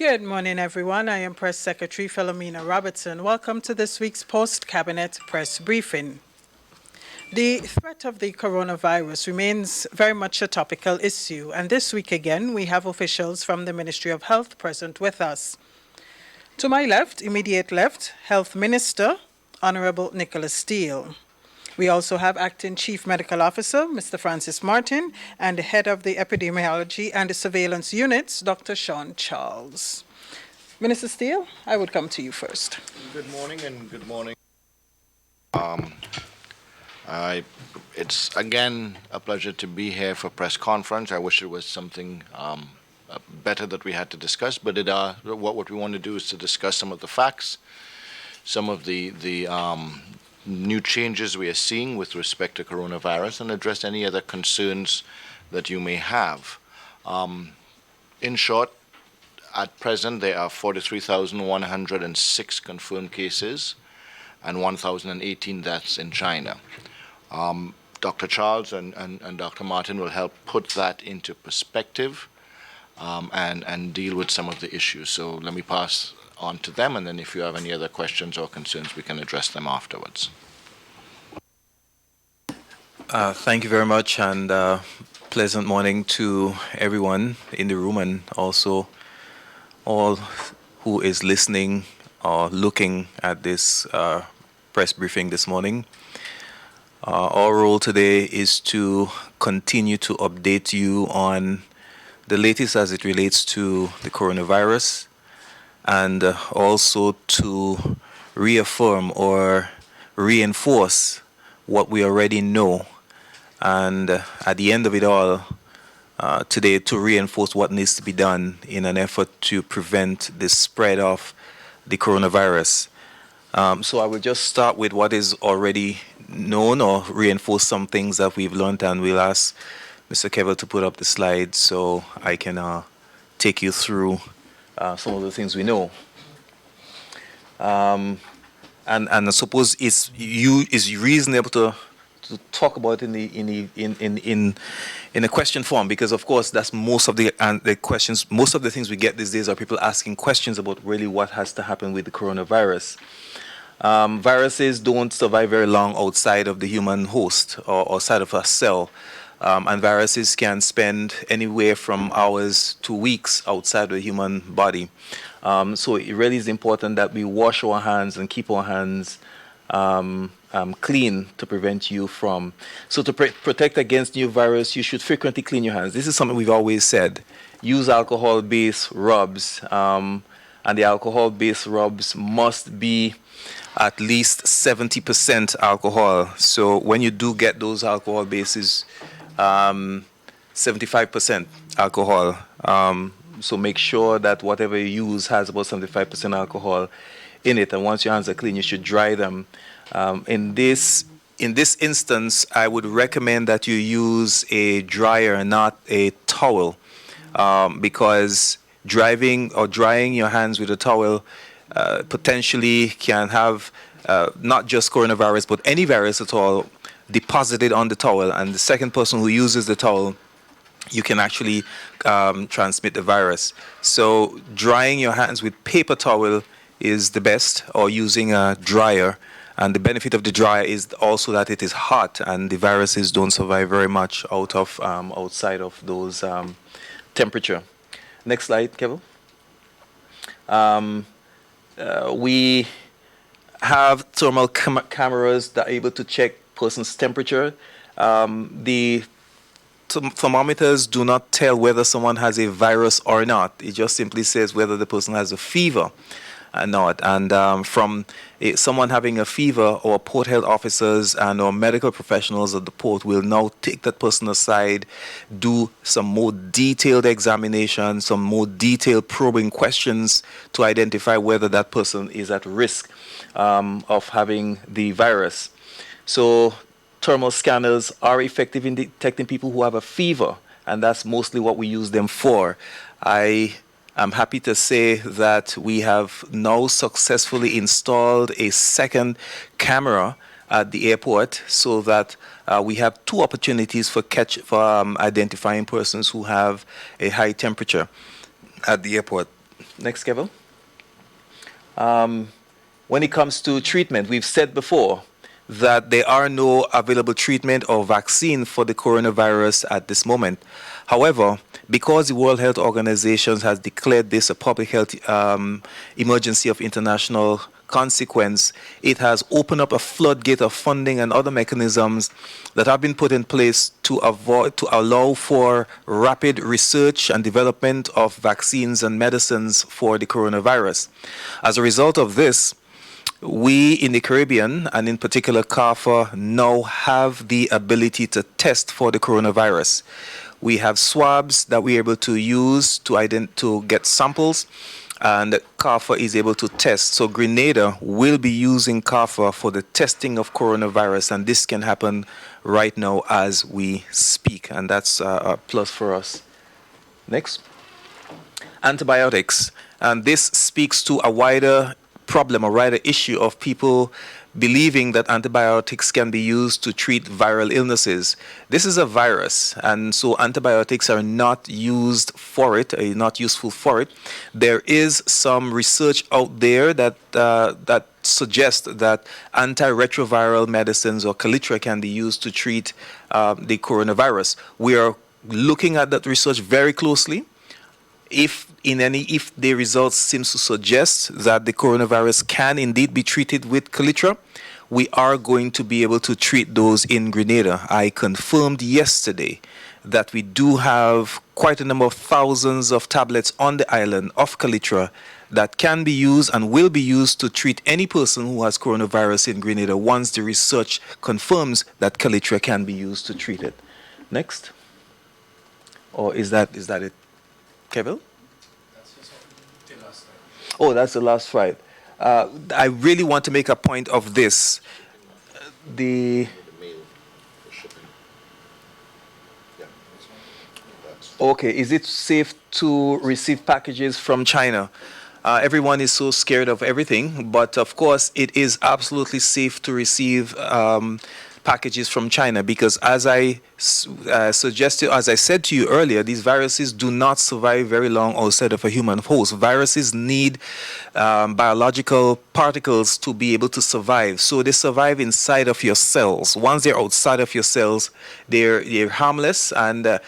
Good morning, everyone. I am Press Secretary Philomena Robertson. Welcome to this week's Post-Cabinet Press Briefing. The threat of the coronavirus remains very much a topical issue, and this week again, we have officials from the Ministry of Health present with us. To my left, immediate left, Health Minister, Honorable Nicholas Steele. We also have Acting Chief Medical Officer, Mr. Francis Martin, and the Head of the Epidemiology and the Surveillance Units, Dr. Sean Charles. Minister Steele, I would come to you first. Good morning and good morning. It's again a pleasure to be here for press conference. I wish it was something better that we had to discuss, but what we want to do is to discuss some of the facts, some of the new changes we are seeing with respect to coronavirus, and address any other concerns that you may have. In short, at present, there are 43,106 confirmed cases and 1,018 deaths in China. Dr. Charles and Dr. Martin will help put that into perspective and deal with some of the issues. So let me pass on to them, and then if you have any other questions or concerns, we can address them afterwards. Thank you very much, and pleasant morning to everyone in the room, and also all who is listening or looking at this press briefing this morning. Our role today is to continue to update you on the latest as it relates to the coronavirus, and also to reaffirm or reinforce what we already know, and at the end of it all, today, to reinforce what needs to be done in an effort to prevent the spread of the coronavirus. So I will just start with what is already known, or reinforce some things that we've learned, and we'll ask Mr. Kevel to put up the slides so I can take you through some of the things we know. And I suppose it's reasonable to talk about in a question form, because of course that's most of the questions. Most of the things we get these days are people asking questions about really what has to happen with the coronavirus. Viruses don't survive very long outside of the human host or outside of a cell. And viruses can spend anywhere from hours to weeks outside the human body. So it really is important that we wash our hands and keep our hands clean to prevent you from. So to protect against new virus, you should frequently clean your hands. This is something we've always said. Use alcohol-based rubs, and the alcohol-based rubs must be at least 70% alcohol. So when you do get those alcohol bases, 75% alcohol. So make sure that whatever you use has about 75% alcohol in it. And once your hands are clean, you should dry them. In this instance, I would recommend that you use a dryer and not a towel, because drying your hands with a towel potentially can have not just coronavirus, but any virus at all deposited on the towel, and the second person who uses the towel, you can actually transmit the virus. So drying your hands with paper towel is the best, or using a dryer. And the benefit of the dryer is also that it is hot, and the viruses don't survive very much outside of those temperature. Next slide, Kevin. We have thermal cameras that are able to check person's temperature. The thermometers do not tell whether someone has a virus or not. It just simply says whether the person has a fever or not. And from someone having a fever, our port health officers and our medical professionals at the port will now take that person aside, do some more detailed examination, some more detailed probing questions to identify whether that person is at risk of having the virus. So thermal scanners are effective in detecting people who have a fever, and that's mostly what we use them for. I'm happy to say that we have now successfully installed a second camera at the airport, so that we have two opportunities for identifying persons who have a high temperature at the airport. Next, Kevin. When it comes to treatment, we've said before that there are no available treatment or vaccine for the coronavirus at this moment. However, because the World Health Organization has declared this a public health emergency of international consequence, it has opened up a floodgate of funding and other mechanisms that have been put in place to allow for rapid research and development of vaccines and medicines for the coronavirus. As a result of this, we in the Caribbean, and in particular CARFA, now have the ability to test for the coronavirus. We have swabs that we're able to use to get samples, and CARFA is able to test. So Grenada will be using CARFA for the testing of coronavirus, and this can happen right now as we speak, and that's a plus for us. Next. Antibiotics, and this speaks to a wider problem, a wider issue of people believing that antibiotics can be used to treat viral illnesses. This is a virus, and so antibiotics are not used for it, not useful for it. There is some research out there that suggests that antiretroviral medicines or Calitra can be used to treat the coronavirus. We are looking at that research very closely. If the results seems to suggest that the coronavirus can indeed be treated with Calitra, we are going to be able to treat those in Grenada. I confirmed yesterday that we do have quite a number of thousands of tablets on the island of Calitra that can be used and will be used to treat any person who has coronavirus in Grenada once the research confirms that Calitra can be used to treat it. Next. Or is that it? Kevin? Oh, that's the last slide. I really want to make a point of this. Okay, is it safe to receive packages from China? Everyone is so scared of everything, but of course it is absolutely safe to receive packages from China, because as I suggested, as I said to you earlier, these viruses do not survive very long outside of a human host. Viruses need biological particles to be able to survive. So they survive inside of your cells. Once they're outside of your cells, they're harmless and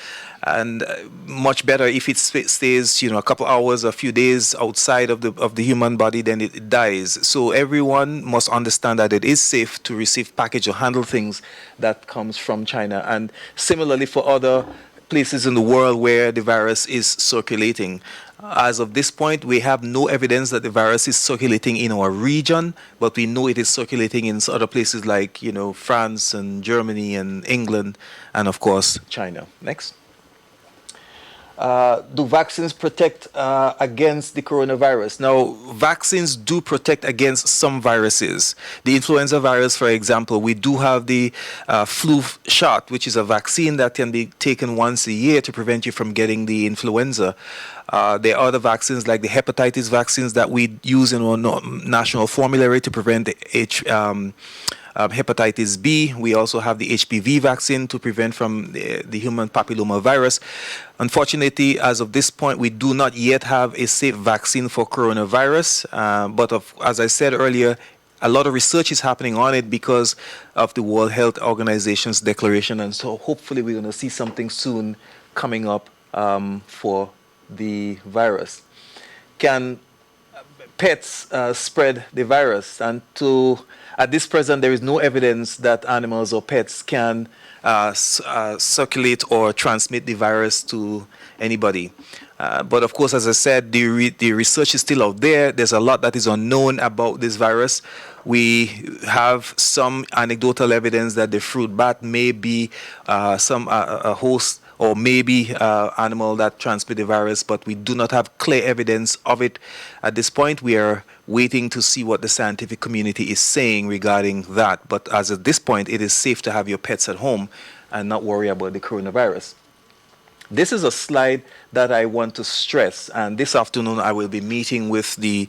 much better if it stays, a couple hours, a few days outside of the human body, then it dies. So everyone must understand that it is safe to receive package or handle things that comes from China. And similarly for other places in the world where the virus is circulating. As of this point, we have no evidence that the virus is circulating in our region, but we know it is circulating in other places like, France and Germany and England and, of course, China. Next. Do vaccines protect against the coronavirus? Now, vaccines do protect against some viruses. The influenza virus, for example, we do have the flu shot, which is a vaccine that can be taken once a year to prevent you from getting the influenza. There are other vaccines like the hepatitis vaccines that we use in our national formulary to prevent the hepatitis B. We also have the HPV vaccine to prevent from the human papilloma virus. Unfortunately, as of this point, we do not yet have a safe vaccine for coronavirus. But as I said earlier, a lot of research is happening on it because of the World Health Organization's declaration. And so hopefully we're going to see something soon coming up for the virus. Can pets spread the virus? And at this present, there is no evidence that animals or pets can circulate or transmit the virus to anybody. But of course, as I said, the research is still out there. There's a lot that is unknown about this virus. We have some anecdotal evidence that the fruit bat may be a host or maybe animal that transmit the virus, but we do not have clear evidence of it at this point. We are waiting to see what the scientific community is saying regarding that. But as at this point, it is safe to have your pets at home and not worry about the coronavirus. This is a slide that I want to stress, and this afternoon I will be meeting with the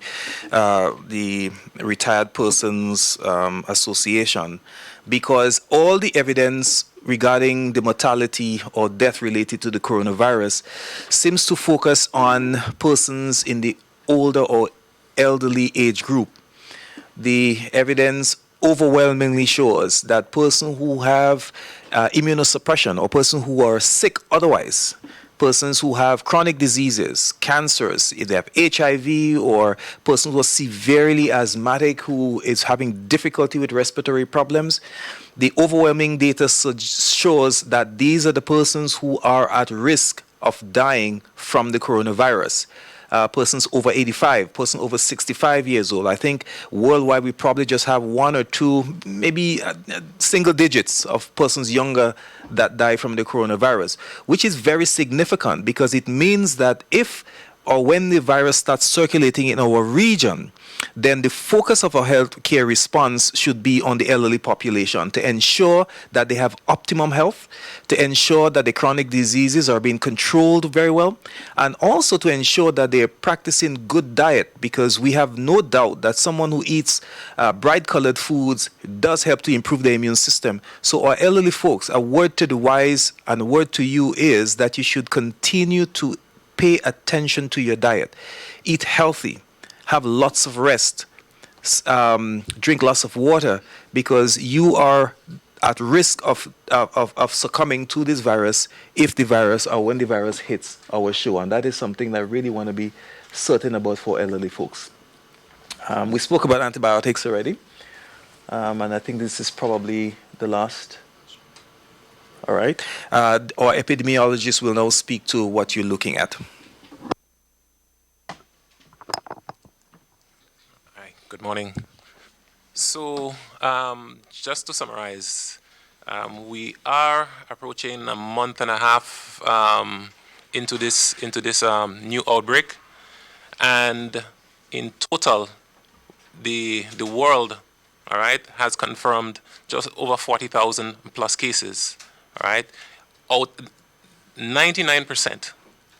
Retired Persons Association, because all the evidence regarding the mortality or death related to the coronavirus seems to focus on persons in the older or elderly age group. The evidence overwhelmingly shows that persons who have immunosuppression or persons who are sick otherwise, persons who have chronic diseases, cancers, if they have HIV, or persons who are severely asthmatic, who is having difficulty with respiratory problems, the overwhelming data shows that these are the persons who are at risk of dying from the coronavirus. Persons over 85, persons over 65 years old. I think worldwide we probably just have one or two, maybe single digits of persons younger that die from the coronavirus, which is very significant because it means that if or when the virus starts circulating in our region, then the focus of our healthcare response should be on the elderly population to ensure that they have optimum health, to ensure that the chronic diseases are being controlled very well, and also to ensure that they're practicing good diet, because we have no doubt that someone who eats bright-colored foods does help to improve their immune system. So our elderly folks, a word to the wise and a word to you is that you should continue to pay attention to your diet. Eat healthy. Have lots of rest, drink lots of water, because you are at risk of succumbing to this virus if the virus or when the virus hits our show. And that is something that I really want to be certain about for elderly folks. We spoke about antibiotics already, and I think this is probably the last. All right. Our epidemiologist will now speak to what you're looking at. Good morning. So, just to summarize, we are approaching a month and a half into this new outbreak, and in total, the world, all right, has confirmed just over 40,000 plus cases. All right, 99%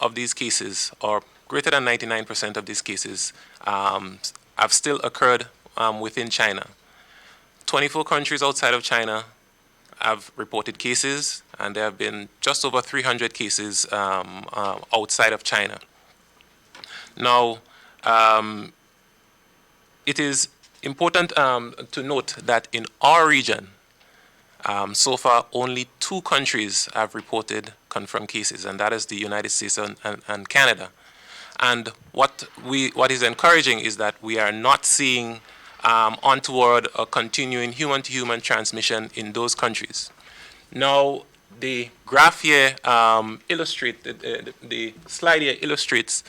of these cases, or greater than 99% of these cases, have still occurred within China. 24 countries outside of China have reported cases, and there have been just over 300 cases outside of China. Now, it is important to note that in our region, so far only 2 countries have reported confirmed cases, and that is the United States and Canada. And what is encouraging is that we are not seeing untoward or continuing human-to-human transmission in those countries. Now, the graph here the slide here illustrates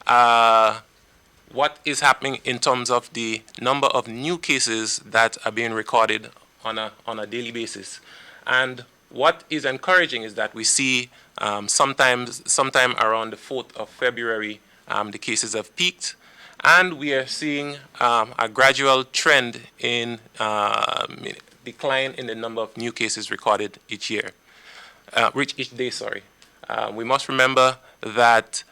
what is happening in terms of the number of new cases that are being recorded on a daily basis. And what is encouraging is that we see sometime around the 4th of February, the cases have peaked, and we are seeing a gradual trend in decline in the number of new cases recorded each day. We must remember that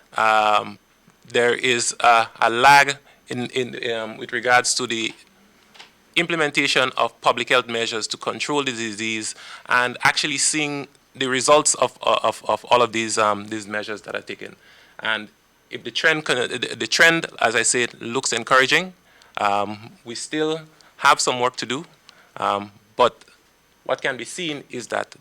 there is a lag in with regards to the implementation of public health measures to control the disease, and actually seeing the results of all of these measures that are taken. And if the trend, as I said, looks encouraging, we still have some work to do. But what can be seen is that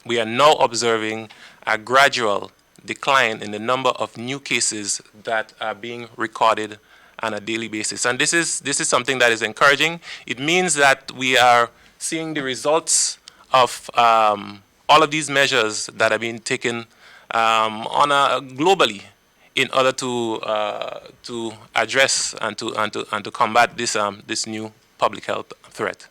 we are now observing a gradual decline in the number of new cases that are being recorded on a daily basis. And this is something that is encouraging. It means that we are seeing the results of all of these measures that are being taken globally in order to address and to combat this new public health threat.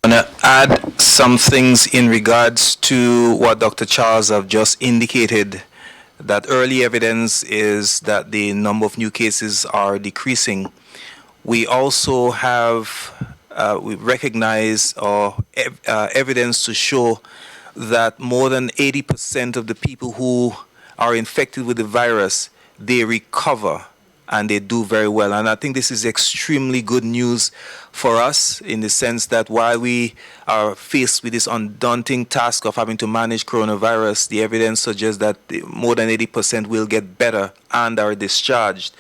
I want to add some things in regards to what Dr. Charles have just indicated, that early evidence is that the number of new cases are decreasing. We also have, we recognize evidence to show that more than 80% of the people who are infected with the virus, they recover and they do very well. And I think this is extremely good news for us in the sense that while we are faced with this undaunting task of having to manage coronavirus, the evidence suggests that more than 80% will get better and are discharged.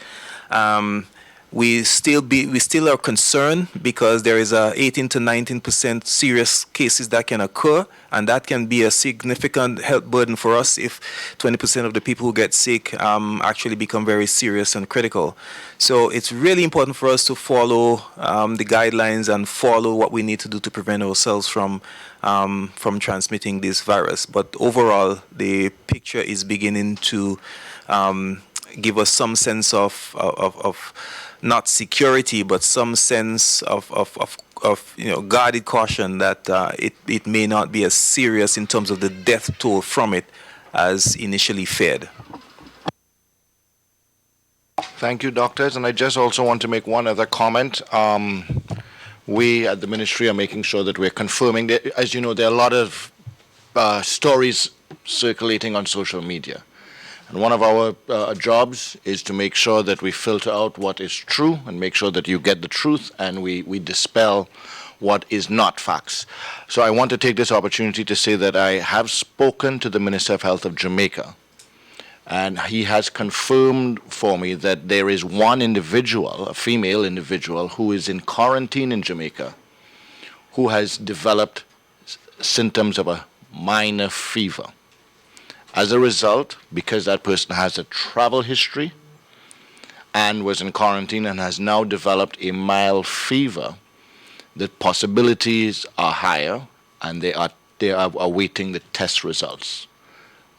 We still are concerned because there is a 18 to 19% serious cases that can occur, and that can be a significant health burden for us if 20% of the people who get sick actually become very serious and critical. So it's really important for us to follow the guidelines and follow what we need to do to prevent ourselves from transmitting this virus. But overall, the picture is beginning to give us some sense of not security, but some sense of guarded caution that it may not be as serious in terms of the death toll from it as initially feared. Thank you, doctors. And I just also want to make one other comment. We at the ministry are making sure that we're confirming that, as you know, there are a lot of stories circulating on social media. And one of our jobs is to make sure that we filter out what is true and make sure that you get the truth, and we dispel what is not facts. So I want to take this opportunity to say that I have spoken to the Minister of Health of Jamaica, and he has confirmed for me that there is one individual, a female individual, who is in quarantine in Jamaica, who has developed symptoms of a minor fever. As a result, because that person has a travel history and was in quarantine and has now developed a mild fever, the possibilities are higher, and they are awaiting the test results.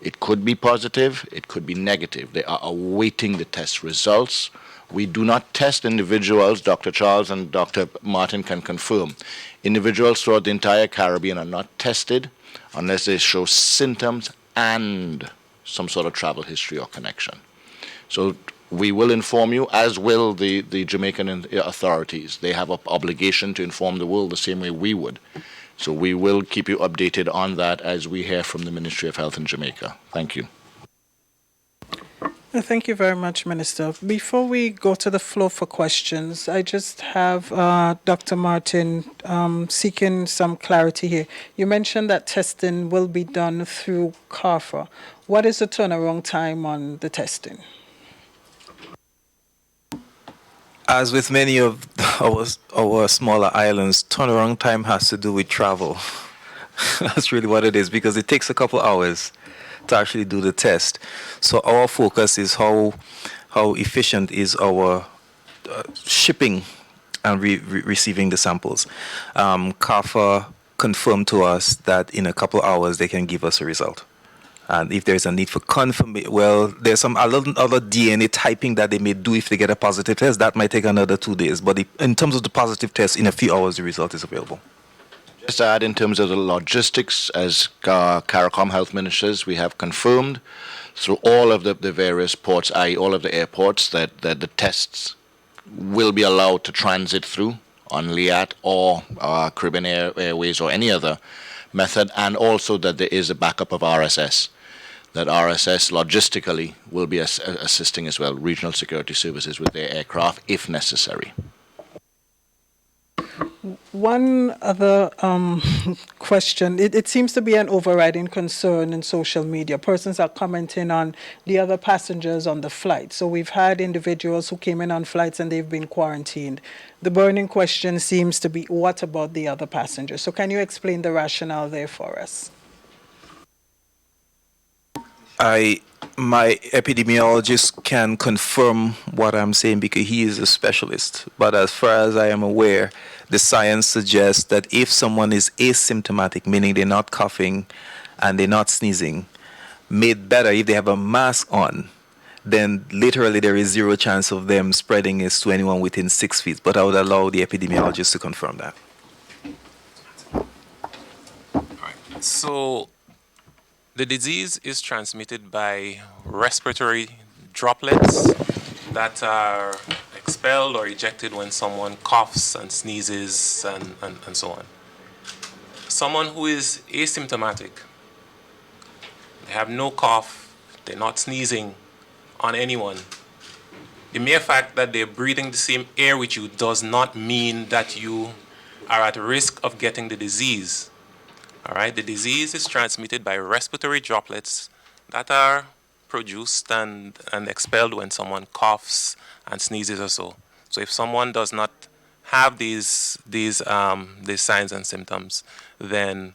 It could be positive, it could be negative. They are awaiting the test results. We do not test individuals, Dr. Charles and Dr. Martin can confirm. Individuals throughout the entire Caribbean are not tested unless they show symptoms and some sort of travel history or connection. So we will inform you, as will the Jamaican authorities. They have an obligation to inform the world the same way we would. So we will keep you updated on that as we hear from the Ministry of Health in Jamaica. Thank you. Thank you very much, Minister. Before we go to the floor for questions, I just have Dr. Martin seeking some clarity here. You mentioned that testing will be done through CARFA. What is the turnaround time on the testing? As with many of our smaller islands, turnaround time has to do with travel. That's really what it is, because it takes a couple hours to actually do the test. So our focus is how efficient is our shipping and receiving the samples. CARFA confirmed to us that in a couple hours they can give us a result. And if there's a need for confirmation, well, there's some other DNA typing that they may do if they get a positive test. That might take another 2 days. But in terms of the positive test, in a few hours the result is available. Just to add, in terms of the logistics, as CARICOM health ministers, we have confirmed through all of the various ports, i.e. all of the airports, that the tests will be allowed to transit through on LIAT or Caribbean Airways or any other method, and also that there is a backup of RSS, that RSS logistically will be assisting as well, regional security services with their aircraft if necessary. One other question. It seems to be an overriding concern in social media. Persons are commenting on the other passengers on the flight. So we've had individuals who came in on flights and they've been quarantined. The burning question seems to be, what about the other passengers? So can you explain the rationale there for us? My epidemiologist can confirm what I'm saying because he is a specialist. But as far as I am aware, the science suggests that if someone is asymptomatic, meaning they're not coughing and they're not sneezing, made better if they have a mask on, then literally there is zero chance of them spreading it to anyone within 6 feet. But I would allow the epidemiologist to confirm that. All right. So the disease is transmitted by respiratory droplets that are expelled or ejected when someone coughs and sneezes and so on. Someone who is asymptomatic, they have no cough, they're not sneezing on anyone, the mere fact that they're breathing the same air with you does not mean that you are at risk of getting the disease. All right, the disease is transmitted by respiratory droplets that are produced and expelled when someone coughs and sneezes or so. So if someone does not have these signs and symptoms, then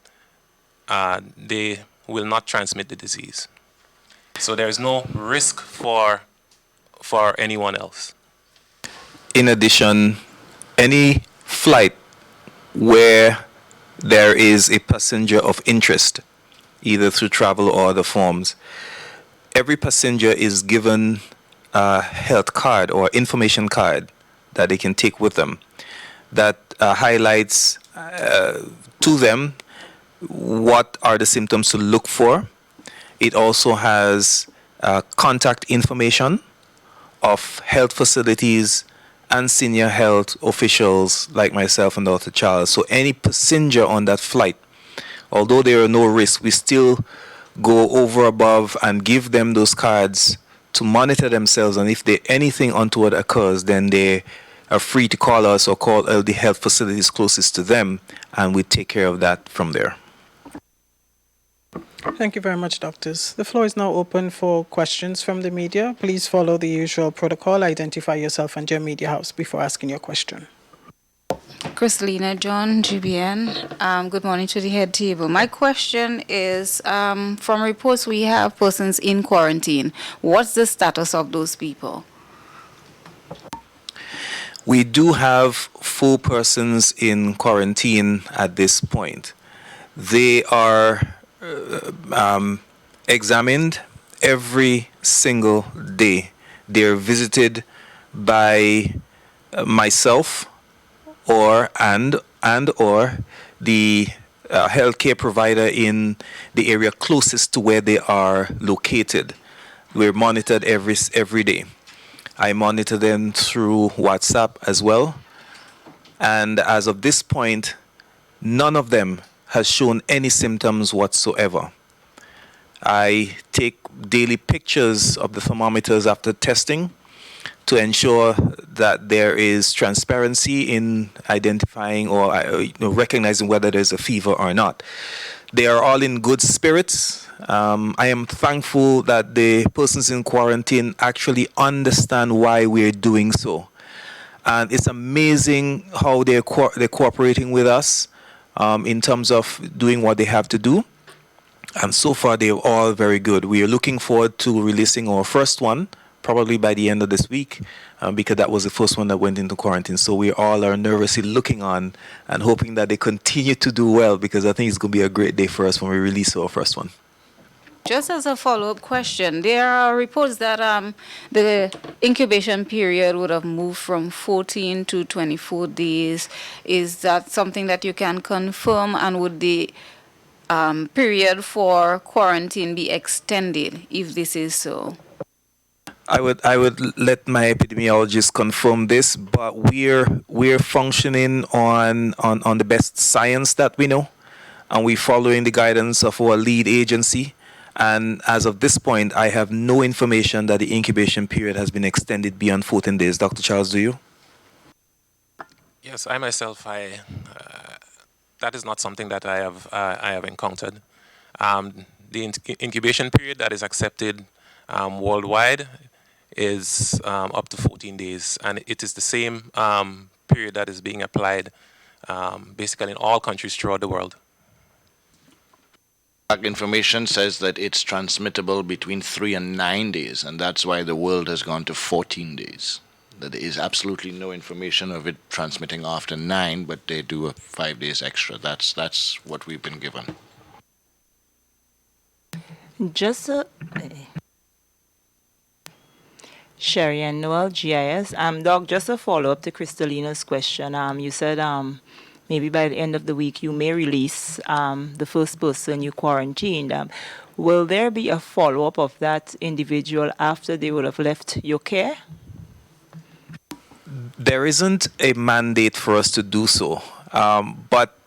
they will not transmit the disease. So there is no risk for anyone else. In addition, any flight where there is a passenger of interest, either through travel or other forms, every passenger is given a health card or information card that they can take with them that highlights to them what are the symptoms to look for. It also has contact information of health facilities and senior health officials like myself and Dr. Charles. So any passenger on that flight, although there are no risks, we still go over above and give them those cards to monitor themselves. And if anything untoward occurs, then they are free to call us or call the health facilities closest to them, and we take care of that from there. Thank you very much, doctors. The floor is now open for questions from the media. Please follow the usual protocol. Identify yourself and your media house before asking your question. Kristalina John, GBN. Good morning to the head table. My question is, from reports we have persons in quarantine. What's the status of those people? We do have 4 persons in quarantine at this point. They are examined every single day. They're visited by myself or the healthcare provider in the area closest to where they are located. We're monitored every day. I monitor them through WhatsApp as well. And as of this point, none of them has shown any symptoms whatsoever. I take daily pictures of the thermometers after testing to ensure that there is transparency in identifying or recognizing whether there's a fever or not. They are all in good spirits. I am thankful that the persons in quarantine actually understand why we're doing so. And it's amazing how they're cooperating with us in terms of doing what they have to do. And so far, they're all very good. We are looking forward to releasing our first one, probably by the end of this week, because that was the first one that went into quarantine. So we all are nervously looking on and hoping that they continue to do well, because I think it's going to be a great day for us when we release our first one. Just as a follow-up question, there are reports that the incubation period would have moved from 14 to 24 days. Is that something that you can confirm, and would the period for quarantine be extended if this is so? I would let my epidemiologist confirm this, but we're functioning on the best science that we know, and we're following the guidance of our lead agency. And as of this point, I have no information that the incubation period has been extended beyond 14 days. Dr. Charles, do you? Yes, I myself, that is not something that I have encountered. The incubation period that is accepted worldwide is up to 14 days, and it is the same period that is being applied basically in all countries throughout the world. Information says that it's transmittable between 3 and 9 days, and that's why the world has gone to 14 days. That there is absolutely no information of it transmitting after 9, but they do 5 days extra. That's what we've been given. Sherry and Noel, GIS. Doc, just a follow-up to Kristalina's question. You said maybe by the end of the week you may release the first person you quarantined. Will there be a follow-up of that individual after they would have left your care? There isn't a mandate for us to do so, but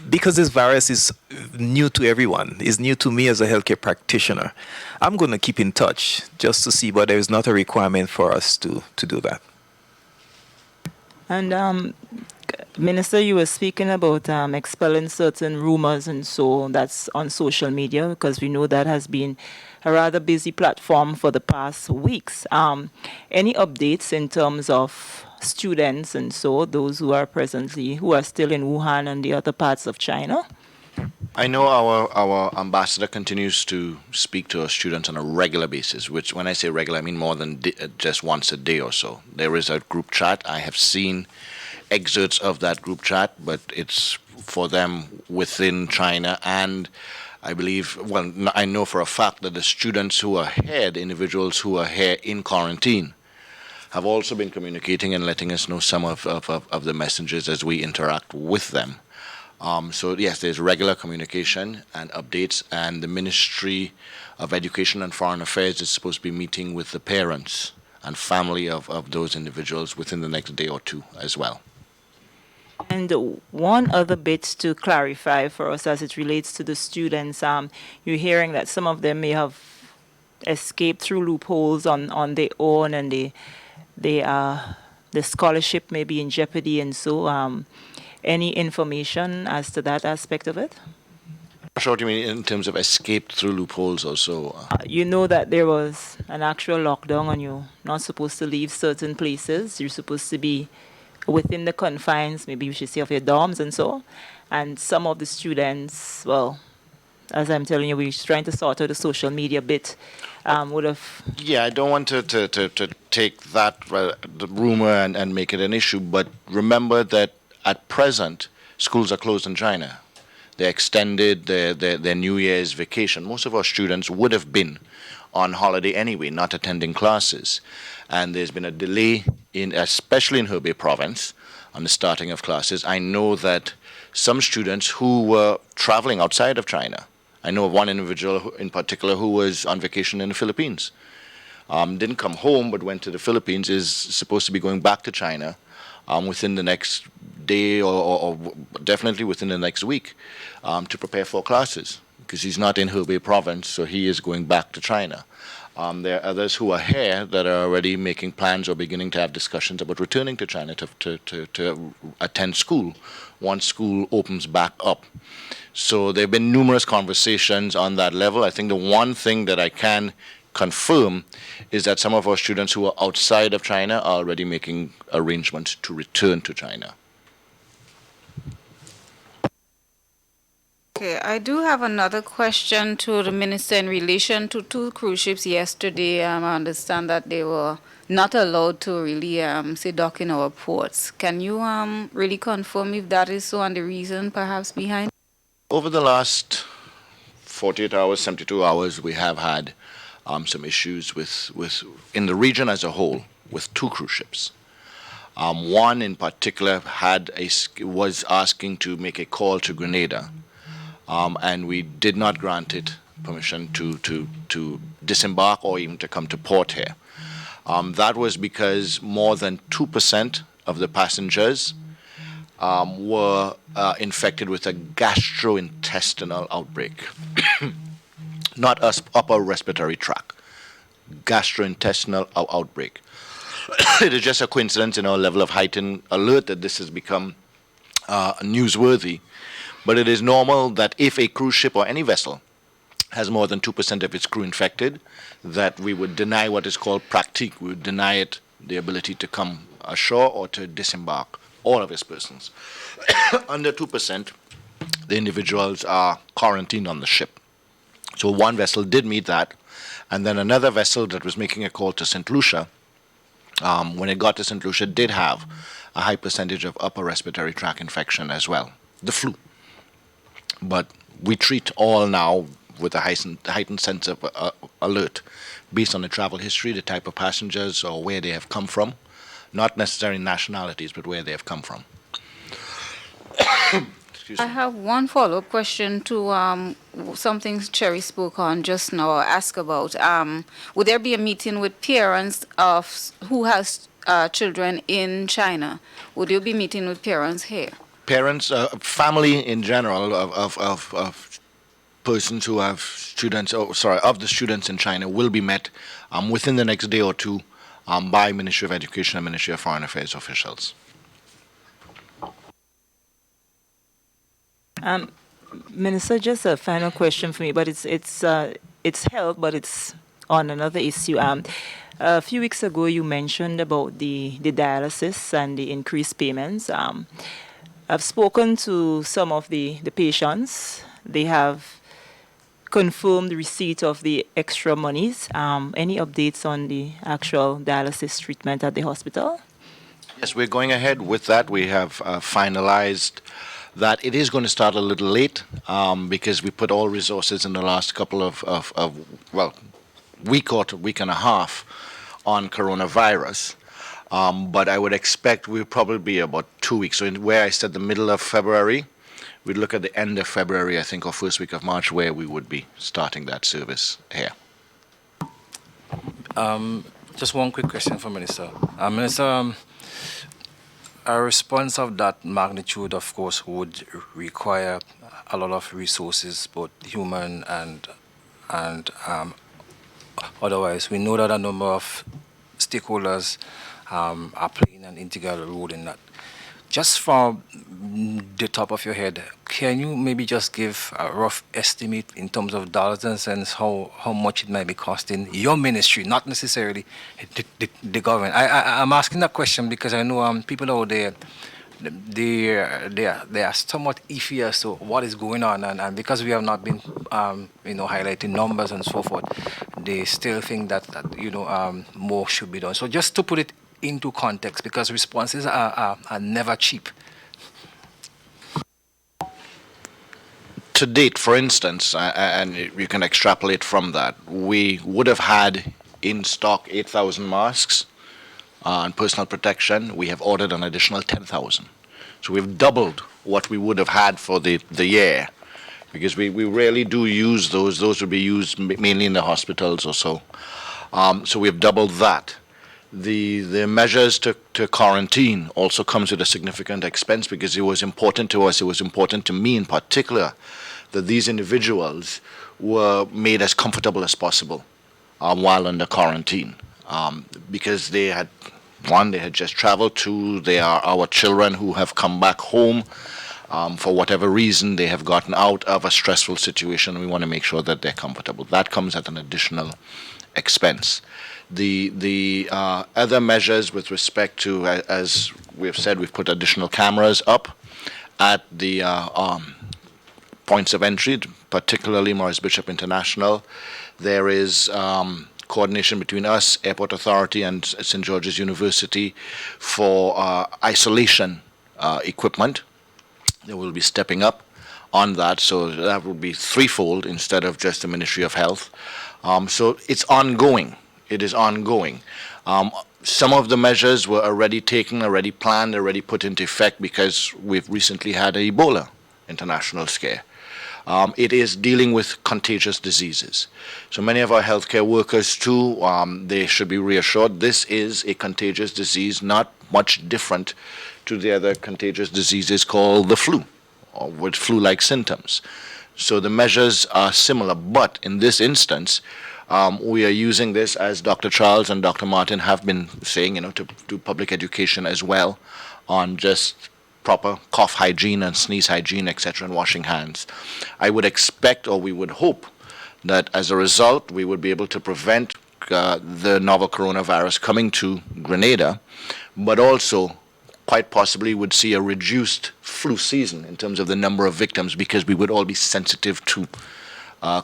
because this virus is new to everyone, is new to me as a healthcare practitioner, I'm going to keep in touch just to see, but there is not a requirement for us to do that. And Minister, you were speaking about expelling certain rumors and so that's on social media because we know that has been a rather busy platform for the past weeks. Any updates in terms of students and so those who are still in Wuhan and the other parts of China? I know our ambassador continues to speak to our students on a regular basis, which when I say regular, I mean more than just once a day or so. There is a group chat. I have seen excerpts of that group chat, but it's for them within China. And I believe, well, I know for a fact that the students who are here, the individuals who are here in quarantine, have also been communicating and letting us know some of the messages as we interact with them. So yes, there's regular communication and updates, and the Ministry of Education and Foreign Affairs is supposed to be meeting with the parents and family of those individuals within the next day or two as well. And one other bit to clarify for us as it relates to the students, you're hearing that some of them may have escaped through loopholes on their own and the scholarship may be in jeopardy and so any information as to that aspect of it? Sure, what do you mean in terms of escaped through loopholes or so? You know that there was an actual lockdown and you're not supposed to leave certain places. You're supposed to be within the confines, maybe we should say, of your dorms and so. And some of the students, well, as I'm telling you, we're trying to sort out the social media bit, would have... Yeah, I don't want to take that the rumor and make it an issue, but remember that at present, schools are closed in China. They extended their New Year's vacation. Most of our students would have been on holiday anyway, not attending classes. And there's been a delay, especially in Hebei province, on the starting of classes. I know that some students who were traveling outside of China, I know of one individual in particular who was on vacation in the Philippines, didn't come home but went to the Philippines, is supposed to be going back to China within the next day or definitely within the next week to prepare for classes, because he's not in Hebei province, so he is going back to China. There are others who are here that are already making plans or beginning to have discussions about returning to China to attend school once school opens back up. So there have been numerous conversations on that level. I think the one thing that I can confirm is that some of our students who are outside of China are already making arrangements to return to China. Okay, I do have another question to the Minister in relation to two cruise ships yesterday. I understand that they were not allowed to really, say, dock in our ports. Can you really confirm if that is so and the reason perhaps behind? Over the last 48 hours, 72 hours, we have had some issues with in the region as a whole with two cruise ships. One in particular was asking to make a call to Grenada, and we did not grant it permission to disembark or even to come to port here. That was because more than 2% of the passengers were infected with a gastrointestinal outbreak. Not upper respiratory tract, gastrointestinal outbreak. It is just a coincidence in our level of heightened alert that this has become newsworthy. But it is normal that if a cruise ship or any vessel has more than 2% of its crew infected, that we would deny what is called pratique. We would deny it the ability to come ashore or to disembark all of its persons. Under 2%, the individuals are quarantined on the ship. So one vessel did meet that, and then another vessel that was making a call to St. Lucia, when it got to St. Lucia, did have a high percentage of upper respiratory tract infection as well, the flu. But we treat all now with a heightened sense of alert based on the travel history, the type of passengers, or where they have come from, not necessarily nationalities, but where they have come from. I have one follow-up question to something Cherry spoke on just now, or asked about. Would there be a meeting with parents of who has children in China? Would you be meeting with parents here? Parents, family in general of persons who have students, of the students in China will be met within the next day or two by Ministry of Education and Ministry of Foreign Affairs officials. Minister, just a final question for me, but it's health, but it's on another issue. A few weeks ago, you mentioned about the dialysis and the increased payments. I've spoken to some of the patients. They have confirmed the receipt of the extra monies. Any updates on the actual dialysis treatment at the hospital? Yes, we're going ahead with that. We have finalized that. It is going to start a little late because we put all resources in the last couple of week and a half on coronavirus. But I would expect we'll probably be about 2 weeks. So where I said the middle of February, we'd look at the end of February, I think, or first week of March, where we would be starting that service here. Just one quick question for Minister. Minister, a response of that magnitude, of course, would require a lot of resources, both human and otherwise. We know that a number of stakeholders are playing an integral role in that. Just from the top of your head, can you maybe just give a rough estimate in terms of dollars and cents how much it might be costing your ministry, not necessarily the government? I'm asking that question because I know people out there, they are somewhat iffy as to what is going on, and because we have not been highlighting numbers and so forth, they still think that more should be done. So just to put it into context, because responses are never cheap. To date, for instance, and you can extrapolate from that, we would have had in stock 8,000 masks and personal protection. We have ordered an additional 10,000. So we've doubled what we would have had for the year, because we rarely do use those. Those would be used mainly in the hospitals or so. So we've doubled that. The measures to quarantine also comes with a significant expense, because it was important to us, it was important to me in particular, that these individuals were made as comfortable as possible while under quarantine, because they had just traveled. Two, they are our children who have come back home. For whatever reason, they have gotten out of a stressful situation. We want to make sure that they're comfortable. That comes at an additional expense. The other measures with respect to, as we've said, we've put additional cameras up at the points of entry, particularly Maurice Bishop International. There is coordination between us, Airport Authority, and St. George's University for isolation equipment. They will be stepping up on that, so that will be threefold instead of just the Ministry of Health. So it's ongoing. It is ongoing. Some of the measures were already taken, already planned, already put into effect, because we've recently had an Ebola international scare. It is dealing with contagious diseases. So many of our healthcare workers too, they should be reassured this is a contagious disease, not much different to the other contagious diseases called the flu, or with flu-like symptoms. So the measures are similar, but in this instance, we are using this, as Dr. Charles and Dr. Martin have been saying, to do public education as well on just proper cough hygiene and sneeze hygiene, etc., and washing hands. I would expect, or we would hope, that as a result, we would be able to prevent the novel coronavirus coming to Grenada, but also quite possibly would see a reduced flu season in terms of the number of victims, because we would all be sensitive to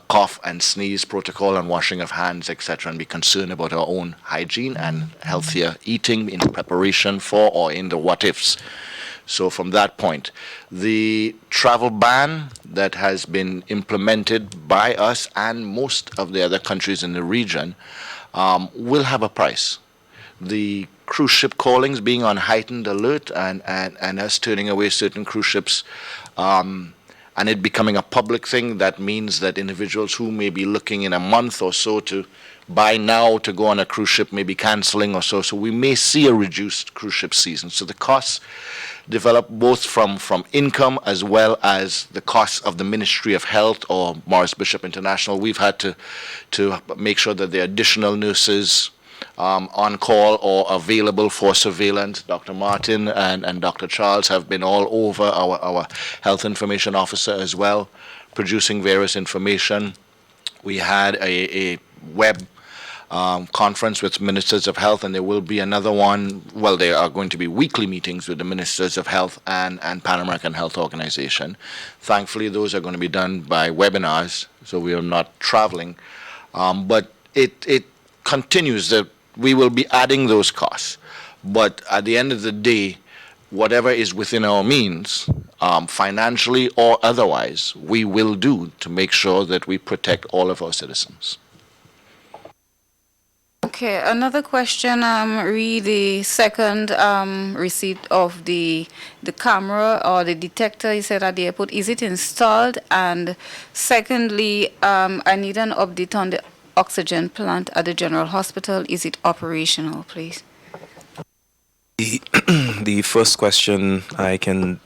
cough and sneeze protocol and washing of hands, etc., and be concerned about our own hygiene and healthier eating in preparation for or in the what-ifs. So from that point, the travel ban that has been implemented by us and most of the other countries in the region will have a price. The cruise ship callings being on heightened alert and us turning away certain cruise ships, and it becoming a public thing, that means that individuals who may be looking in a month or so to by now to go on a cruise ship may be canceling or so. So we may see a reduced cruise ship season. So the costs develop both from income as well as the costs of the Ministry of Health or Morris Bishop International. We've had to make sure that there are additional nurses on call or available for surveillance. Dr. Martin and Dr. Charles have been all over, our health information officer as well, producing various information. We had a web conference with ministers of health, and there will be another one. Well, there are going to be weekly meetings with the ministers of health and Pan American Health Organization. Thankfully, those are going to be done by webinars, so we are not traveling. But it continues that we will be adding those costs. But at the end of the day, whatever is within our means, financially or otherwise, we will do to make sure that we protect all of our citizens. Okay, another question, the second receipt of the camera or the detector you said at the airport, is it installed? And secondly, I need an update on the oxygen plant at the General Hospital. Is it operational, please? The first question I can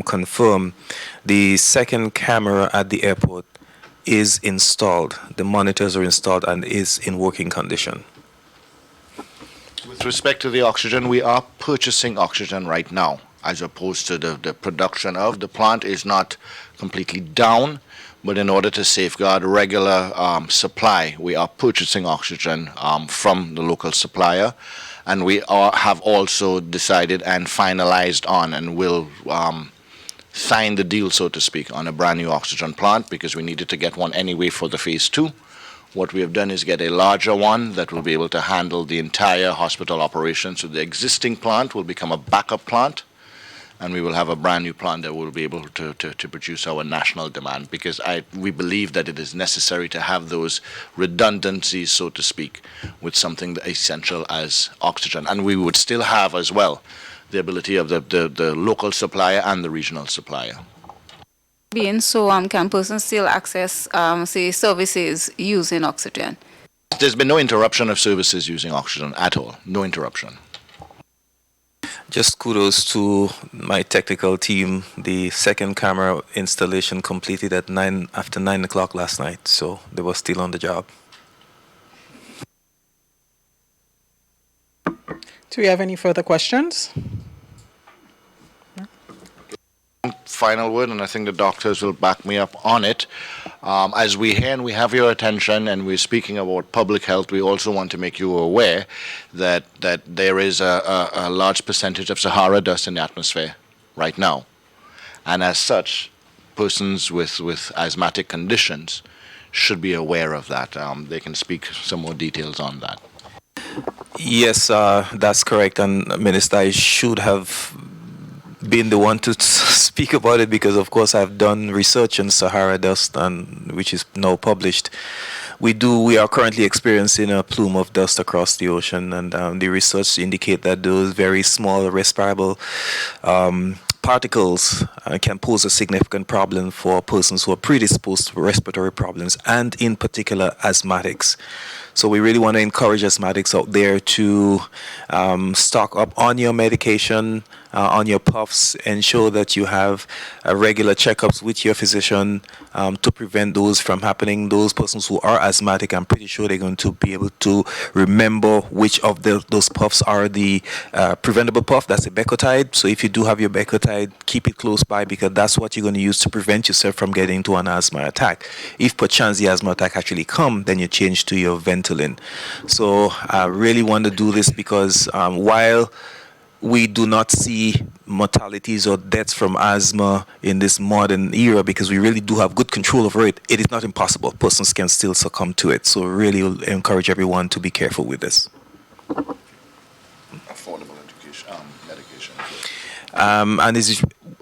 confirm. The second camera at the airport is installed. The monitors are installed and is in working condition. With respect to the oxygen, we are purchasing oxygen right now, as opposed to the production of. The plant is not completely down, but in order to safeguard regular supply, we are purchasing oxygen from the local supplier. And we have also decided and finalized on and will sign the deal, so to speak, on a brand new oxygen plant, because we needed to get one anyway for the phase 2. What we have done is get a larger one that will be able to handle the entire hospital operation. So the existing plant will become a backup plant, and we will have a brand new plant that will be able to produce our national demand, because we believe that it is necessary to have those redundancies, so to speak, with something essential as oxygen. And we would still have as well the ability of the local supplier and the regional supplier. Being so, can persons still access, say, services using oxygen? There's been no interruption of services using oxygen at all. No interruption. Just kudos to my technical team. The second camera installation completed at after 9 o'clock last night, so they were still on the job. Do we have any further questions? Final word, and I think the doctors will back me up on it. As we hear and we have your attention, and we're speaking about public health, we also want to make you aware that there is a large percentage of Sahara dust in the atmosphere right now. And as such, persons with asthmatic conditions should be aware of that. They can speak some more details on that. Yes, that's correct. And Minister, I should have been the one to speak about it, because of course I've done research on Sahara dust, and which is now published. We are currently experiencing a plume of dust across the ocean, and the research indicate that those very small respirable particles can pose a significant problem for persons who are predisposed to respiratory problems, and in particular asthmatics. So we really want to encourage asthmatics out there to stock up on your medication, on your puffs, ensure that you have regular checkups with your physician to prevent those from happening. Those persons who are asthmatic, I'm pretty sure they're going to be able to remember which of those puffs are the preventable puff. That's the Becotide. So if you do have your Becotide, keep it close by, because that's what you're going to use to prevent yourself from getting into an asthma attack. If perchance the asthma attack actually come, then you change to your Ventolin. So I really want to do this because while we do not see mortalities or deaths from asthma in this modern era, because we really do have good control over it, it is not impossible. Persons can still succumb to it. So really will encourage everyone to be careful with this. Affordable medication.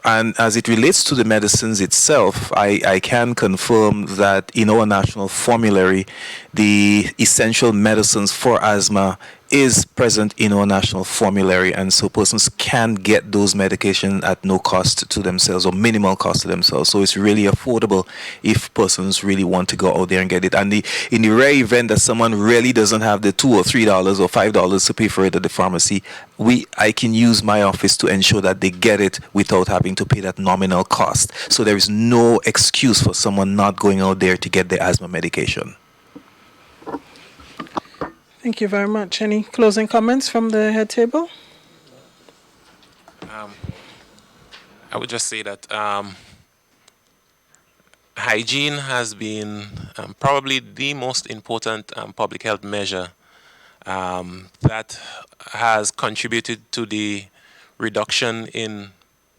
And as it relates to the medicines itself, I can confirm that in our national formulary, the essential medicines for asthma is present in our national formulary, and so persons can get those medications at no cost to themselves or minimal cost to themselves. So it's really affordable if persons really want to go out there and get it. And in the rare event that someone really doesn't have the $2 or $3 or $5 to pay for it at the pharmacy, I can use my office to ensure that they get it without having to pay that nominal cost. So there is no excuse for someone not going out there to get their asthma medication. Thank you very much. Any closing comments from the head table? I would just say that hygiene has been probably the most important public health measure that has contributed to the reduction in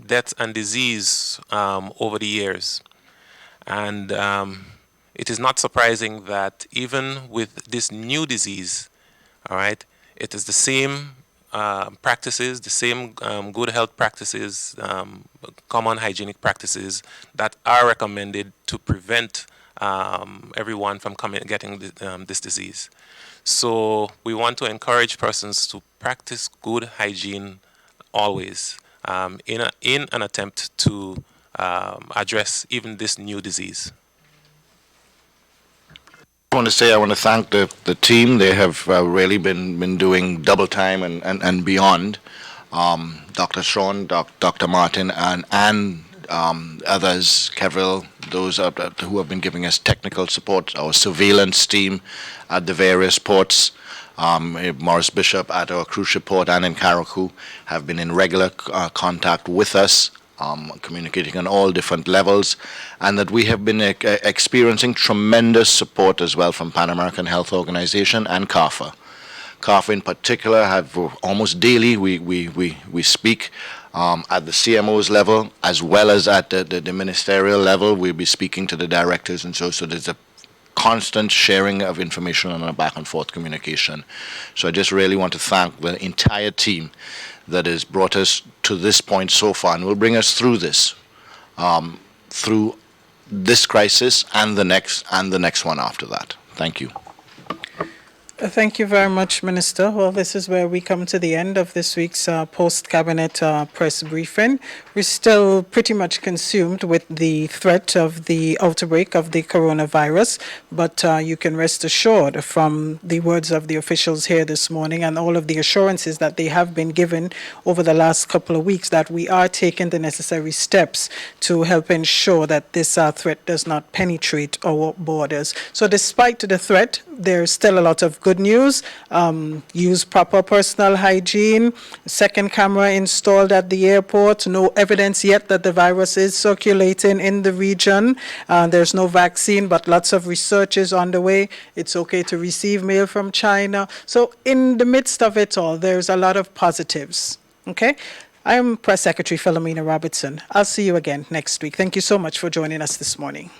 death and disease over the years. And it is not surprising that even with this new disease, all right, it is the same practices, the same good health practices, common hygienic practices that are recommended to prevent everyone from getting this disease. So we want to encourage persons to practice good hygiene always in an attempt to address even this new disease. I want to thank the team. They have really been doing double time and beyond. Dr. Sean, Dr. Martin, and others, Kevil, those who have been giving us technical support, our surveillance team at the various ports, Morris Bishop at our cruise ship port and in Carriacou have been in regular contact with us, communicating on all different levels, and that we have been experiencing tremendous support as well from Pan American Health Organization and CARFA. CARFA in particular have almost daily we speak at the CMO's level as well as at the ministerial level. We'll be speaking to the directors, and so there's a constant sharing of information and a back and forth communication. So I just really want to thank the entire team that has brought us to this point so far and will bring us through this crisis and the next one after that. Thank you. Thank you very much, Minister. Well, this is where we come to the end of this week's post-cabinet press briefing. We're still pretty much consumed with the threat of the outbreak of the coronavirus, but you can rest assured from the words of the officials here this morning and all of the assurances that they have been given over the last couple of weeks that we are taking the necessary steps to help ensure that this threat does not penetrate our borders. So despite the threat, there's still a lot of good news. Use proper personal hygiene, second camera installed at the airport, no evidence yet that the virus is circulating in the region. There's no vaccine, but lots of research is underway. It's okay to receive mail from China. So in the midst of it all, there's a lot of positives. Okay? I'm Press Secretary Philomena Robertson. I'll see you again next week. Thank you so much for joining us this morning.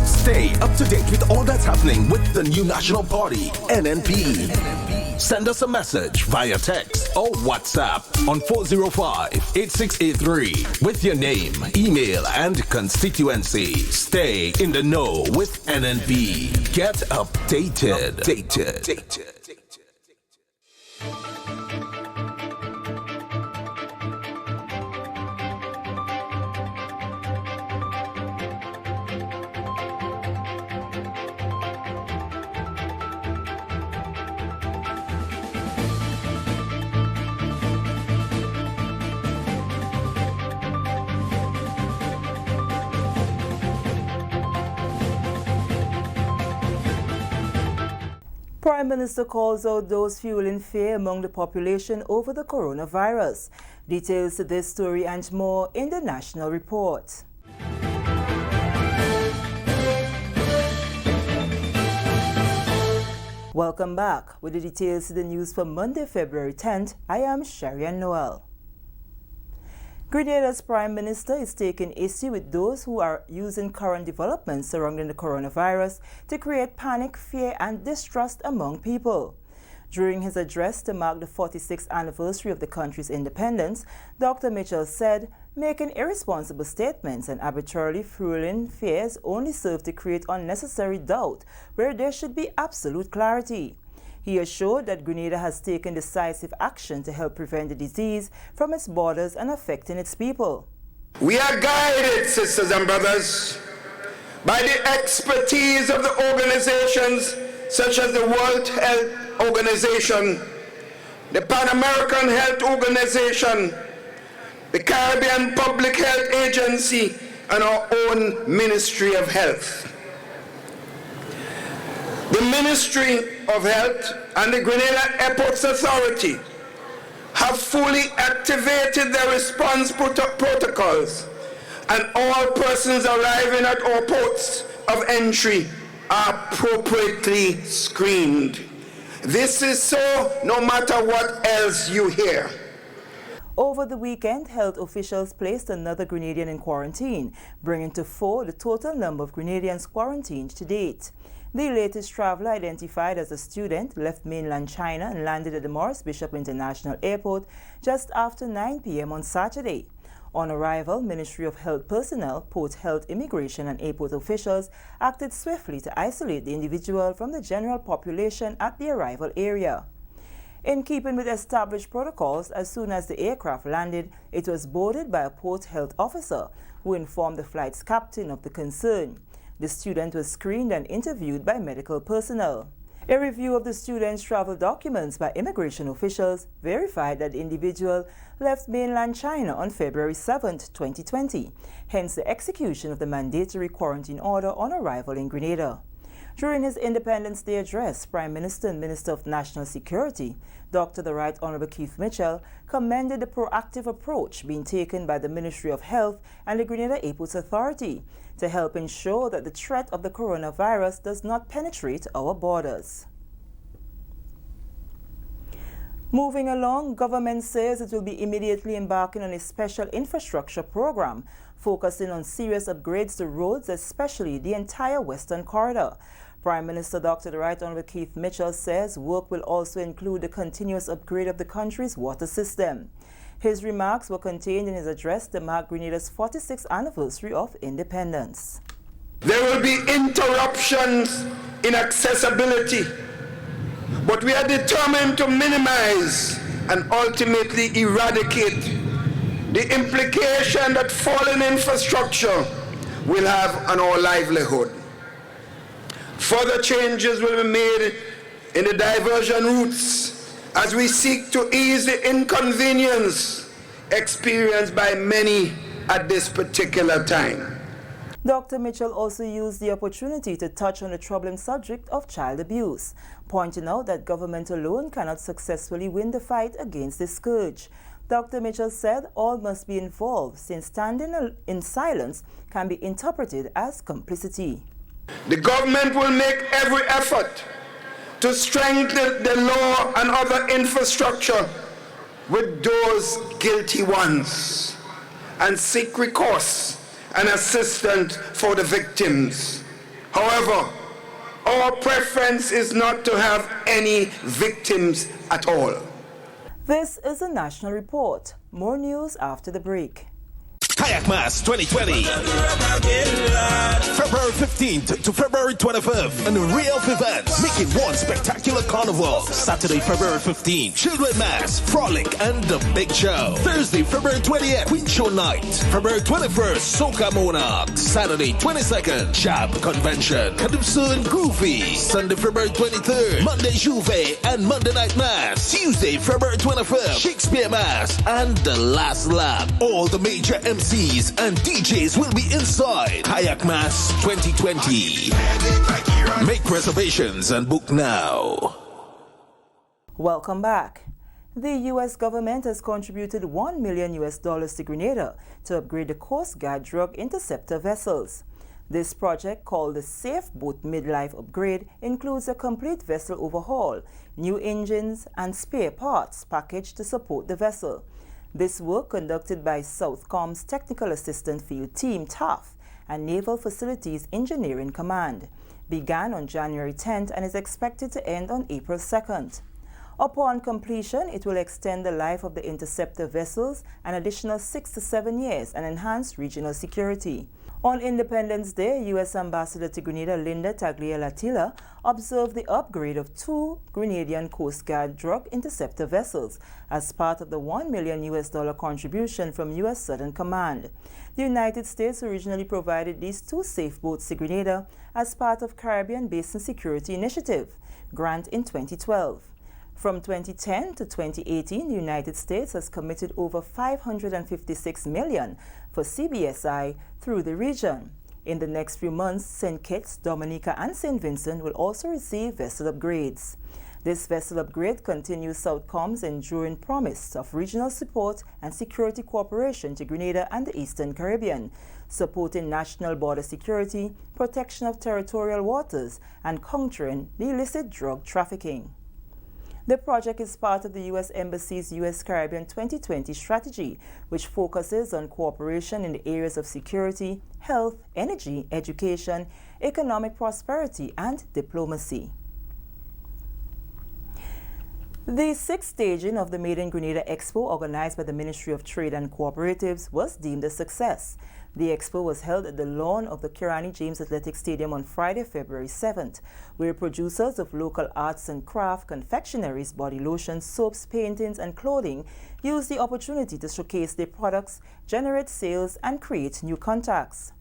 Stay up to date with all that's happening with the new national party, NNP. Send us a message via text or WhatsApp on 405-8683 with your name, email, and constituency. Stay in the know with NNP. Get updated. Prime Minister calls out those fueling fear among the population over the coronavirus. Details to this story and more in the National Report. Welcome back. With the details to the news for Monday, February 10th, I am Sharian Noel. Grenada's Prime Minister is taking issue with those who are using current developments surrounding the coronavirus to create panic, fear, and distrust among people. During his address to mark the 46th anniversary of the country's independence, Dr. Mitchell said, making irresponsible statements and arbitrarily fueling fears only serve to create unnecessary doubt where there should be absolute clarity. He assured that Grenada has taken decisive action to help prevent the disease from its borders and affecting its people. We are guided, sisters and brothers, by the expertise of the organizations such as the World Health Organization, the Pan American Health Organization, the Caribbean Public Health Agency, and our own Ministry of Health. The Ministry of Health and the Grenada Airports Authority have fully activated their response protocols, and all persons arriving at our ports of entry are appropriately screened. This is so no matter what else you hear. Over the weekend, health officials placed another Grenadian in quarantine, bringing to 4 the total number of Grenadians quarantined to date. The latest traveler, identified as a student, left mainland China and landed at the Morris Bishop International Airport just after 9 p.m. on Saturday. On arrival, Ministry of Health personnel, Port Health, Immigration and Airport officials acted swiftly to isolate the individual from the general population at the arrival area. In keeping with established protocols, as soon as the aircraft landed, it was boarded by a Port Health officer who informed the flight's captain of the concern. The student was screened and interviewed by medical personnel. A review of the student's travel documents by immigration officials verified that the individual left mainland China on February 7, 2020, hence the execution of the mandatory quarantine order on arrival in Grenada. During his Independence Day address, Prime Minister and Minister of National Security, Dr. the Right Honourable Keith Mitchell, commended the proactive approach being taken by the Ministry of Health and the Grenada Airports Authority to help ensure that the threat of the coronavirus does not penetrate our borders. Moving along, government says it will be immediately embarking on a special infrastructure program focusing on serious upgrades to roads, especially the entire Western Corridor. Prime Minister Dr. the Right Honourable Keith Mitchell says work will also include the continuous upgrade of the country's water system. His remarks were contained in his address to mark Grenada's 46th anniversary of independence. There will be interruptions in accessibility, but we are determined to minimize and ultimately eradicate the implication that fallen infrastructure will have on our livelihood. Further changes will be made in the diversion routes as we seek to ease the inconvenience experienced by many at this particular time. Dr. Mitchell also used the opportunity to touch on the troubling subject of child abuse, pointing out that government alone cannot successfully win the fight against this scourge. Dr. Mitchell said all must be involved, since standing in silence can be interpreted as complicity. The government will make every effort to strengthen the law and other infrastructure with those guilty ones and seek recourse and assistance for the victims. However, our preference is not to have any victims at all. This is a national report. More news after the break. Kayak Mass 2020. February 15th to February 25th in the Real events, making one spectacular carnival. Saturday, February 15th, Children Mass, Frolic, and the Big Show. Thursday, February 20th, Queen Show Night. February 21st, Soca Monarch. Saturday, 22nd, Jab Convention, Calypso and Groovy. Sunday, February 23rd, Monday, Juve and Monday Night Mass. Tuesday, February 25th, Shakespeare Mass and the Last Lap. All the major MCs and DJs will be inside Kayak Mass 2020. Make reservations and book now. Welcome back. The U.S. government has contributed $1 million to Grenada to upgrade the Coast Guard drug interceptor vessels. This project, called the Safe Boat Midlife Upgrade, includes a complete vessel overhaul, new engines and spare parts packaged to support the vessel. This work, conducted by Southcom's Technical Assistant Field Team, TAF, and Naval Facilities Engineering Command, began on January 10th and is expected to end on April 2nd. Upon completion, it will extend the life of the interceptor vessels an additional 6 to 7 years and enhance regional security. On Independence Day, U.S. Ambassador to Grenada Linda Taglialatilla observed the upgrade of 2 Grenadian Coast Guard drug interceptor vessels as part of the $1 million contribution from U.S. Southern Command. The United States originally provided these 2 safe boats to Grenada as part of Caribbean Basin Security Initiative grant in 2012. From 2010 to 2018, the United States has committed over $556 million for CBSI through the region. In the next few months, St. Kitts, Dominica, and St. Vincent will also receive vessel upgrades. This vessel upgrade continues Southcom's enduring promise of regional support and security cooperation to Grenada and the Eastern Caribbean, supporting national border security, protection of territorial waters, and countering the illicit drug trafficking. The project is part of the U.S. Embassy's U.S. Caribbean 2020 strategy, which focuses on cooperation in the areas of security, health, energy, education, economic prosperity, and diplomacy. The 6th staging of the Made in Grenada Expo, organized by the Ministry of Trade and Cooperatives, was deemed a success. The expo was held at the lawn of the Kirani James Athletic Stadium on Friday, February 7th, where producers of local arts and craft, confectionaries, body lotions, soaps, paintings, and clothing used the opportunity to showcase their products, generate sales, and create new contacts.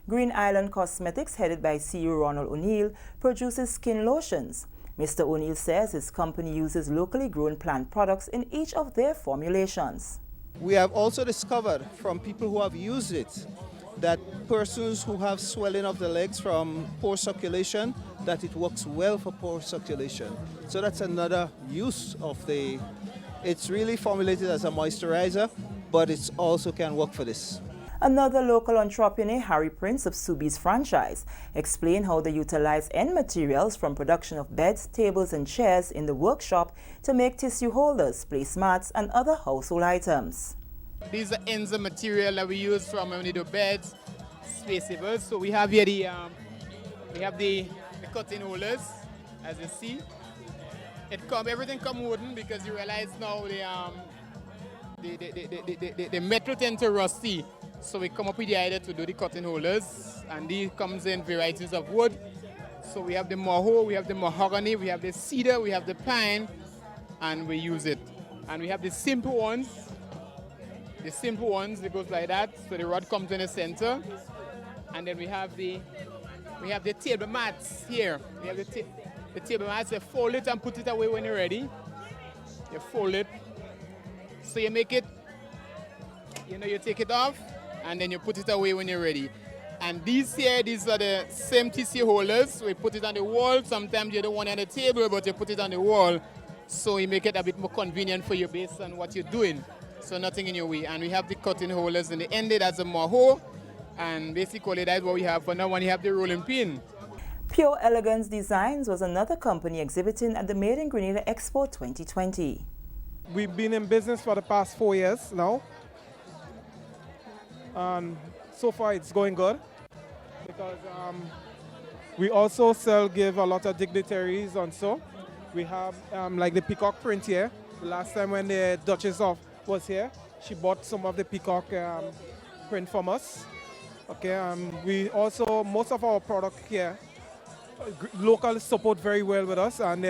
Green Island Cosmetics, headed by CEO Ronald O'Neill, produces skin lotions. Mr. O'Neill says his company uses locally grown plant products in each of their formulations. We have also discovered from people who have used it that persons who have swelling of the legs from poor circulation, that it works well for poor circulation. So that's another use of it's really formulated as a moisturizer, but it also can work for this. Another local entrepreneur, Harry Prince of Subi's franchise, explained how they utilize end materials from production of beds, tables, and chairs in the workshop to make tissue holders, placemats, and other household items. These are ends of material that we use from when we do beds, space savers. So we have here the cutting holders, as you see. Everything come wooden because you realize now the metal tend to rusty. So we come up with the idea to do the cutting holders, and these comes in varieties of wood. So we have the moho, we have the mahogany, we have the cedar, we have the pine, and we use it. And we have the simple ones. The simple ones, it goes like that. So the rod comes in the center, and then we have the table mats here. We have the table mats. You fold it and put it away when you're ready. You fold it. So you make it. You take it off, and then you put it away when you're ready. And these are the same tissue holders. We put it on the wall. Sometimes you don't want it on the table, but you put it on the wall. So you make it a bit more convenient for you based on what you're doing. So nothing in your way. And we have the cutting holders in the end. That's a moho. And basically that's what we have for now when you have the rolling pin. Pure Elegance Designs was another company exhibiting at the Made in Grenada Expo 2020. We've been in business for the past 4 years now. So far it's going good because we also give a lot of dignitaries on so. We have like the peacock print here. The last time when the Duchess was here, she bought some of the peacock print from us. Okay, we also, most of our product here, locals support very well with us, and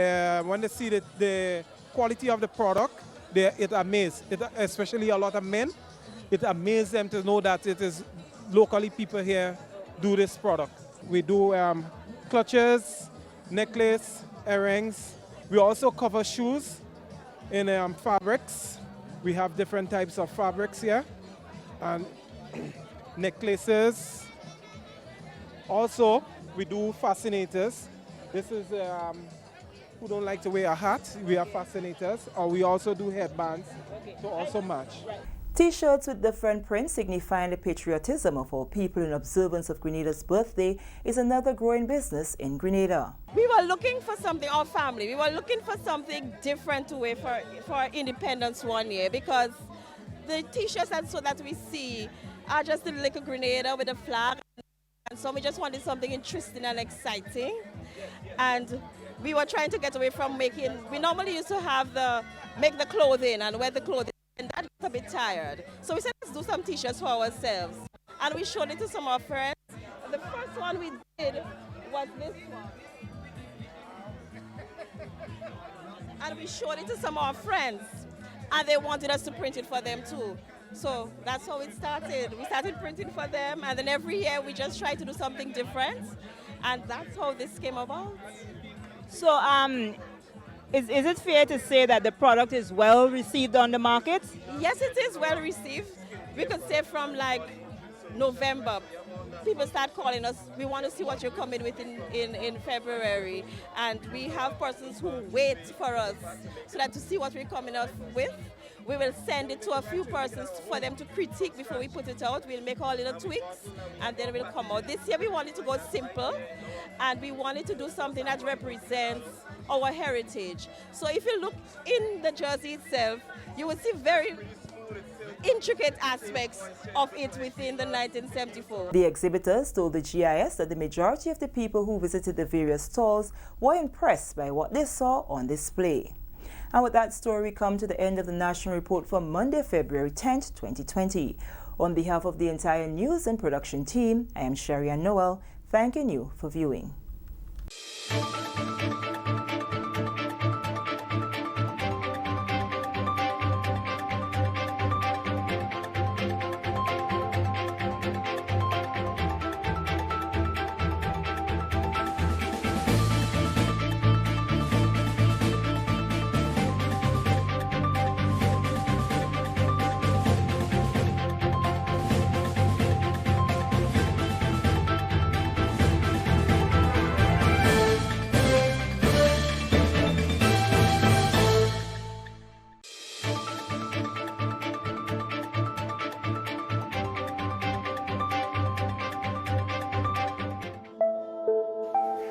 when they see the quality of the product, it amazes, especially a lot of men. It amazes them to know that it is locally people here do this product. We do clutches, necklace, earrings. We also cover shoes in fabrics. We have different types of fabrics here, and necklaces. Also, we do fascinators. This is who don't like to wear a hat. We have fascinators, or we also do headbands to also match. T-shirts with different prints signifying the patriotism of our people in observance of Grenada's birthday is another growing business in Grenada. We were looking for something, our family, we were looking for something different to wear for our independence one year, because the t-shirts and so that we see are just a little Grenada with a flag. And so we just wanted something interesting and exciting. And we were trying to get away from making, we normally used to make the clothing and wear the clothing, and that got a bit tired. So we said, let's do some t-shirts for ourselves. And we showed it to some of our friends. And the first one we did was this one. And we showed it to some of our friends. And they wanted us to print it for them too. So that's how it started. We started printing for them, and then every year we just try to do something different. And that's how this came about. So is it fair to say that the product is well received on the market? Yes, it is well received. We could say from like November, people start calling us, we want to see what you're coming with in February. And we have persons who wait for us so that to see what we're coming up with. We will send it to a few persons for them to critique before we put it out. We'll make our little tweaks and then we'll come out. This year we wanted to go simple and we wanted to do something that represents our heritage. So if you look in the jersey itself, you will see very intricate aspects of it within the 1974. The exhibitors told the GIS that the majority of the people who visited the various stalls were impressed by what they saw on display. And with that story, we come to the end of the National Report for Monday, February 10th, 2020. On behalf of the entire news and production team, I am Sherry-Ann Noel, thanking you for viewing.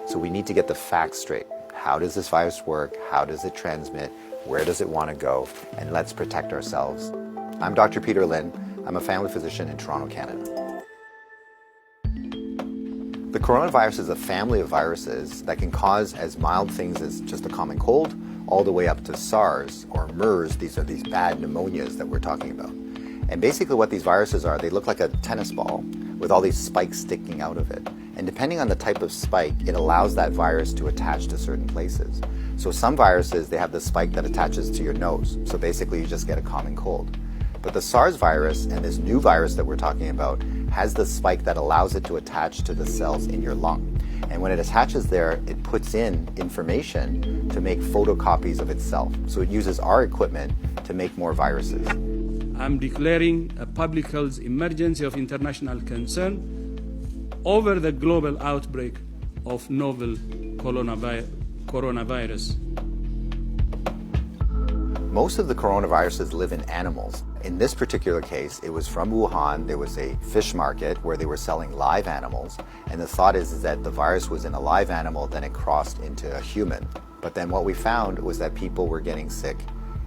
So we need to get the facts straight. How does this virus work? How does it transmit? Where does it want to go? And let's protect ourselves. I'm Dr. Peter Lynn. I'm a family physician in Toronto, Canada. The coronavirus is a family of viruses that can cause as mild things as just a common cold, all the way up to SARS or MERS. These are these bad pneumonias that we're talking about. And basically what these viruses are, they look like a tennis ball with all these spikes sticking out of it. And depending on the type of spike, it allows that virus to attach to certain places. So some viruses, they have the spike that attaches to your nose. So basically you just get a common cold. But the SARS virus and this new virus that we're talking about has the spike that allows it to attach to the cells in your lung. And when it attaches there, it puts in information to make photocopies of itself. So it uses our equipment to make more viruses. I'm declaring a public health emergency of international concern over the global outbreak of novel coronavirus. Most of the coronaviruses live in animals. In this particular case, it was from Wuhan. There was a fish market where they were selling live animals. And the thought is that the virus was in a live animal, then it crossed into a human. But then what we found was that people were getting sick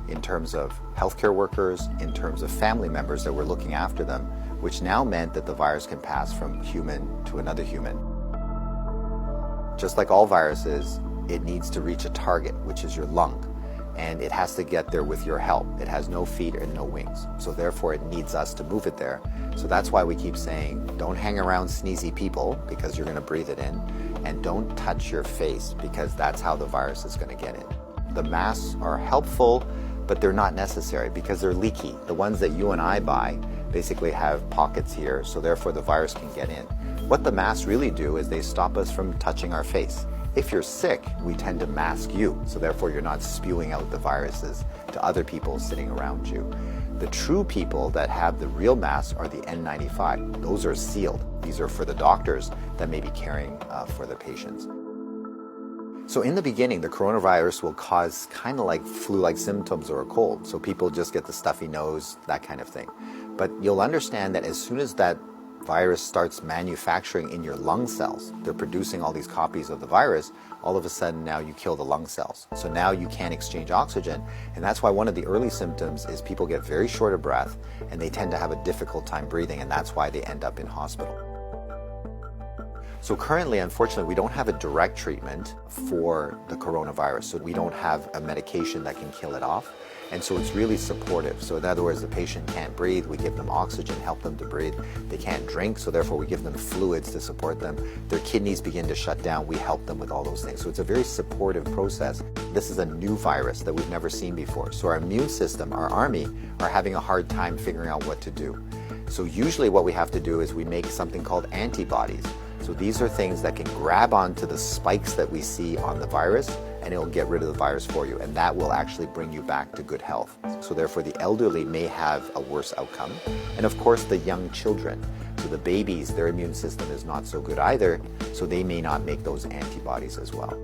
in terms of healthcare workers, in terms of family members that were looking after them, which now meant that the virus can pass from human to another human. Just like all viruses, it needs to reach a target, which is your lung. And it has to get there with your help. It has no feet and no wings. So therefore it needs us to move it there. So that's why we keep saying, don't hang around sneezy people because you're gonna breathe it in. And don't touch your face because that's how the virus is gonna get in. The masks are helpful, but they're not necessary because they're leaky. The ones that you and I buy basically have pockets here, so therefore the virus can get in. What the masks really do is they stop us from touching our face. If you're sick, we tend to mask you, so therefore you're not spewing out the viruses to other people sitting around you. The true people that have the real masks are the N95. Those are sealed. These are for the doctors that may be caring for the patients. So in the beginning, the coronavirus will cause kind of like flu-like symptoms or a cold. So people just get the stuffy nose, that kind of thing. But you'll understand that as soon as that virus starts manufacturing in your lung cells, they're producing all these copies of the virus, all of a sudden now you kill the lung cells. So now you can't exchange oxygen, and that's why one of the early symptoms is people get very short of breath and they tend to have a difficult time breathing, and that's why they end up in hospital. So currently, unfortunately, we don't have a direct treatment for the coronavirus. So we don't have a medication that can kill it off. And so it's really supportive. So in other words, the patient can't breathe, we give them oxygen, help them to breathe. They can't drink, so therefore we give them fluids to support them. Their kidneys begin to shut down, we help them with all those things. So it's a very supportive process. This is a new virus that we've never seen before. So our immune system, our army, are having a hard time figuring out what to do. So usually what we have to do is we make something called antibodies. So these are things that can grab onto the spikes that we see on the virus, and it will get rid of the virus for you, and that will actually bring you back to good health. So therefore the elderly may have a worse outcome, and of course the young children. So the babies, their immune system is not so good either, so they may not make those antibodies as well.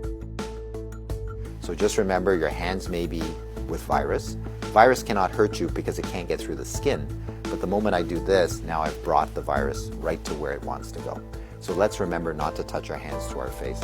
So just remember, your hands may be with virus. Virus cannot hurt you because it can't get through the skin, but the moment I do this, now I've brought the virus right to where it wants to go. So let's remember not to touch our hands to our face.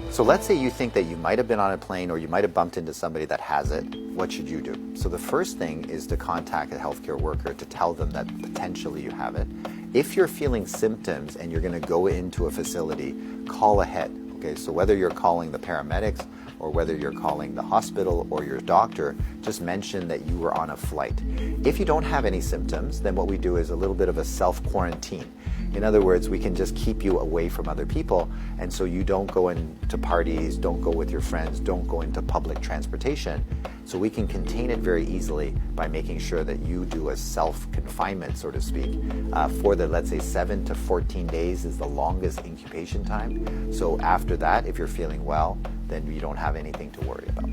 So let's say you think that you might have been on a plane or you might have bumped into somebody that has it. What should you do? So the first thing is to contact a healthcare worker to tell them that potentially you have it. If you're feeling symptoms and you're going to go into a facility, call ahead. Okay, so whether you're calling the paramedics or whether you're calling the hospital or your doctor, just mention that you were on a flight. If you don't have any symptoms, then what we do is a little bit of a self-quarantine. In other words, we can just keep you away from other people, and so you don't go into parties, don't go with your friends, don't go into public transportation. So we can contain it very easily by making sure that you do a self-confinement, so to speak, for the, let's say, 7 to 14 days is the longest incubation time. So after that, if you're feeling well, then you don't have anything to worry about.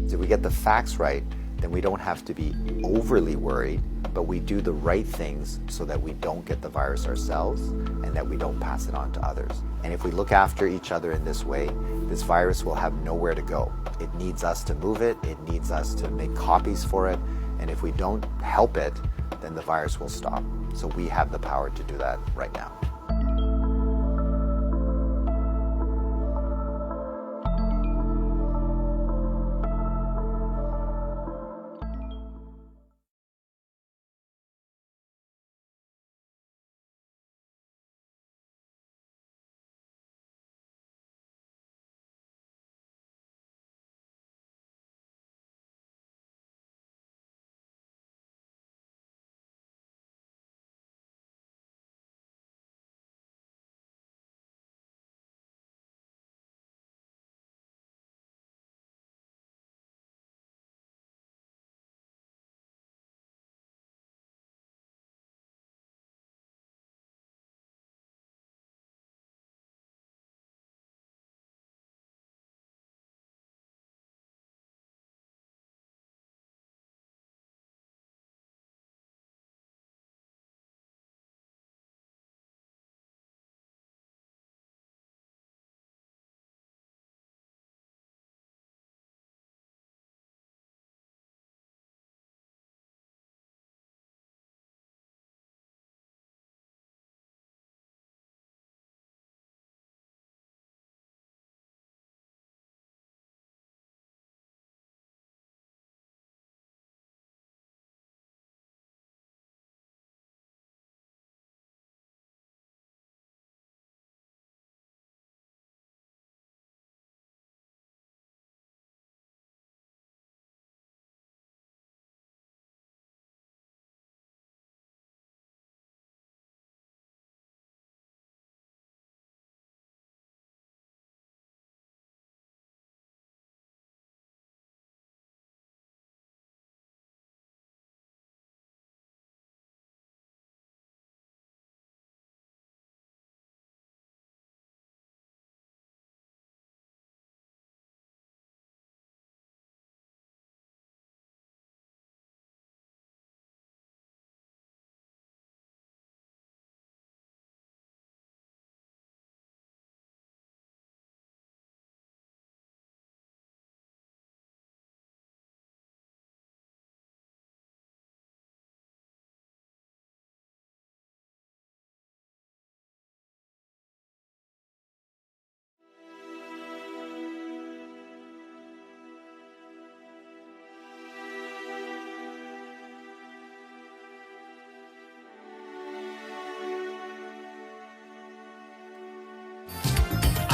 So if we get the facts right, then we don't have to be overly worried, but we do the right things so that we don't get the virus ourselves and that we don't pass it on to others. And if we look after each other in this way, this virus will have nowhere to go. It needs us to move it, it needs us to make copies for it, and if we don't help it, then the virus will stop. So we have the power to do that right now.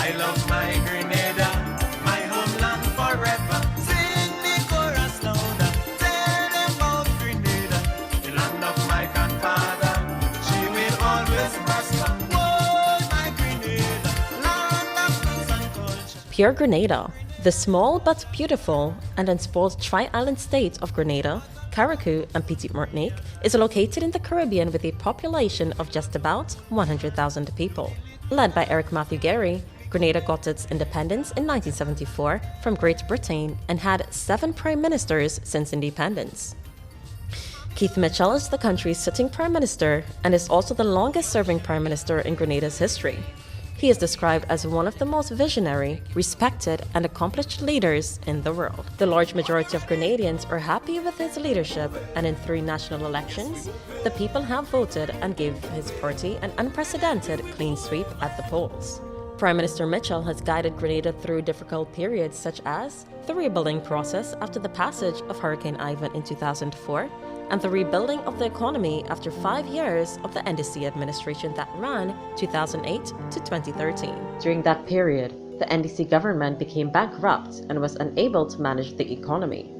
I love my Grenada, my homeland forever. Sing the chorus louder, tell them about Grenada, the land of my grandfather. She will always prosper. Whoa, my Grenada, land of roots and culture. Pure Grenada, the small but beautiful and unspoiled tri-island state of Grenada, Carriacou and Petite Martinique, is located in the Caribbean with a population of just about 100,000 people. Led by Eric Matthew Gary, Grenada got its independence in 1974 from Great Britain and had 7 prime ministers since independence. Keith Mitchell is the country's sitting prime minister and is also the longest-serving prime minister in Grenada's history. He is described as one of the most visionary, respected, and accomplished leaders in the world. The large majority of Grenadians are happy with his leadership, and in 3 national elections, the people have voted and gave his party an unprecedented clean sweep at the polls. Prime Minister Mitchell has guided Grenada through difficult periods such as the rebuilding process after the passage of Hurricane Ivan in 2004, and the rebuilding of the economy after 5 years of the NDC administration that ran 2008 to 2013. During that period, the NDC government became bankrupt and was unable to manage the economy.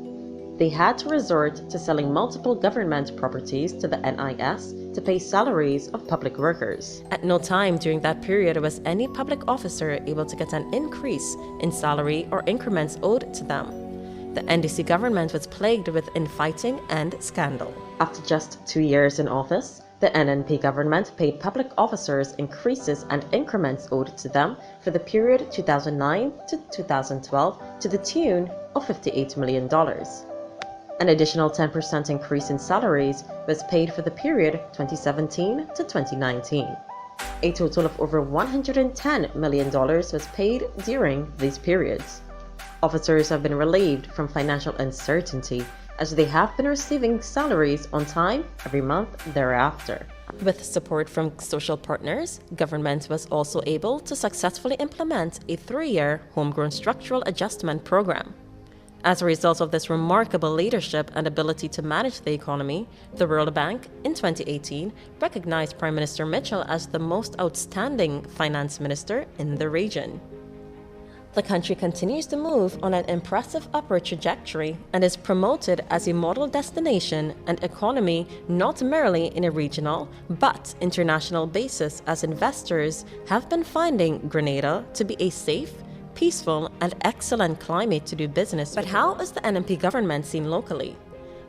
They had to resort to selling multiple government properties to the NIS to pay salaries of public workers. At no time during that period was any public officer able to get an increase in salary or increments owed to them. The NDC government was plagued with infighting and scandal. After just 2 years in office, the NNP government paid public officers increases and increments owed to them for the period 2009 to 2012 to the tune of $58 million. An additional 10% increase in salaries was paid for the period 2017 to 2019. A total of over $110 million was paid during these periods. Officers have been relieved from financial uncertainty as they have been receiving salaries on time every month thereafter. With support from social partners, government was also able to successfully implement a 3-year homegrown structural adjustment program. As a result of this remarkable leadership and ability to manage the economy, the World Bank, in 2018, recognized Prime Minister Mitchell as the most outstanding finance minister in the region. The country continues to move on an impressive upward trajectory and is promoted as a model destination and economy not merely in a regional but international basis, as investors have been finding Grenada to be a safe, peaceful, and excellent climate to do business. But how is the NNP government seen locally?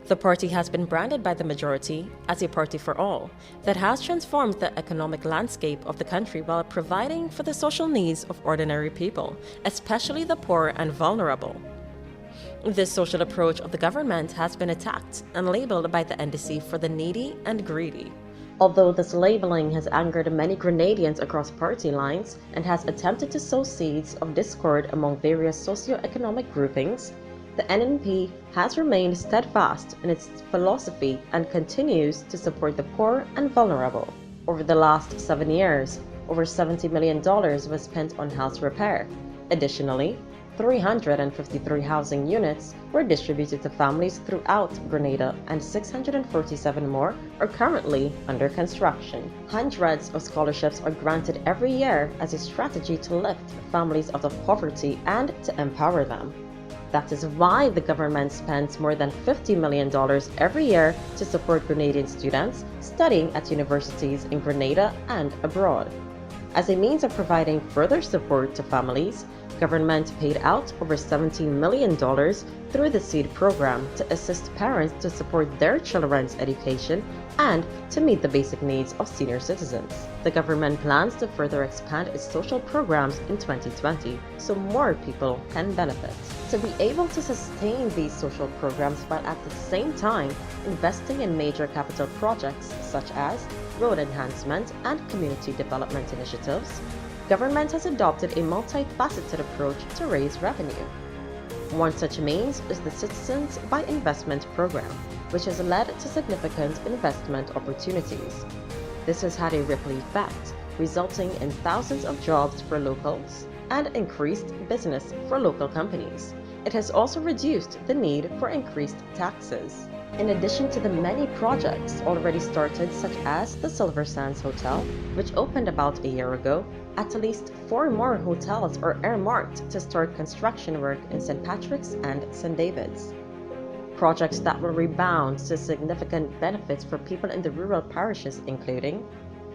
The party has been branded by the majority as a party for all that has transformed the economic landscape of the country while providing for the social needs of ordinary people, especially the poor and vulnerable. This social approach of the government has been attacked and labeled by the NDC for the needy and greedy. Although this labeling has angered many Grenadians across party lines and has attempted to sow seeds of discord among various socio-economic groupings, the NNP has remained steadfast in its philosophy and continues to support the poor and vulnerable. Over the last 7 years, over $70 million was spent on house repair. Additionally, 353 housing units were distributed to families throughout Grenada, and 647 more are currently under construction. Hundreds of scholarships are granted every year as a strategy to lift families out of poverty and to empower them. That is why the government spends more than $50 million every year to support Grenadian students studying at universities in Grenada and abroad. As a means of providing further support to families, government paid out over $17 million through the SEED program to assist parents to support their children's education and to meet the basic needs of senior citizens. The government plans to further expand its social programs in 2020 so more people can benefit. To be able to sustain these social programs while at the same time investing in major capital projects such as road enhancement and community development initiatives, government has adopted a multifaceted approach to raise revenue. One such means is the Citizens by Investment program, which has led to significant investment opportunities. This has had a ripple effect, resulting in thousands of jobs for locals and increased business for local companies. It has also reduced the need for increased taxes. In addition to the many projects already started, such as the Silver Sands Hotel, which opened about a year ago, at least 4 more hotels are earmarked to start construction work in St. Patrick's and St. David's. Projects that will rebound to significant benefits for people in the rural parishes, including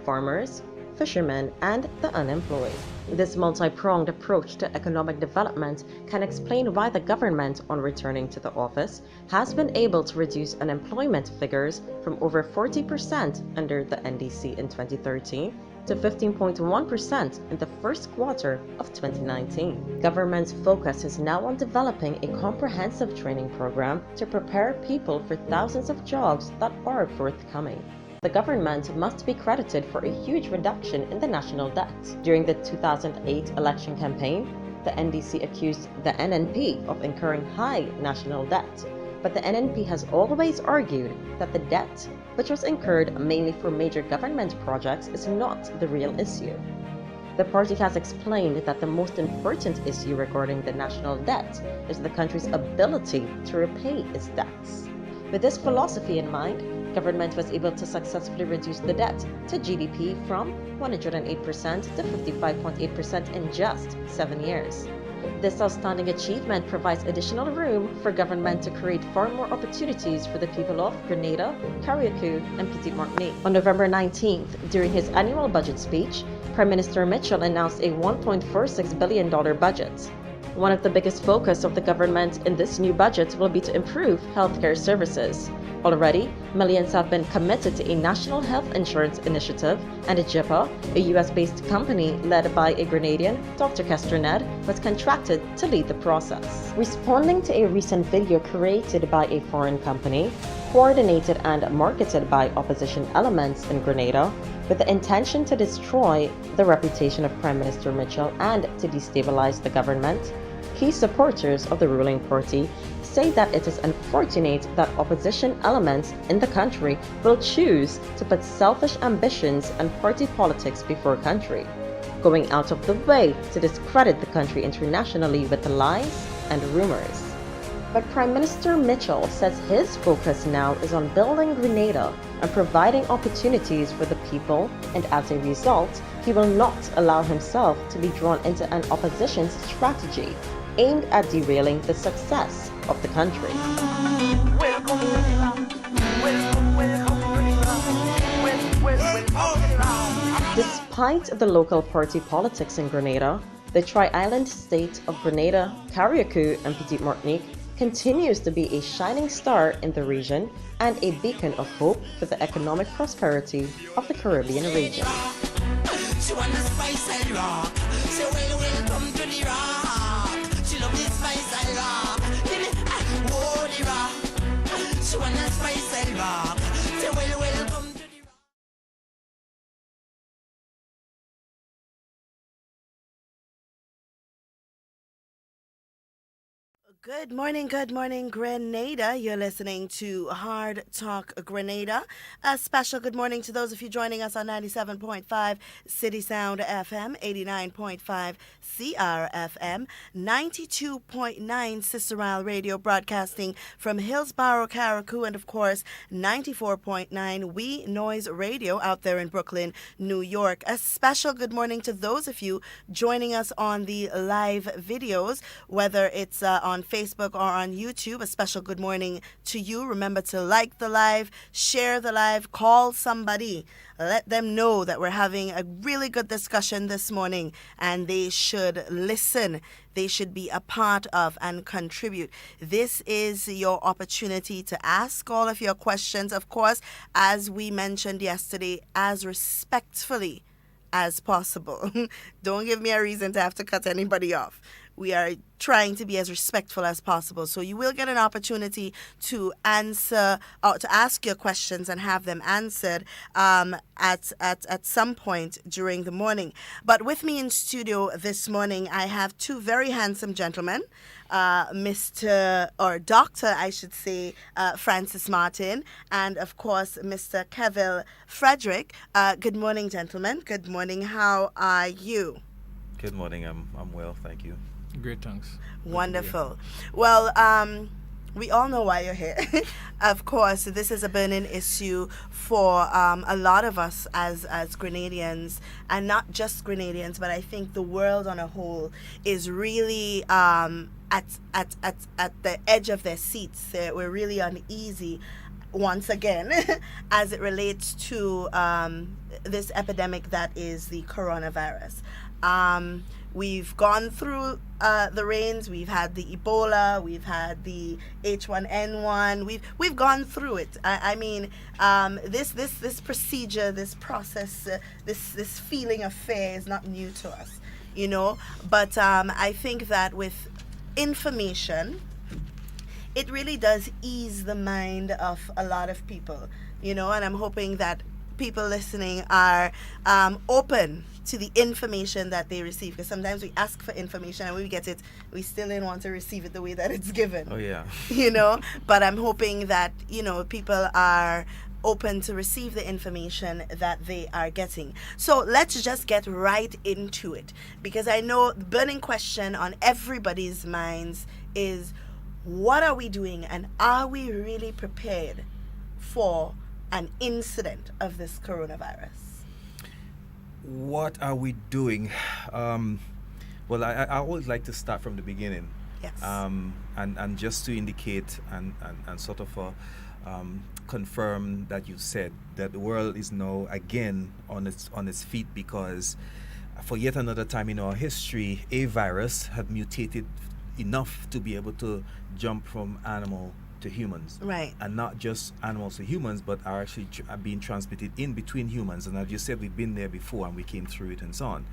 farmers, fishermen, and the unemployed. This multi-pronged approach to economic development can explain why the government, on returning to the office, has been able to reduce unemployment figures from over 40% under the NDC in 2013 to 15.1% in the first quarter of 2019. Government's focus is now on developing a comprehensive training program to prepare people for thousands of jobs that are forthcoming. The government must be credited for a huge reduction in the national debt. During the 2008 election campaign, the NDC accused the NNP of incurring high national debt, but the NNP has always argued that the debt, which was incurred mainly for major government projects, is not the real issue. The party has explained that the most important issue regarding the national debt is the country's ability to repay its debts. With this philosophy in mind, government was able to successfully reduce the debt to GDP from 108% to 55.8% in just 7 years. This outstanding achievement provides additional room for government to create far more opportunities for the people of Grenada, Carriacou, and Petite Martinique. On November 19th, during his annual budget speech, Prime Minister Mitchell announced a $1.46 billion budget. One of the biggest focus of the government in this new budget will be to improve healthcare services. Already, millions have been committed to a national health insurance initiative, and JIPA, a US-based company led by a Grenadian, Dr. Castroned, was contracted to lead the process. Responding to a recent video created by a foreign company, coordinated and marketed by opposition elements in Grenada, with the intention to destroy the reputation of Prime Minister Mitchell and to destabilize the government, key supporters of the ruling party say that it is unfortunate that opposition elements in the country will choose to put selfish ambitions and party politics before country, going out of the way to discredit the country internationally with lies and rumors. But Prime Minister Mitchell says his focus now is on building Grenada and providing opportunities for the people, and as a result, he will not allow himself to be drawn into an opposition's strategy aimed at derailing the success of the country. Despite the local party politics in Grenada, the tri-island state of Grenada, Carriacou, and Petite Martinique continues to be a shining star in the region and a beacon of hope for the economic prosperity of the Caribbean region. Good morning, Grenada. You're listening to Hard Talk Grenada. A special good morning to those of you joining us on 97.5 City Sound FM, 89.5 CRFM, 92.9 Sister Isle Radio, broadcasting from Hillsborough, Carriacou, and of course 94.9 We Noise Radio out there in Brooklyn, New York. A special good morning to those of you joining us on the live videos, whether it's on Facebook or on YouTube. A special good morning to you. Remember to like the live, share the live, call somebody. Let them know that we're having a really good discussion this morning and they should listen. They should be a part of and contribute. This is your opportunity to ask all of your questions, of course, as we mentioned yesterday, as respectfully as possible. Don't give me a reason to have to cut anybody off. We are trying to be as respectful as possible. So you will get an opportunity to answer or to ask your questions and have them answered at some point during the morning. But with me in studio this morning, I have two very handsome gentlemen, Mr. or Dr. I should say, Francis Martin, and of course, Mr. Kevin Frederick. Good morning, gentlemen. Good morning. How are you? Good morning. I'm well, thank you. Great, thanks. Wonderful. Well, we all know why you're here. Of course, this is a burning issue for a lot of us as Grenadians, and not just Grenadians, but I think the world on a whole is really at the edge of their seats. We're really uneasy once again as it relates to this epidemic that is the coronavirus. We've gone through the rains. We've had the Ebola. We've had the H1N1. We've gone through it. I mean, this procedure, this process, this feeling of fear is not new to us, you know. But I think that with information, it really does ease the mind of a lot of people, you know. And I'm hoping that people listening are open to the information that they receive, because sometimes we ask for information and when we get it, we still didn't want to receive it the way that it's given. Oh yeah. You know, but I'm hoping that, you know, people are open to receive the information that they are getting. So let's just get right into it, because I know the burning question on everybody's minds is, what are we doing, and are we really prepared for an incident of this coronavirus? What are we doing? Well, I always like to start from the beginning. Yes. And just to indicate and sort of confirm that you said that the world is now again on its feet, because for yet another time in our history, a virus had mutated enough to be able to jump from animal to humans. Right. And not just animals to humans, but are actually being transmitted in between humans. And as you said, we've been there before and we came through it and so on.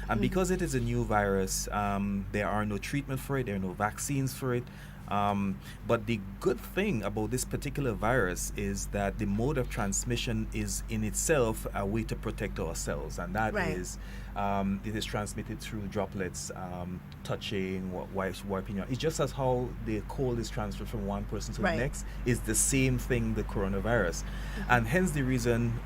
And because it is a new virus, there are no treatment for it, there are no vaccines for it. But the good thing about this particular virus is that the mode of transmission is in itself a way to protect ourselves, and that is it is transmitted through droplets, touching, wiping your. It's just as how the cold is transferred from one person to the next. Is the same thing, the coronavirus, and hence the reason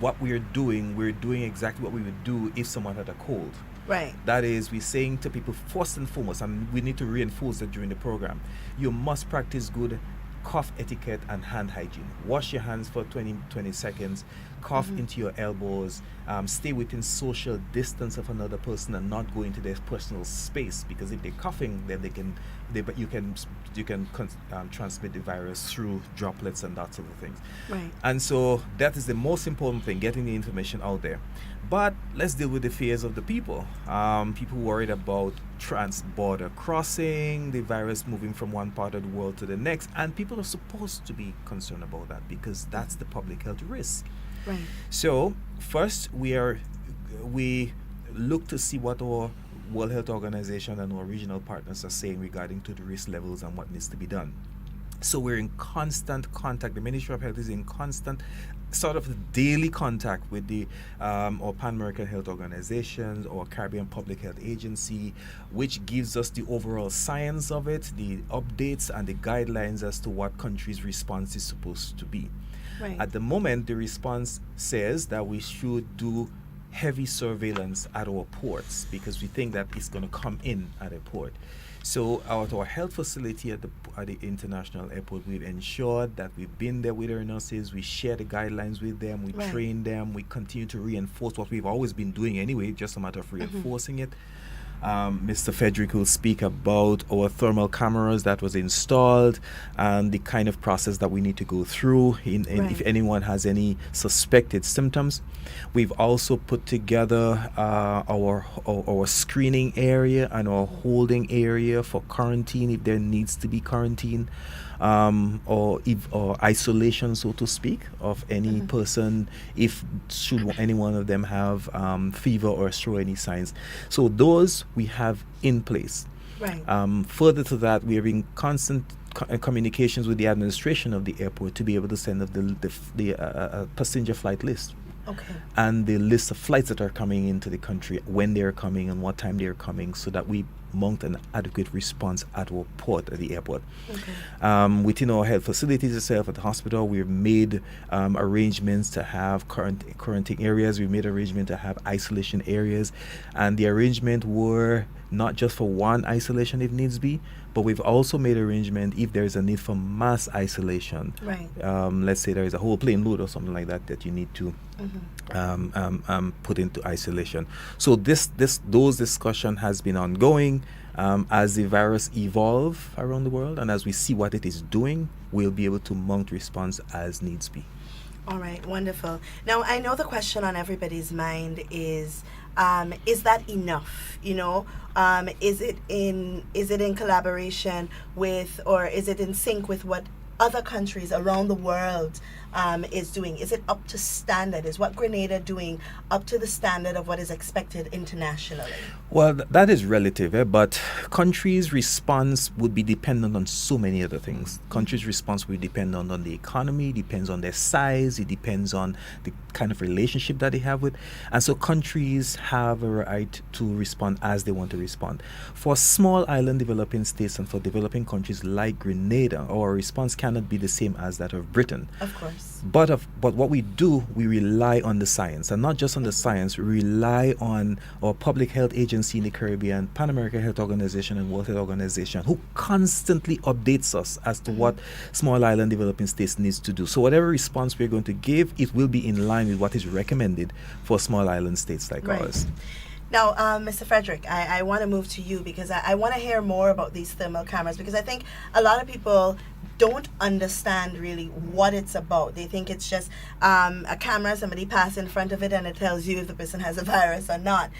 what we're doing exactly what we would do if someone had a cold. Right. That is, we're saying to people, first and foremost, and we need to reinforce that during the program, you must practice good cough etiquette and hand hygiene. Wash your hands for 20 seconds, cough into your elbows, stay within social distance of another person and not go into their personal space, because if they're coughing, then you can transmit the virus through droplets and that sort of things. Right. And so that is the most important thing, getting the information out there. But let's deal with the fears of the people. People worried about trans-border crossing, the virus moving from one part of the world to the next, and people are supposed to be concerned about that because that's the public health risk. Right. So first, we look to see what our World Health Organization and our regional partners are saying regarding to the risk levels and what needs to be done. So we're in constant contact. The Ministry of Health is in constant sort of daily contact with the our Pan-American Health Organizations or Caribbean Public Health Agency, which gives us the overall science of it, the updates and the guidelines as to what countries' response is supposed to be. Right. At the moment, the response says that we should do heavy surveillance at our ports because we think that it's going to come in at a port. So at our health facility at the international airport, we've ensured that we've been there with our nurses, we share the guidelines with them, we train them, we continue to reinforce what we've always been doing anyway, just a matter of reinforcing it. Mr. Frederick will speak about our thermal cameras that was installed and the kind of process that we need to go through if anyone has any suspected symptoms. We've also put together our screening area and our holding area for quarantine if there needs to be quarantine. Or isolation, so to speak, of any person should any one of them have fever or show any signs. So those we have in place. Right. Further to that, we are in constant communications with the administration of the airport to be able to send up the passenger flight list. Okay. And the list of flights that are coming into the country, when they're coming and what time they're coming, so that we mount an adequate response at our port at the airport. Okay. Within our health facilities itself at the hospital, we've made arrangements to have quarantine areas. We've made arrangements to have isolation areas, and the arrangement were not just for one isolation if needs be, but we've also made arrangement if there is a need for mass isolation. Right. Let's say there is a whole plane load or something like that you need to put into isolation. So those discussion has been ongoing. As the virus evolve around the world and as we see what it is doing, we'll be able to mount response as needs be. All right, wonderful. Now, I know the question on everybody's mind is that enough? You know, is it in collaboration with, or is it in sync with what other countries around the world is doing? Is it up to standard? Is what Grenada doing up to the standard of what is expected internationally? Well, that is relative, but countries' response would be dependent on so many other things. Countries' response will depend on the economy, depends on their size, it depends on the kind of relationship that they have with. And so countries have a right to respond as they want to respond. For small island developing states and for developing countries like Grenada, our response cannot be the same as that of Britain. Of course. But what we do, we rely on the science, and not just on the science, we rely on our public health agency in the Caribbean, Pan American Health Organization and World Health Organization, who constantly updates us as to what small island developing states needs to do. So whatever response we're going to give, it will be in line with what is recommended for small island states like ours. Now, Mr. Frederick, I want to move to you because I want to hear more about these thermal cameras, because I think a lot of people don't understand really what it's about. They think it's just a camera, somebody passes in front of it and it tells you if the person has a virus or not.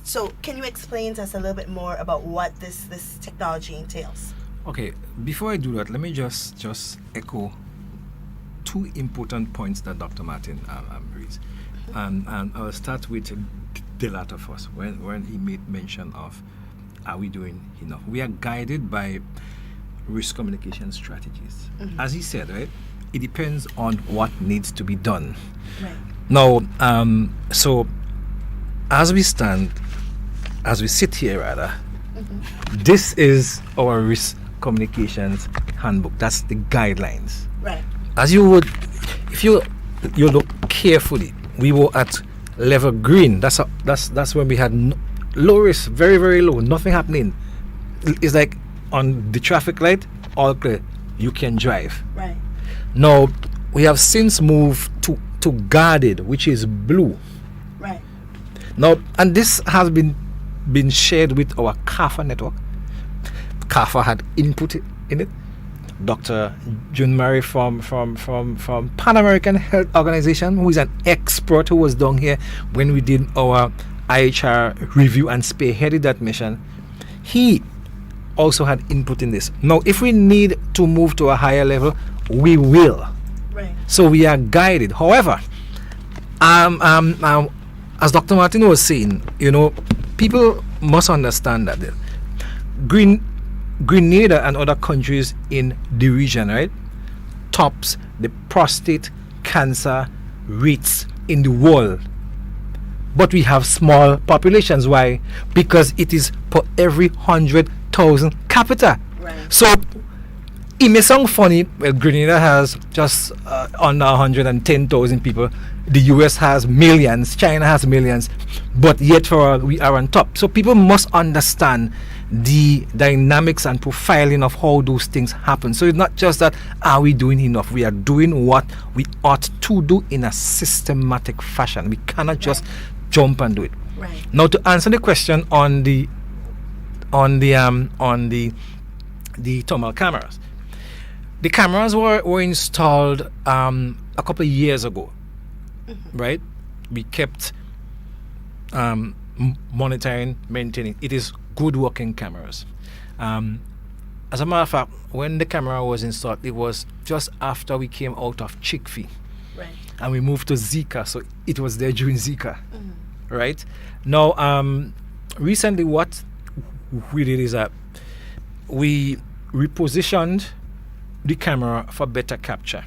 So can you explain to us a little bit more about what this technology entails? Okay, before I do that, let me just echo two important points that Dr. Martin raised. And I'll start with the latter first, when he made mention of, are we doing enough? We are guided by risk communication strategies. As he said, right, it depends on what needs to be done. Right. Now, so as we sit here rather, this is our risk communications handbook. That's the guidelines. Right. As you would, if you look carefully, we were at level green. That's when we had low risk, very, very low, nothing happening. It's like on the traffic light, all clear, you can drive. Right. Now, we have since moved to guarded, which is blue. Right. Now, and this has been shared with our CAFA network. CAFA had input in it. Dr. June Murray from Pan American Health Organization, who is an expert who was down here when we did our IHR review and spearheaded that mission. He also had input in this. Now, if we need to move to a higher level, we will. Right. So we are guided. However, as Dr. Martin was saying, people must understand that Grenada and other countries in the region, right, tops the prostate cancer rates in the world. But we have small populations. Why? Because it is per every 100,000 capita. Right. So it may sound funny. Well, Grenada has just under 110,000 people. The US has millions. China has millions. But yet we are on top. So people must understand the dynamics and profiling of how those things happen. So it's not just that, are we doing enough? We are doing what we ought to do in a systematic fashion. We cannot just jump and do it. Right. Now, to answer the question on the thermal cameras, the cameras were installed a couple of years ago, right? We kept monitoring, maintaining. It is good working cameras. As a matter of fact, when the camera was installed, it was just after we came out of Chick-fil-A. Right. And we moved to Zika, so it was there during Zika. Right? Now, recently what we did is that we repositioned the camera for better capture.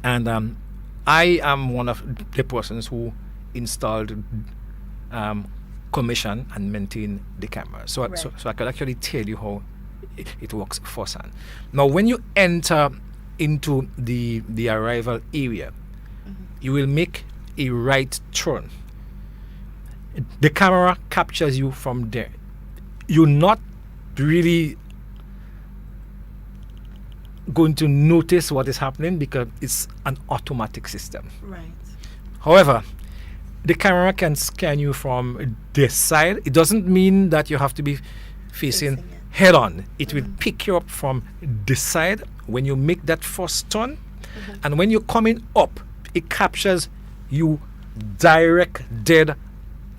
And I am one of the persons who installed, commission and maintain the camera. So I could actually tell you how it works firsthand. Now, when you enter into the arrival area, you will make a right turn. the camera captures you from there. You're not really going to notice what is happening because it's an automatic system. Right. However, the camera can scan you from this side. It doesn't mean that you have to be facing head on. It will pick you up from this side when you make that first turn. And when you're coming up, it captures you direct dead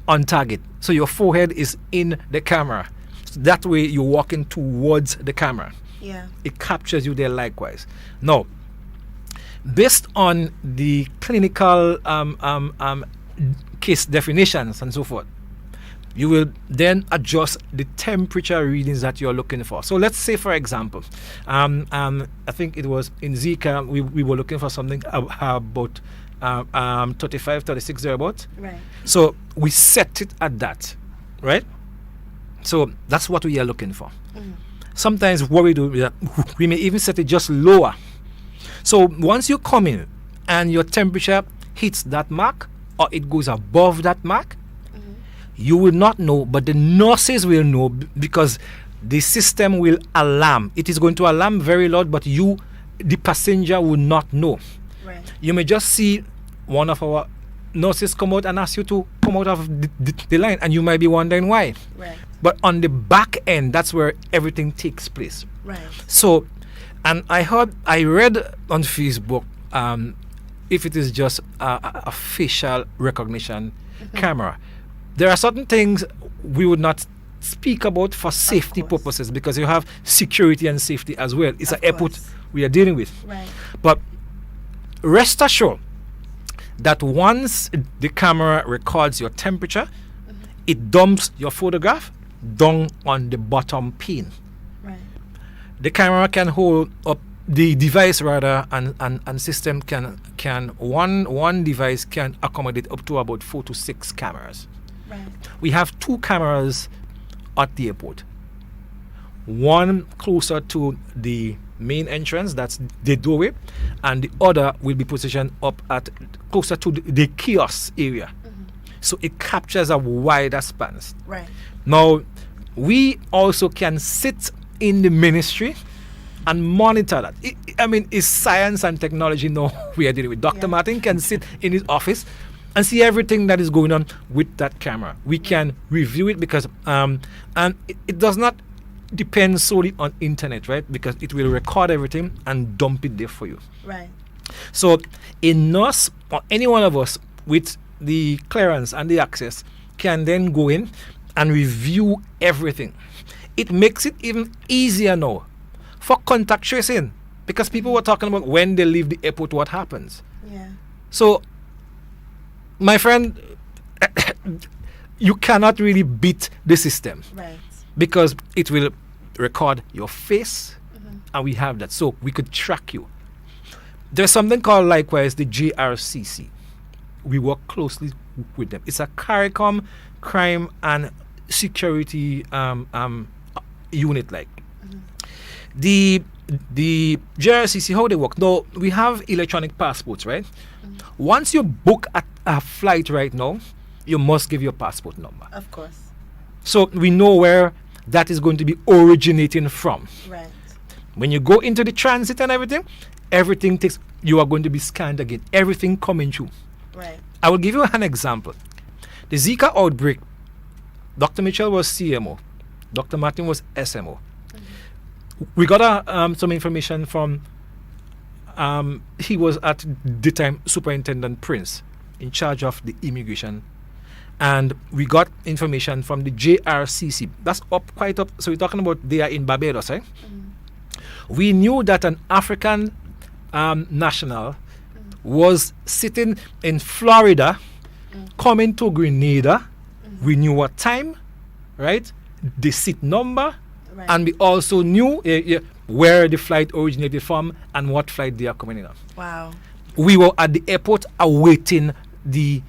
on target. So your forehead is in the camera. So that way you're walking towards the camera. Yeah. It captures you there likewise. Now, based on the clinical case definitions and so forth, you will then adjust the temperature readings that you're looking for. So let's say, for example, I think it was in Zika, we were looking for something about 35, 36 thereabouts. Right. So we set it at that, right? So that's what we are looking for. Sometimes what we do is that we may even set it just lower. So once you come in and your temperature hits that mark or it goes above that mark, you will not know, but the nurses will know because the system will alarm. It is going to alarm very loud, but you, the passenger, will not know. Right. You may just see one of our nurses come out and ask you to come out of the line, and you might be wondering why. Right. But on the back end, that's where everything takes place. Right. So, and I read on Facebook, if it is just a facial recognition camera, there are certain things we would not speak about for safety purposes because you have security and safety as well. It's an airport we are dealing with. Right. But rest assured that once the camera records your temperature, it dumps your photograph down on the bottom pane. Right. The camera can hold up the device rather, and system can one device can accommodate up to about 4 to 6 cameras. Right. We have 2 cameras at the airport. One closer to the main entrance, that's the doorway, and the other will be positioned up at closer to the kiosk area. So it captures a wider span. Right. Now, we also can sit in the ministry and monitor that. It's science and technology now we are dealing with. Dr. Martin can sit in his office and see everything that is going on with that camera. We can review it because, and it does not depend solely on internet, right? Because it will record everything and dump it there for you. Right. So a nurse or any one of us with the clearance and the access can then go in and review everything. It makes it even easier now for contact tracing because people were talking about when they leave the airport, what happens. Yeah. So, my friend, you cannot really beat the system. Right. Because it will record your face, and we have that. So we could track you. There's something called, likewise, the JRCC. We work closely with them. It's a CARICOM crime and security unit like. The JRCC, how they work? Now, we have electronic passports, right? Once you book a flight right now, you must give your passport number. Of course. So we know where that is going to be originating from. Right. When you go into the transit and everything takes, you are going to be scanned again. Everything coming through. Right. I will give you an example. The Zika outbreak, Dr. Mitchell was CMO. Dr. Martin was SMO. We got some information from, he was at the time Superintendent Prince in charge of the immigration. And we got information from the JRCC. That's quite up. So we're talking about they are in Barbados, right? We knew that an African national was sitting in Florida, coming to Grenada. We knew what time, right? The seat number, and we also knew where the flight originated from and what flight they are coming in on. Wow. We were at the airport awaiting the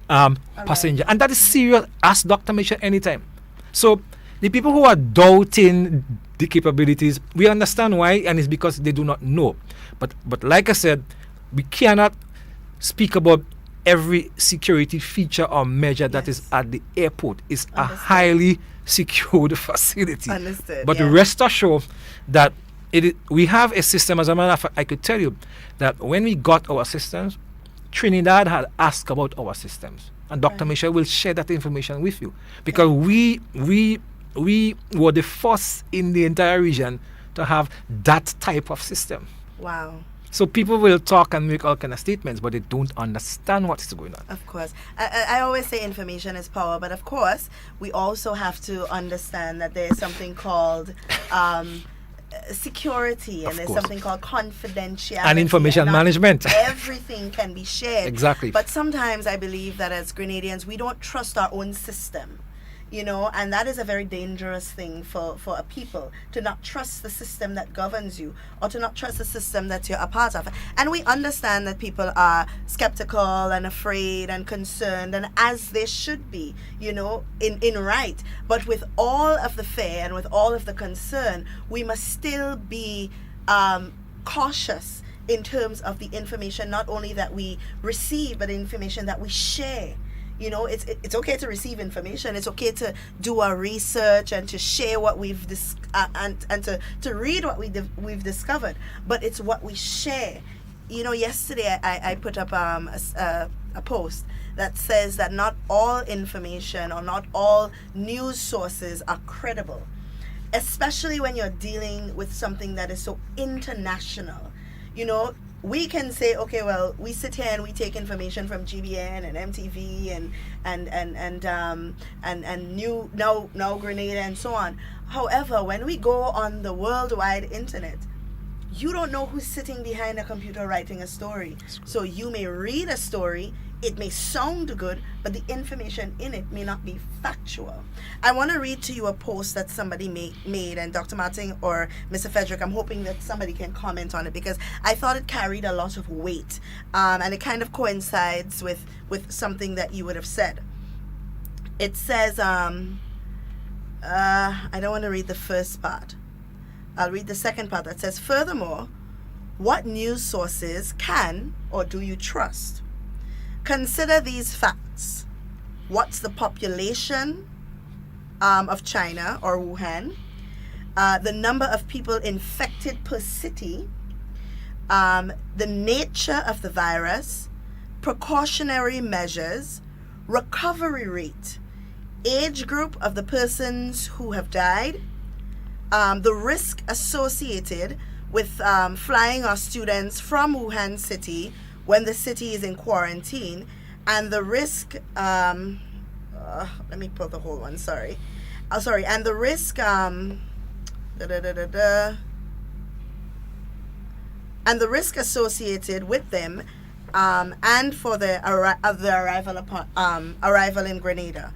passenger, and that is serious. Ask Dr. Mitchell anytime. So the people who are doubting the capabilities, we understand why, and it's because they do not know. But like I said, we cannot speak about every security feature or measure that is at the airport is a highly secured facility. Understood. But rest assured that we have a system. As a matter of fact, I could tell you that when we got our systems, Trinidad had asked about our systems, and Dr. Michelle will share that information with you, because we were the first in the entire region to have that type of system. Wow. So people will talk and make all kind of statements, but they don't understand what is going on. Of course. I always say information is power, but of course, we also have to understand that there's something called security, and there's something called confidentiality. And information management. Everything can be shared. Exactly. But sometimes I believe that as Grenadians, we don't trust our own system. And that is a very dangerous thing for a people, to not trust the system that governs you, or to not trust the system that you're a part of. And we understand that people are skeptical and afraid and concerned, and as they should be, in right. But with all of the fear and with all of the concern, we must still be cautious in terms of the information, not only that we receive, but the information that we share. It's okay to receive information. It's okay to do our research and to share what we've and to read what we've discovered. But it's what we share. Yesterday I put up a post that says that not all information or not all news sources are credible, especially when you're dealing with something that is so international. We can say, okay, well, we sit here and we take information from GBN and MTV and now Grenada and so on. However, when we go on the worldwide internet, you don't know who's sitting behind a computer writing a story. So you may read a story, it may sound good, but the information in it may not be factual. I want to read to you a post that somebody made, and Dr. Martin or Mr. Frederick, I'm hoping that somebody can comment on it, because I thought it carried a lot of weight, and it kind of coincides with something that you would have said. It says, I don't want to read the first part. I'll read the second part that says, furthermore, what news sources can or do you trust? Consider these facts. What's the population of China or Wuhan? The number of people infected per city, the nature of the virus, precautionary measures, recovery rate, age group of the persons who have died, the risk associated with flying our students from Wuhan city when the city is in quarantine, and the risk, let me pull the whole one, sorry, and the risk, and the risk associated with them, and for the arrival in Grenada.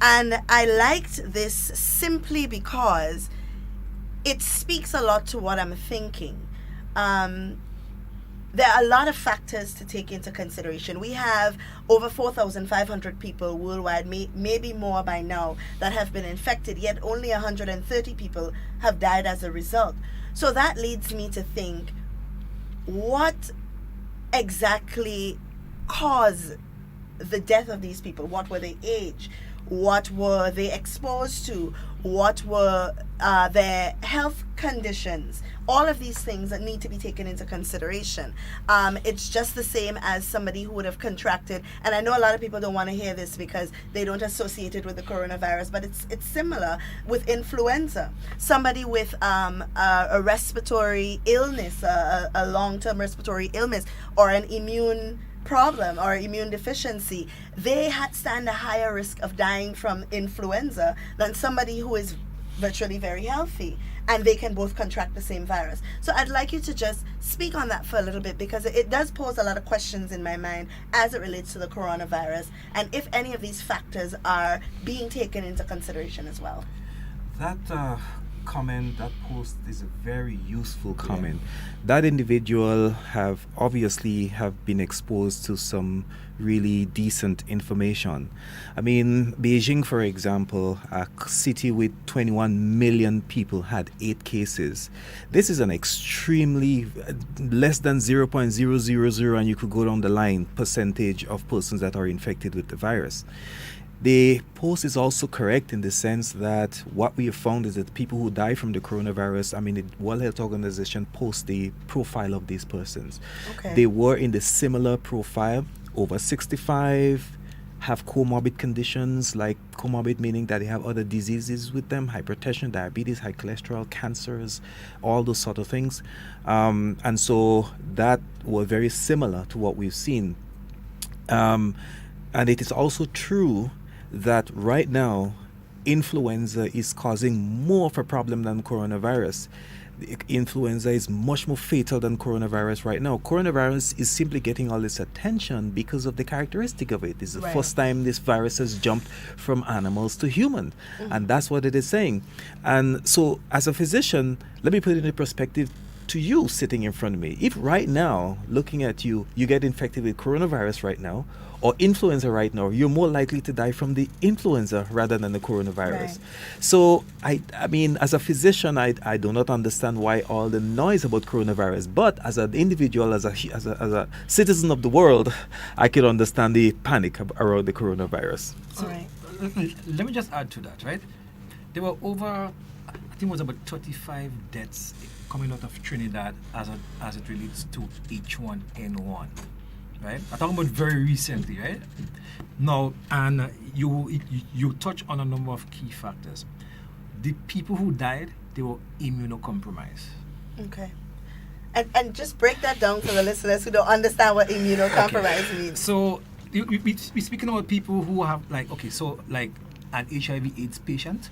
And I liked this simply because it speaks a lot to what I'm thinking. There are a lot of factors to take into consideration. We have over 4,500 people worldwide, maybe more by now, that have been infected, yet only 130 people have died as a result. So that leads me to think, what exactly caused the death of these people? What were their age? What were they exposed to? What were their health conditions? All of these things that need to be taken into consideration. It's just the same as somebody who would have contracted, and I know a lot of people don't want to hear this because they don't associate it with the coronavirus, but it's similar with influenza. Somebody with a respiratory illness, a long-term respiratory illness, or an immune problem or immune deficiency, they stand a higher risk of dying from influenza than somebody who is virtually very healthy, and they can both contract the same virus. So I'd like you to just speak on that for a little bit, because it does pose a lot of questions in my mind as it relates to the coronavirus, and if any of these factors are being taken into consideration as well. That comment, that post is a very useful comment. That individual have obviously have been exposed to some really decent information. I mean, Beijing, for example, a city with 21 million people, had 8 cases. This is an extremely less than 0.000, and you could go down the line, percentage of persons that are infected with the virus. The post is also correct in the sense that what we have found is that people who die from the coronavirus, I mean, the World Health Organization posts the profile of these persons. Okay. They were in the similar profile, over 65, have comorbid conditions, like comorbid meaning that they have other diseases with them, hypertension, diabetes, high cholesterol, cancers, all those sort of things. And so that were very similar to what we've seen. And it is also true that right now, influenza is causing more of a problem than coronavirus. Influenza is much more fatal than coronavirus right now. Coronavirus is simply getting all this attention because of the characteristic of it. It's the first time this virus has jumped from animals to human. And that's what it is saying. And so as a physician, let me put it in perspective to you sitting in front of me. If right now, looking at you, you get infected with coronavirus right now, or influenza right now, you're more likely to die from the influenza rather than the coronavirus. Right. So, I mean, as a physician, I do not understand why all the noise about coronavirus, but as an individual, as a citizen of the world, I could understand the panic around the coronavirus. So, let me just add to that, right? There were over, I think it was about 35 deaths coming out of Trinidad as it relates to H1N1. Right? I'm talking about very recently, right? Now, and you touch on a number of key factors. The people who died, they were immunocompromised. Okay. And just break that down for the listeners who don't understand what immunocompromised means. So, we're speaking about people who have, like, okay, so like an HIV/AIDS patient,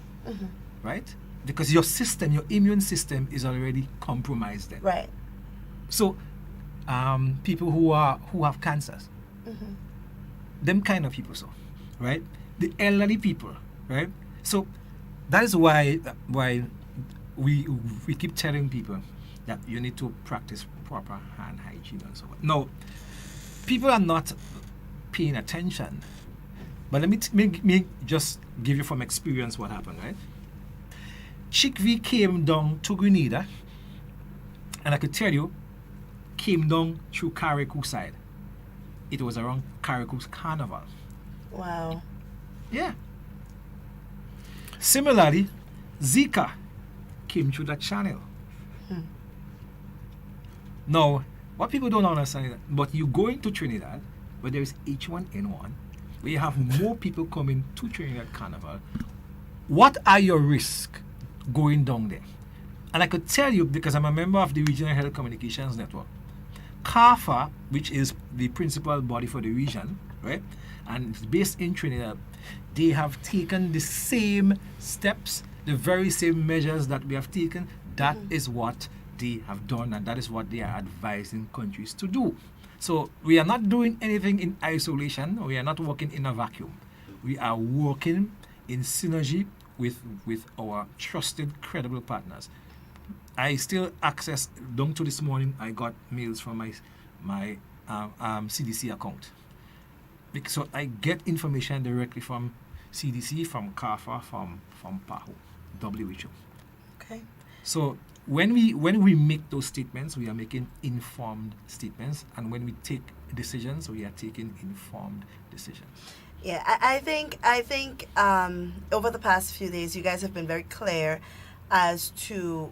right? Because your system, your immune system is already compromised then. Right. So, people who have cancers, them kind of people, so, right? The elderly people, right? So that is why we keep telling people that you need to practice proper hand hygiene and so on. No, people are not paying attention. But let me just give you from experience what happened, right? Chickvie came down to Grenada, and I could tell you, came down through Carriacou side. It was around Carriacou's carnival. Wow. Yeah. Similarly, Zika came through that channel. Now, what people don't understand is that, but you go into Trinidad, where there is H1N1, where you have more people coming to Trinidad Carnival, what are your risks going down there? And I could tell you, because I'm a member of the Regional Health Communications Network, CARFA, which is the principal body for the region, right, and it's based in Trinidad, they have taken the same steps, the very same measures that we have taken. That is what they have done, and that is what they are advising countries to do. So we are not doing anything in isolation. We are not working in a vacuum. We are working in synergy with our trusted, credible partners. I still access, down to this morning, I got mails from my CDC account. So I get information directly from CDC, from CARFA, from PAHO, WHO. Okay. So when we make those statements, we are making informed statements, and when we take decisions, we are taking informed decisions. Yeah, I think over the past few days, you guys have been very clear as to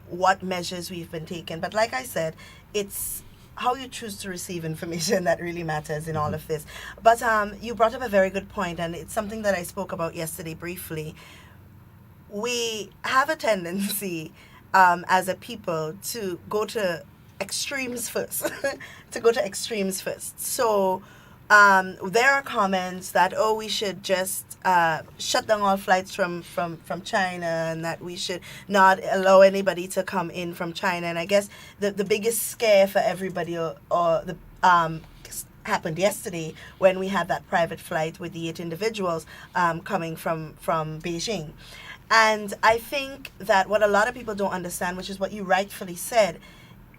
what measures we've been taking. But like I said, it's how you choose to receive information that really matters in all of this. But you brought up a very good point, and it's something that I spoke about yesterday briefly. We have a tendency as a people to go to extremes first. So there are comments that, we should just shut down all flights from China, and that we should not allow anybody to come in from China. And I guess the biggest scare for everybody happened yesterday when we had that private flight with the 8 individuals coming from Beijing. And I think that what a lot of people don't understand, which is what you rightfully said,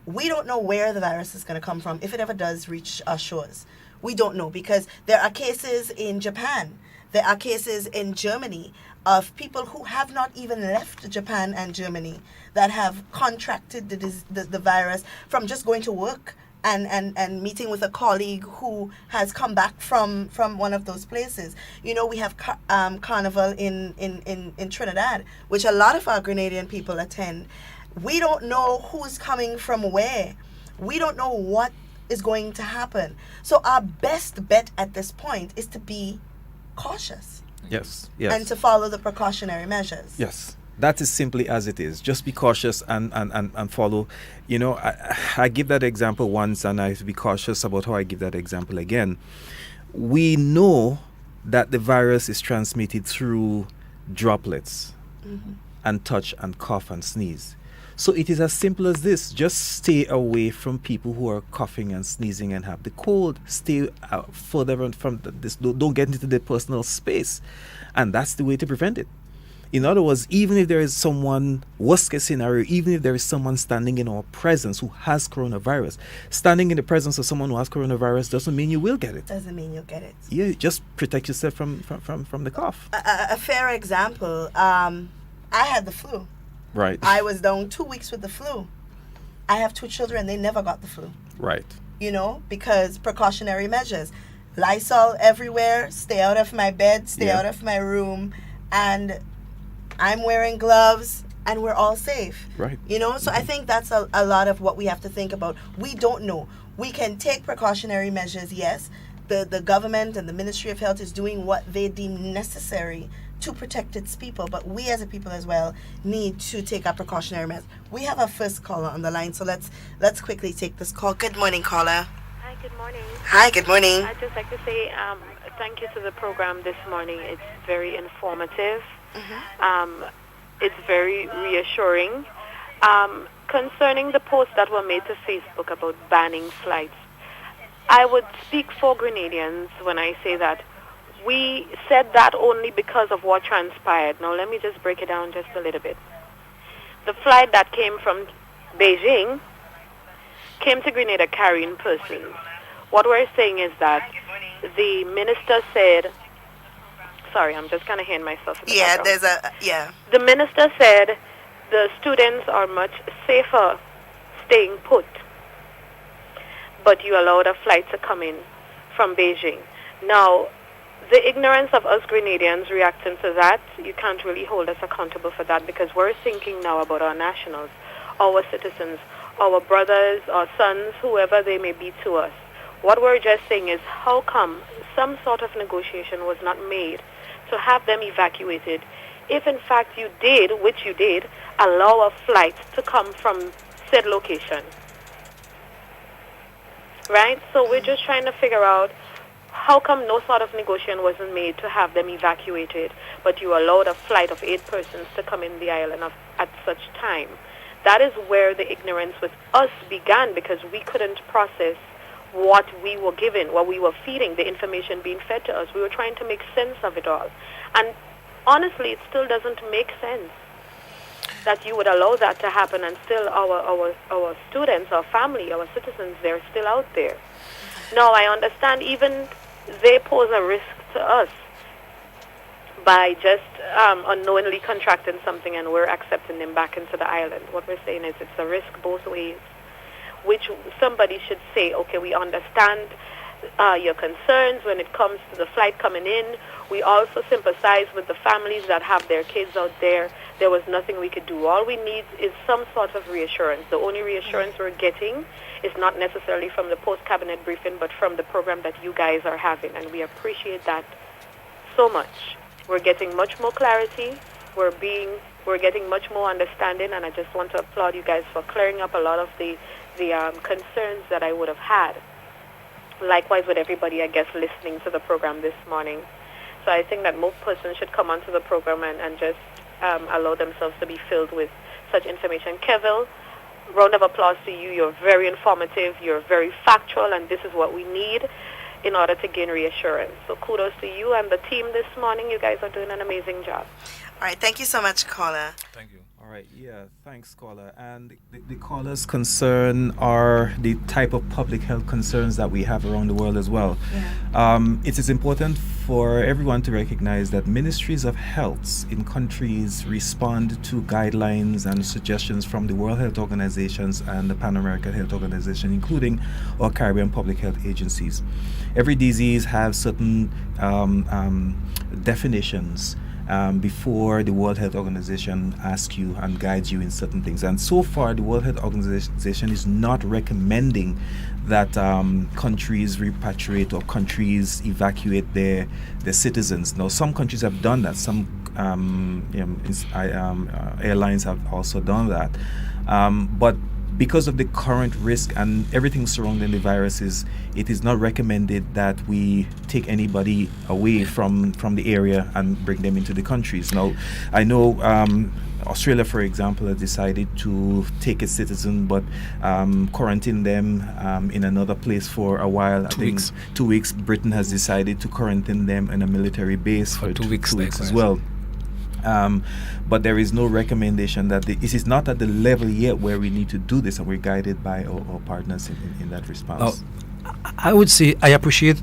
we don't know where the virus is going to come from if it ever does reach our shores. We don't know, because there are cases in Japan, there are cases in Germany of people who have not even left Japan and Germany that have contracted the virus from just going to work and meeting with a colleague who has come back from one of those places. You know, we have Carnival in Trinidad, which a lot of our Grenadian people attend. We don't know who's coming from where. We don't know what is going to happen. So our best bet at this point is to be cautious. Yes. And to follow the precautionary measures. Yes. That is simply as it is. Just be cautious and follow. You know, I give that example once, and I have to be cautious about how I give that example again. We know that the virus is transmitted through droplets and touch and cough and sneeze. So it is as simple as this. Just stay away from people who are coughing and sneezing and have the cold. Stay further from this. Don't get into the personal space. And that's the way to prevent it. In other words, even if there is someone, worst case scenario, even if there is someone standing in our presence who has coronavirus, standing in the presence of someone who has coronavirus doesn't mean you will get it. Doesn't mean you'll get it. Yeah, just protect yourself from the cough. A fair example, I had the flu. Right. I was down 2 weeks with the flu. I have 2 children, they never got the flu. Right. You know, because precautionary measures. Lysol everywhere, stay out of my bed, stay out of my room, and I'm wearing gloves, and we're all safe. Right. You know, so I think that's a lot of what we have to think about. We don't know. We can take precautionary measures, yes. The government and the Ministry of Health is doing what they deem necessary to protect its people, but we as a people as well need to take our precautionary measures. We have our first caller on the line, so let's quickly take this call. Good morning, caller. Hi, good morning. Hi, good morning. I'd just like to say thank you to the program this morning. It's very informative. It's very reassuring. Concerning the posts that were made to Facebook about banning flights, I would speak for Grenadians when I say that we said that only because of what transpired. Now, let me just break it down just a little bit. The flight that came from Beijing came to Grenada carrying persons. What we're saying is that the minister said, sorry, I'm just kind of hearing myself. The minister said the students are much safer staying put, but you allowed a flight to come in from Beijing. Now, the ignorance of us Grenadians reacting to that, you can't really hold us accountable for that, because we're thinking now about our nationals, our citizens, our brothers, our sons, whoever they may be to us. What we're just saying is, how come some sort of negotiation was not made to have them evacuated if in fact you did, which you did, allow a flight to come from said location? Right? So we're just trying to figure out how come no sort of negotiation wasn't made to have them evacuated, but you allowed a flight of 8 persons to come in the island at such time. That is where the ignorance with us began, because we couldn't process what we were given, what we were feeding, the information being fed to us. We were trying to make sense of it all. And honestly, it still doesn't make sense that you would allow that to happen, and still our students, our family, our citizens, they're still out there. Now, I understand even they pose a risk to us by just unknowingly contracting something, and we're accepting them back into the island. What we're saying is it's a risk both ways, which somebody should say, okay, we understand your concerns when it comes to the flight coming in. We also sympathize with the families that have their kids out there. There was nothing we could do. All we need is some sort of reassurance. The only reassurance we're getting is not necessarily from the post-cabinet briefing, but from the program that you guys are having, and we appreciate that so much. We're getting much more clarity. We're getting much more understanding, and I just want to applaud you guys for clearing up a lot of the concerns that I would have had. Likewise with everybody, I guess, listening to the program this morning. So I think that most persons should come onto the program and just allow themselves to be filled with such information. Kevil, round of applause to you. You're very informative. You're very factual, and this is what we need in order to gain reassurance. So kudos to you and the team this morning. You guys are doing an amazing job. All right, thank you so much, caller. Thank you. All right, yeah, thanks, caller. And the caller's concern are the type of public health concerns that we have around the world as well. It is important for everyone to recognize that ministries of health in countries respond to guidelines and suggestions from the World Health Organizations and the Pan American Health Organization, including our Caribbean public health agencies. Every disease has certain definitions before the World Health Organization asks you and guides you in certain things. And so far, the World Health Organization is not recommending that countries repatriate or countries evacuate their citizens. Now, some countries have done that. Some airlines have also done that. But because of the current risk and everything surrounding the viruses, it is not recommended that we take anybody away from the area and bring them into the countries. Now, I know Australia, for example, has decided to take its citizen but quarantine them in another place for a while. 2 weeks. 2 weeks. Britain has decided to quarantine them in a military base for 2 weeks as well. But there is no recommendation that it is not at the level yet where we need to do this, and we're guided by our partners in that response. I would say I appreciate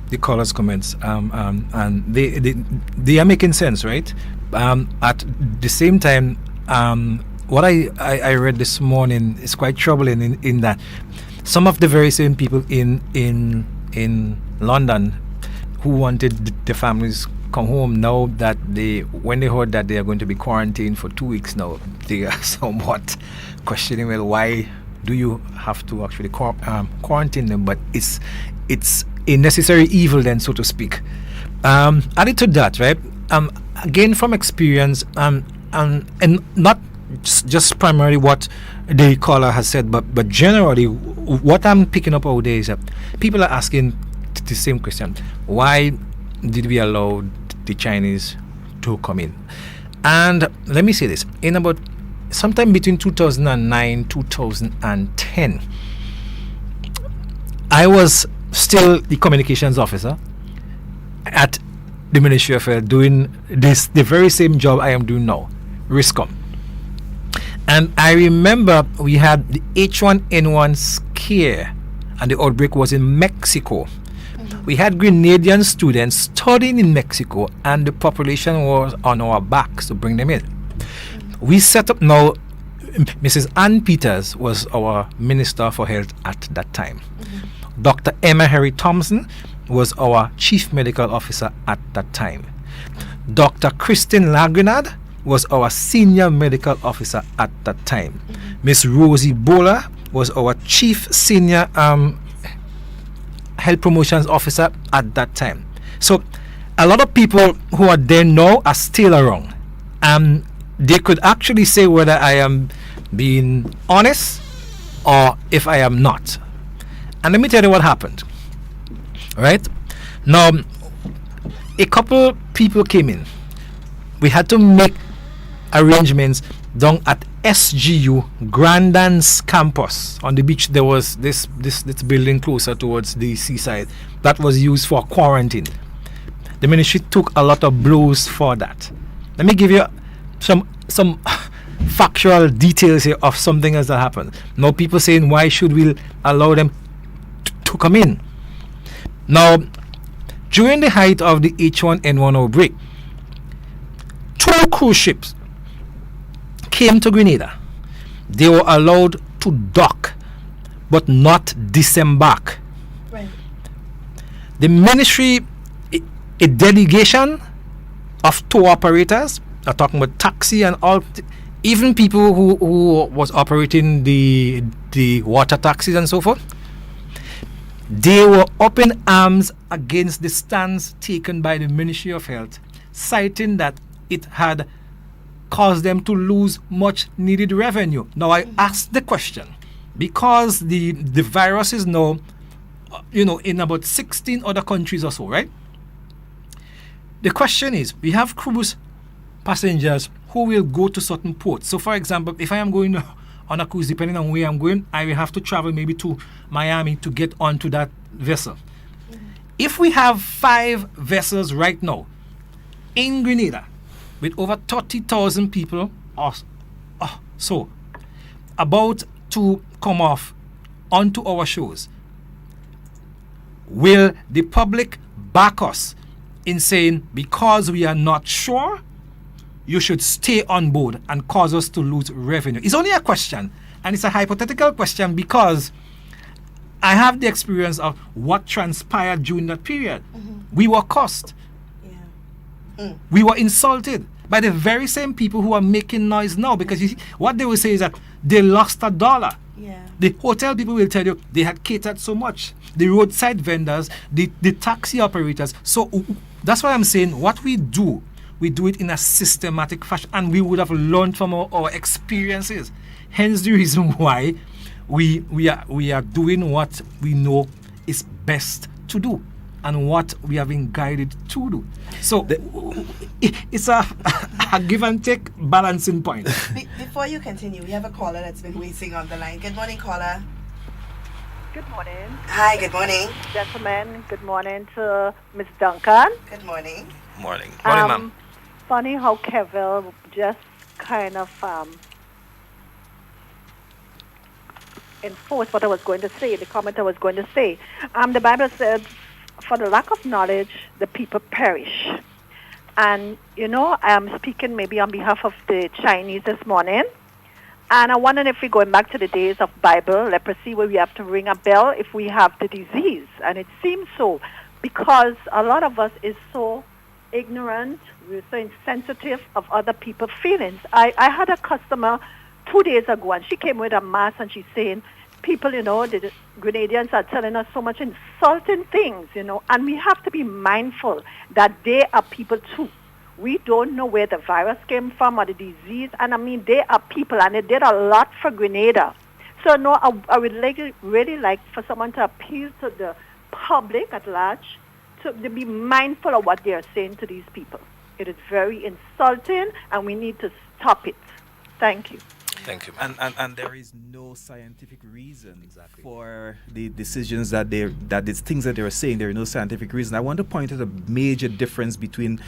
the caller's comments, and they are making sense, right? At the same time, what I read this morning is quite troubling in that some of the very same people in London who wanted the families come home, now that when they heard that they are going to be quarantined for 2 weeks now, they are somewhat questioning, well, why do you have to actually quarantine them? But it's a necessary evil then, so to speak. Added to that, right, again from experience, and not just primarily what the caller has said, but generally what I'm picking up out there is that people are asking the same question: why did we allow the Chinese to come in? And let me say this, in about sometime between 2009 2010, I was still the communications officer at the Ministry of Health, doing the very same job I am doing now, RISCOM. And I remember we had the H1N1 scare, and the outbreak was in Mexico. We had Grenadian students studying in Mexico, and the population was on our backs to bring them in. We set up now, Mrs. Ann Peters was our Minister for Health at that time. Dr. Emma Harry Thompson was our Chief Medical Officer at that time. Dr. Christine Lagrenard was our Senior Medical Officer at that time. Miss Rosie Bowler was our Chief Senior Health Promotions Officer at that time. So a lot of people who are there now are still around. They could actually say whether I am being honest or if I am not. And let me tell you what happened. Right? Now, a couple people came in. We had to make arrangements down at SGU Grandans campus on the beach. There was this building closer towards the seaside that was used for quarantine. The ministry took a lot of blows for that. Let me give you some factual details here of something else that happened. Now people saying, why should we allow them to come in? Now, during the height of the H1N1 outbreak, 2 cruise ships came to Grenada. They were allowed to dock but not disembark. Right. The ministry, a delegation of tour operators, are talking about taxi and all, even people who was operating the water taxis and so forth, they were up in arms against the stance taken by the Ministry of Health, citing that it had caused them to lose much needed revenue. Now I asked the question, because the virus is now, in about 16 other countries or so, right? The question is, we have cruise passengers who will go to certain ports. So for example, if I am going on a cruise, depending on where I'm going, I will have to travel maybe to Miami to get onto that vessel. If we have 5 vessels right now in Grenada, with over 30,000 people or so about to come off onto our shows, will the public back us in saying, because we are not sure, you should stay on board and cause us to lose revenue? It's only a question, and it's a hypothetical question, because I have the experience of what transpired during that period. We were cursed. We were insulted by the very same people who are making noise now, because you see, what they will say is that they lost $1. The hotel people will tell you they had catered so much. The roadside vendors, the taxi operators. So that's why I'm saying what we do it in a systematic fashion, and we would have learned from our experiences. Hence the reason why we are doing what we know is best to do and what we have been guided to do. So it's a give and take balancing point. Before you continue, we have a caller that's been waiting on the line. Good morning, caller. Good morning. Hi, good morning. Gentlemen, good morning to Ms. Duncan. Good morning. Morning. Morning, ma'am. Funny how Kevin just kind of enforced what I was going to say, the comment I was going to say. The Bible said, for the lack of knowledge, the people perish. And, I'm speaking maybe on behalf of the Chinese this morning. And I'm wondering if we're going back to the days of Bible, leprosy, where we have to ring a bell if we have the disease. And it seems so, because a lot of us is so ignorant, we're so insensitive of other people's feelings. I had a customer 2 days ago, and she came with a mask, and she's saying, people, the Grenadians are telling us so much insulting things, and we have to be mindful that they are people too. We don't know where the virus came from or the disease, and they are people, and they did a lot for Grenada. So, no, I would really like for someone to appeal to the public at large to be mindful of what they are saying to these people. It is very insulting, and we need to stop it. Thank you. Thank you. And there is no scientific reason for the decisions that these things that they are saying. There is no scientific reason. I want to point out a major difference between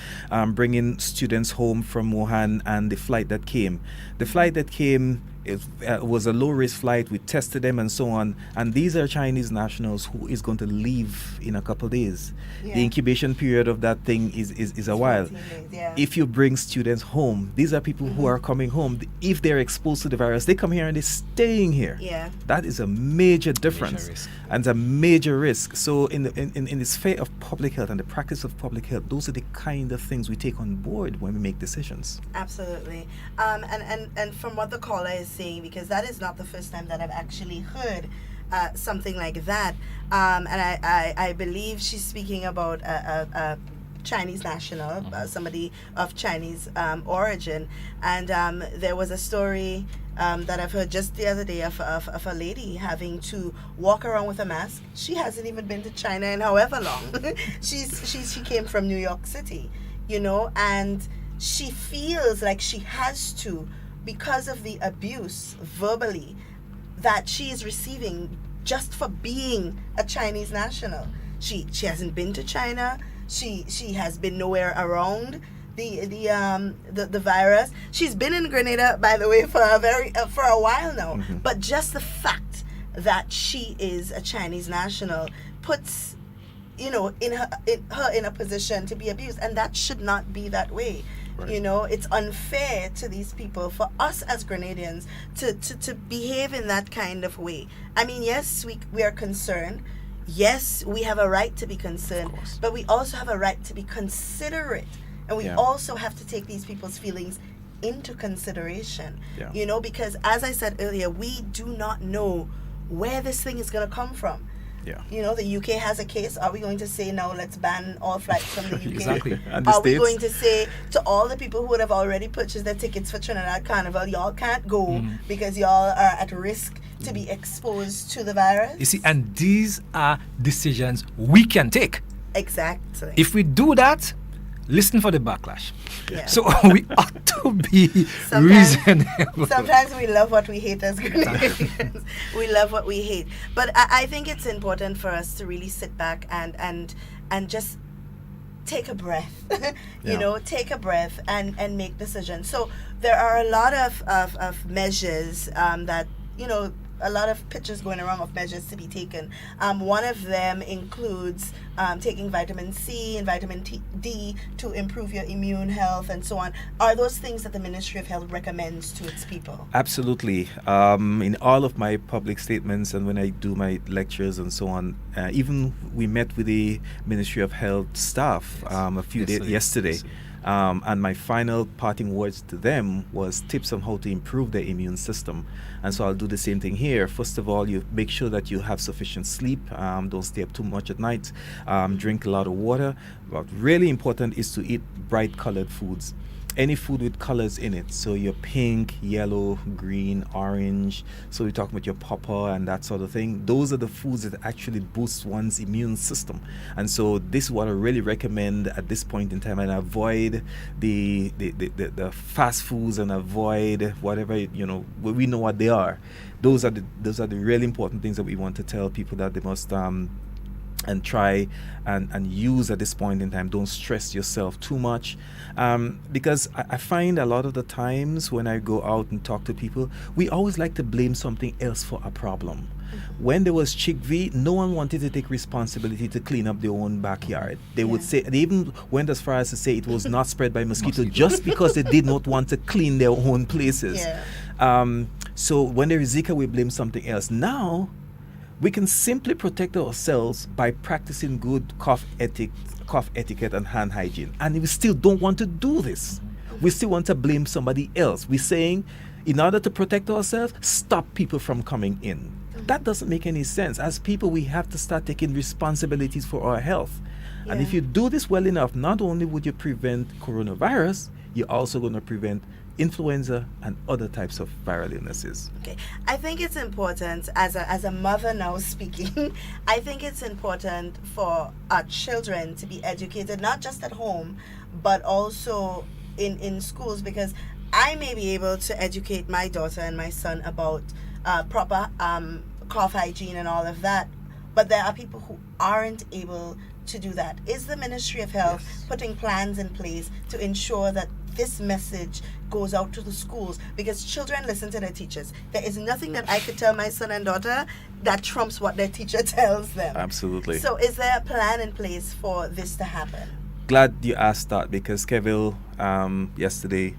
bringing students home from Wuhan and the flight that came. The flight that came, it was a low-risk flight. We tested them and so on. And these are Chinese nationals who is going to leave in a couple of days. Yeah. The incubation period of that thing is a while. Days, yeah. If you bring students home, these are people who are coming home. If they're exposed to the virus, they come here and they're staying here. Yeah. That is a major difference and a major risk. So in the sphere of public health and the practice of public health, those are the kind of things we take on board when we make decisions. Absolutely. And from what the caller is saying, because that is not the first time that I've actually heard something like that, and I believe she's speaking about a Chinese national, somebody of Chinese origin, and there was a story that I've heard just the other day of a lady having to walk around with a mask. She hasn't even been to China in however long. she came from New York City, and she feels like she has to, because of the abuse verbally that she is receiving just for being a Chinese national. She hasn't been to China. She has been nowhere around the virus. She's been in Grenada, by the way, for a while now. Mm-hmm. But just the fact that she is a Chinese national puts her in a position to be abused, and that should not be that way. Right. It's unfair to these people, for us as Grenadians to behave in that kind of way. Yes, we are concerned. Yes, we have a right to be concerned, but we also have a right to be considerate, and we also have to take these people's feelings into consideration. Yeah. Because as I said earlier, we do not know where this thing is going to come from. Yeah. The UK has a case. Are we going to say now let's ban all flights from the UK? Exactly. And Are we going to say to all the people who would have already purchased their tickets for Trinidad Carnival, y'all can't go because y'all are at risk to be exposed to the virus? You see, and these are decisions we can take. Exactly. If we do that, listen for the backlash. Yeah. So we ought to be reasonable. Sometimes we love what we hate as Grenadians. We love what we hate. But I think it's important for us to really sit back and just take a breath. You Yeah. know, take a breath and make decisions. So there are a lot of measures that, you know, a lot of pictures going around of measures to be taken. One of them includes taking vitamin C and vitamin D to improve your immune health and so on. Are those things that the Ministry of Health recommends to its people? Absolutely. In all of my public statements and when I do my lectures and so on, even we met with the Ministry of Health staff a few days yesterday. And my final parting words to them was tips on how to improve their immune system. And so I'll do the same thing here. First of all, you make sure that you have sufficient sleep. Don't stay up too much at night. Drink a lot of water. But really important is to eat bright colored foods. Any food with colors in it. So your pink, yellow, green, orange. So we're talking about your pawpaw and that sort of thing. Those are the foods that actually boost one's immune system. And so this is what I really recommend at this point in time. And avoid the fast foods and avoid whatever, you know, we know what they are. Those are the really important things that we want to tell people that they must and try and use at this point in time. Don't stress yourself too much, because I find a lot of the times when I go out and talk to people, we always like to blame something else for a problem. When there was chickpea, no one wanted to take responsibility to clean up their own backyard. They would say, they even went as far as to say it was not spread by mosquito just because they did not want to clean their own places. So when there is Zika, we blame something else. Now we can simply protect ourselves by practicing good cough etiquette and hand hygiene. And we still don't want to do this. We still want to blame somebody else. We're saying, in order to protect ourselves, stop people from coming in. That doesn't make any sense. As people, we have to start taking responsibilities for our health. And if you do this well enough, not only would you prevent coronavirus, you're also going to prevent influenza and other types of viral illnesses. Okay, I think it's important, as a mother now speaking, I think it's important for our children to be educated, not just at home, but also in schools, because I may be able to educate my daughter and my son about proper cough hygiene and all of that, but there are people who aren't able to do that. Is the Ministry of Health putting plans in place to ensure that this message goes out to the schools? Because children listen to their teachers. There is nothing that I could tell my son and daughter that trumps what their teacher tells them. Absolutely. So is there a plan in place for this to happen? Glad you asked that, because Kevin, yesterday,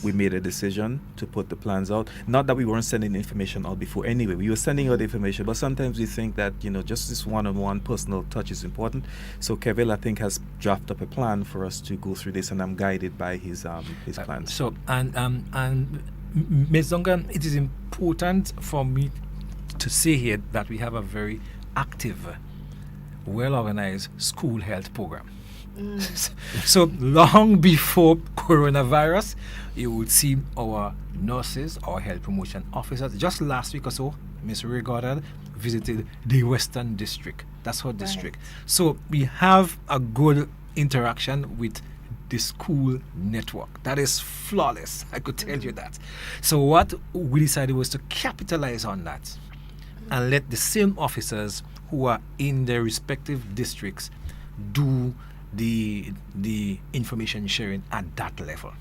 we made a decision to put the plans out. Not that we weren't sending information out before anyway. We were sending out information, but sometimes we think that, you know, just this one-on-one personal touch is important. So Kevin, I think, has drafted up a plan for us to go through this, and I'm guided by his plans. So, and Ms. Duncan, it is important for me to say here that we have a very active, well-organized school health program. So long before coronavirus, you would see our nurses, our health promotion officers. Just last week or so, Ms. Ray Goddard visited the Western District. That's her district. So we have a good interaction with the school network. That is flawless. I could tell you that. So what we decided was to capitalize on that and let the same officers who are in their respective districts do the information sharing at that level.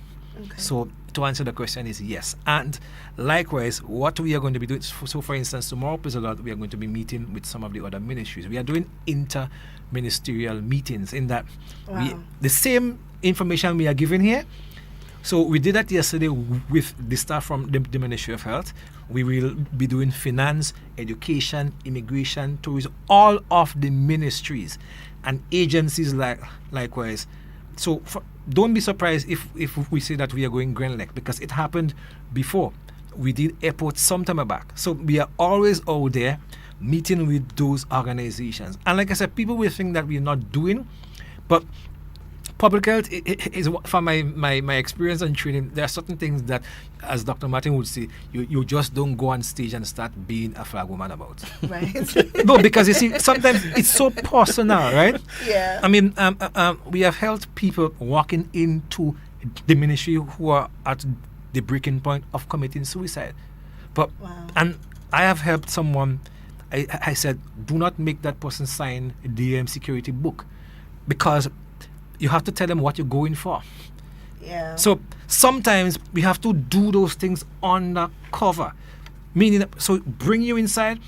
So to answer the question is yes. And likewise, what we are going to be doing, so for instance, tomorrow we are going to be meeting with some of the other ministries. We are doing inter-ministerial meetings in that the same information we are giving here. So we did that yesterday with the staff from the Ministry of Health. We will be doing finance, education, immigration, tourism, all of the ministries and agencies likewise. So don't be surprised if we say that we are going Grenada, because it happened before. We did airports some time back. So we are always out there meeting with those organizations. And like I said, people will think that we're not doing, but public health is from my experience and training. There are certain things that, as Dr. Martin would say, you just don't go on stage and start being a flag woman about. Right. No, because you see, sometimes it's so personal, right? Yeah. I mean, we have health people walking into the ministry who are at the breaking point of committing suicide. But and I have helped someone. I said, do not make that person sign the security book, because you have to tell them what you're going for. Yeah. So sometimes we have to do those things undercover, meaning that, so bring you inside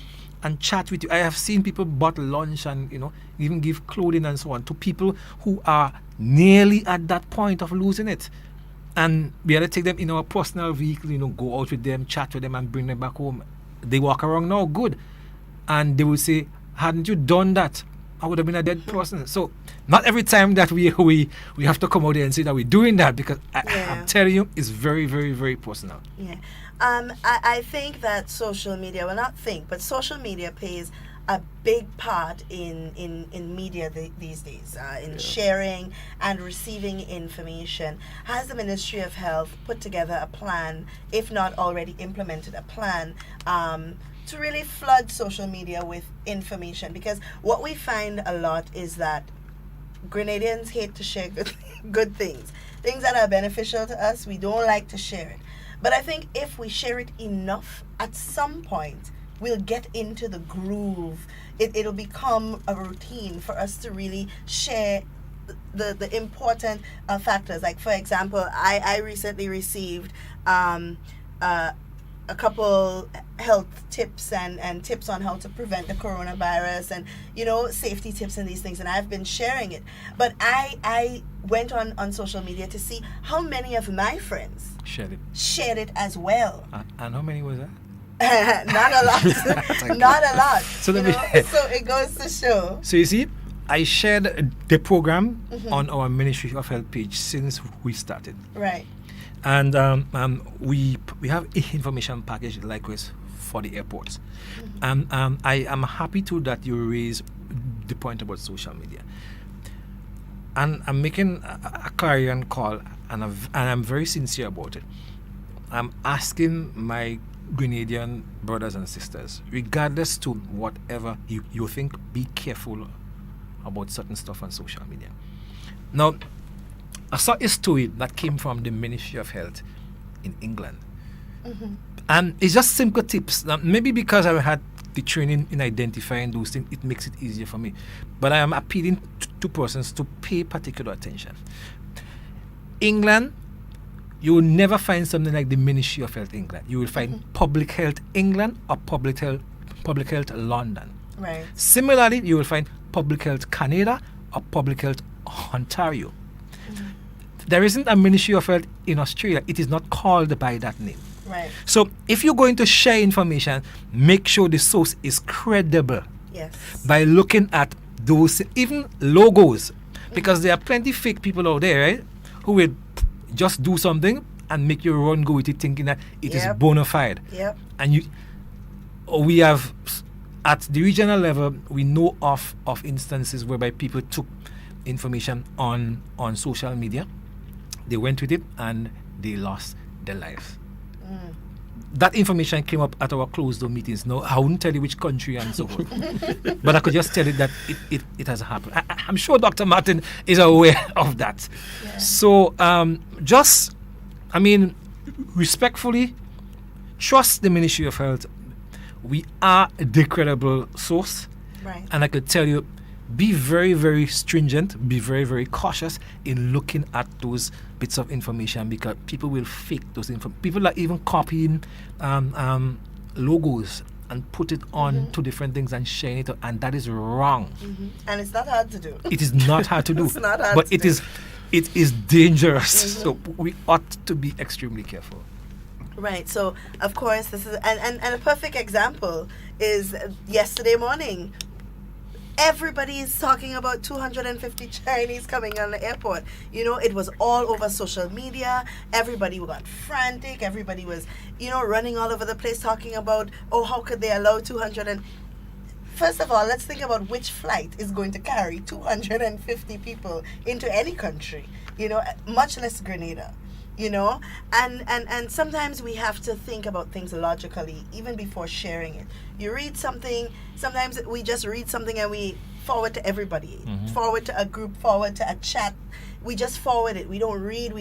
and chat with you. I have seen people bottle lunch and even give clothing and so on to people who are nearly at that point of losing it, and we had to take them in our personal vehicle, go out with them, chat with them, and bring them back home. They walk around now good, and they will say, hadn't you done that, I would have been a dead person. So not every time that we have to come out there and say that we're doing that, because I'm telling you, it's very, very, very personal. Yeah. I think that social media, but social media plays a big part in media these days, in sharing and receiving information. Has the Ministry of Health put together a plan, if not already implemented a plan, to really flood social media with information? Because what we find a lot is that Grenadians hate to share good things that are beneficial to us. We don't like to share it. But I think if we share it enough, at some point, we'll get into the groove. It'll become a routine for us to really share the important factors. Like, for example, I recently received a couple health tips and tips on how to prevent the coronavirus and, safety tips and these things. And I've been sharing it. But I went on social media to see how many of my friends shared it as well. And how many was that? Not a lot. Not a lot. So so it goes to show. So you see, I shared the program on our Ministry of Health page since we started. Right. And we have information package likewise for the airports. I am happy to that you raise the point about social media. And I'm making a clarion call, and I'm very sincere about it. I'm asking my Grenadian brothers and sisters, regardless to whatever you think, be careful about certain stuff on social media. Now, I saw a story that came from the Ministry of Health in England. And it's just simple tips. Now, maybe because I had the training in identifying those things, it makes it easier for me. But I am appealing to persons to pay particular attention. England, you will never find something like the Ministry of Health England. You will find Public Health England or Public Health London. Right. Similarly, you will find Public Health Canada or Public Health Ontario. There isn't a Ministry of Health in Australia. It is not called by that name. Right. So if you're going to share information, make sure the source is credible. Yes. By looking at those, even logos, because there are plenty fake people out there, right, who will just do something and make you run go with it, thinking that it is bona fide. Yep. And we have, at the regional level, we know of instances whereby people took information on social media, they went with it, and they lost their lives. That information came up at our closed-door meetings. No, I wouldn't tell you which country and so forth, but I could just tell you that it has happened. I'm sure Dr. Martin is aware of that. Yeah. So respectfully, trust the Ministry of Health. We are the credible source. Right. And I could tell you, be very, very stringent, be very, very cautious in looking at those bits of information, because people will fake those people are even copying logos and put it on to different things and sharing it, and that is wrong. And it's not hard to do. It is not hard to do. It's not hard but to do. It is dangerous. So we ought to be extremely careful. Right. So of course this is and a perfect example is yesterday morning. Everybody is talking about 250 Chinese coming on the airport. It was all over social media. Everybody got frantic. Everybody was, running all over the place talking about, how could they allow 200 and... First of all, let's think about which flight is going to carry 250 people into any country, much less Grenada. And sometimes we have to think about things logically even before sharing it. You read something, sometimes we just read something and we forward to everybody, forward to a group, forward to a chat. We just forward it. We don't read,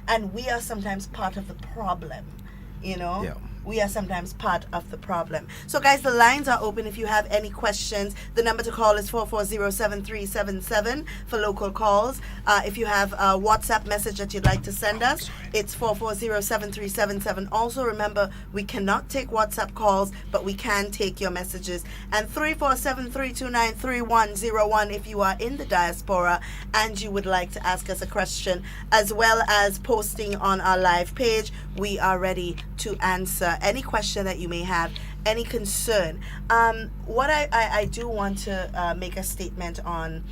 and we are sometimes part of the problem, Yeah. we are sometimes part of the problem. So guys, the lines are open if you have any questions. The number to call is 440-7377 for local calls. If you have a WhatsApp message that you'd like to send us, it's 440-7377. Also remember, we cannot take WhatsApp calls, but we can take your messages. And 347-329-3101 if you are in the diaspora and you would like to ask us a question, as well as posting on our live page. We are ready to answer any question that you may have, any concern. What I do want to make a statement on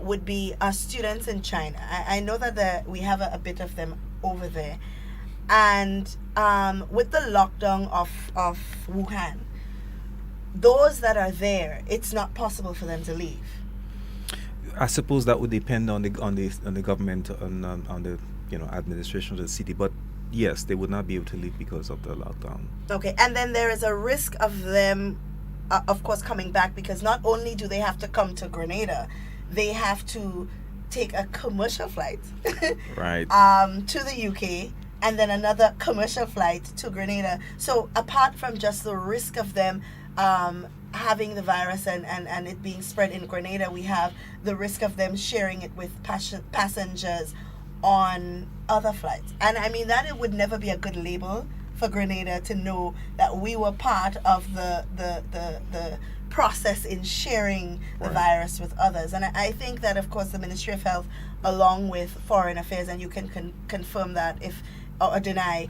would be our students in China. I know that we have a bit of them over there. And with the lockdown of Wuhan, those that are there, it's not possible for them to leave. I suppose that would depend on the government, on the administration of the city, but yes, they would not be able to leave because of the lockdown. Okay, and then there is a risk of them, of course, coming back, because not only do they have to come to Grenada, they have to take a commercial flight right to the UK, and then another commercial flight to Grenada. So apart from just the risk of them having the virus and it being spread in Grenada, we have the risk of them sharing it with passengers on other flights. And I mean, that it would never be a good label for Grenada to know that we were part of the process in sharing the virus with others. And I think that, of course, the Ministry of Health, along with Foreign Affairs, and you can confirm that if or deny,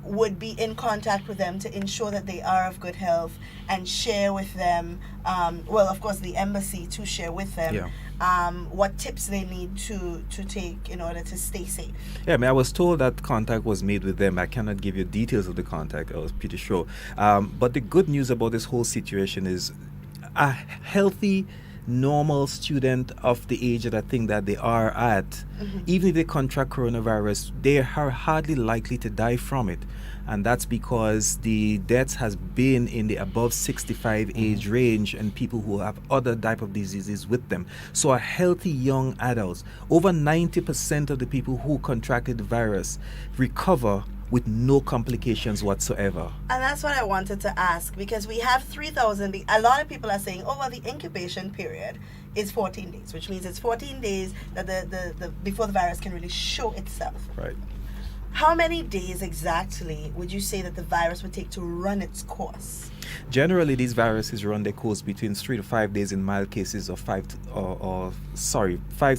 would be in contact with them to ensure that they are of good health and share with them, well, of course, the embassy to share with them what tips they need to take in order to stay safe. Yeah, I mean, I was told that contact was made with them. I cannot give you details of the contact, I was pretty sure. But the good news about this whole situation is a healthy, normal student of the age that I think that they are at, even if they contract coronavirus, they are hardly likely to die from it. And that's because the deaths has been in the above 65 age range and people who have other type of diseases with them. So a healthy young adults, over 90% of the people who contracted the virus recover with no complications whatsoever. And that's what I wanted to ask, because we have 3,000. A lot of people are saying, oh, well, the incubation period is 14 days, which means it's 14 days that the before the virus can really show itself. Right. How many days exactly would you say that the virus would take to run its course? Generally, these viruses run their course between 3 to 5 days in mild cases, or 5 to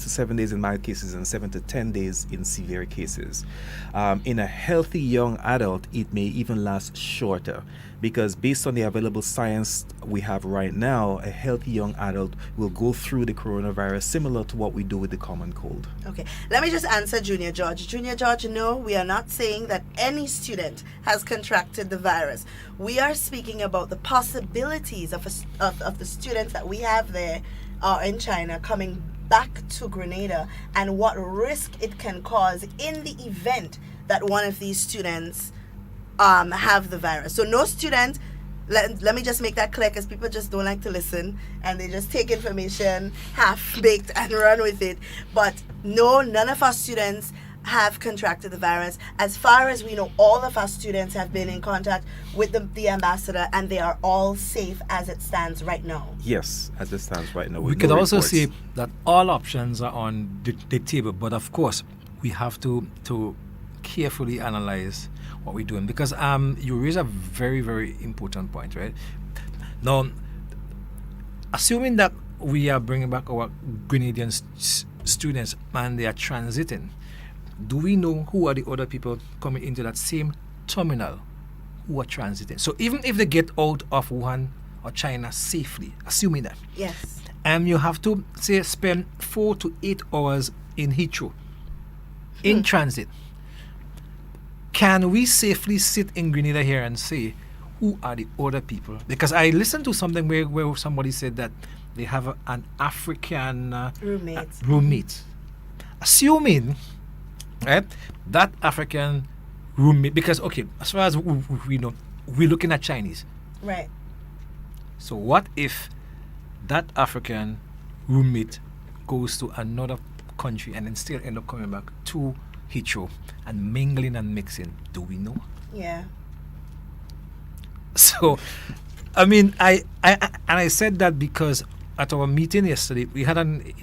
7 days in mild cases, and 7 to 10 days in severe cases. In a healthy young adult, it may even last shorter, because based on the available science we have right now, a healthy young adult will go through the coronavirus similar to what we do with the common cold. Okay, let me just answer Junior George. Junior George, no, we are not saying that any student has contracted the virus. We are speaking about the possibilities of the students that we have there in China coming back to Grenada, and what risk it can cause in the event that one of these students have the virus. So no student, let me just make that clear, because people just don't like to listen and they just take information half-baked and run with it. But no, none of our students have contracted the virus. As far as we know, all of our students have been in contact with the ambassador, and they are all safe as it stands right now. Yes, as it stands right now. We could also say that all options are on the table, but of course, we have to carefully analyze what we're doing, because you raise a very, very important point, right? Now, assuming that we are bringing back our Grenadian students and they are transiting, do we know who are the other people coming into that same terminal who are transiting? So even if they get out of Wuhan or China safely, assuming that, yes, you have to say spend 4 to 8 hours in Heathrow in transit. Can we safely sit in Grenada here and say who are the other people? Because I listened to something where somebody said that they have an African roommate. Assuming, right, that African roommate, because okay, as far as we know, we're looking at Chinese. Right. So what if that African roommate goes to another country and then still end up coming back to Heathrow and mingling and mixing? Do we know? Yeah. So, I mean, I said that because at our meeting yesterday, we had an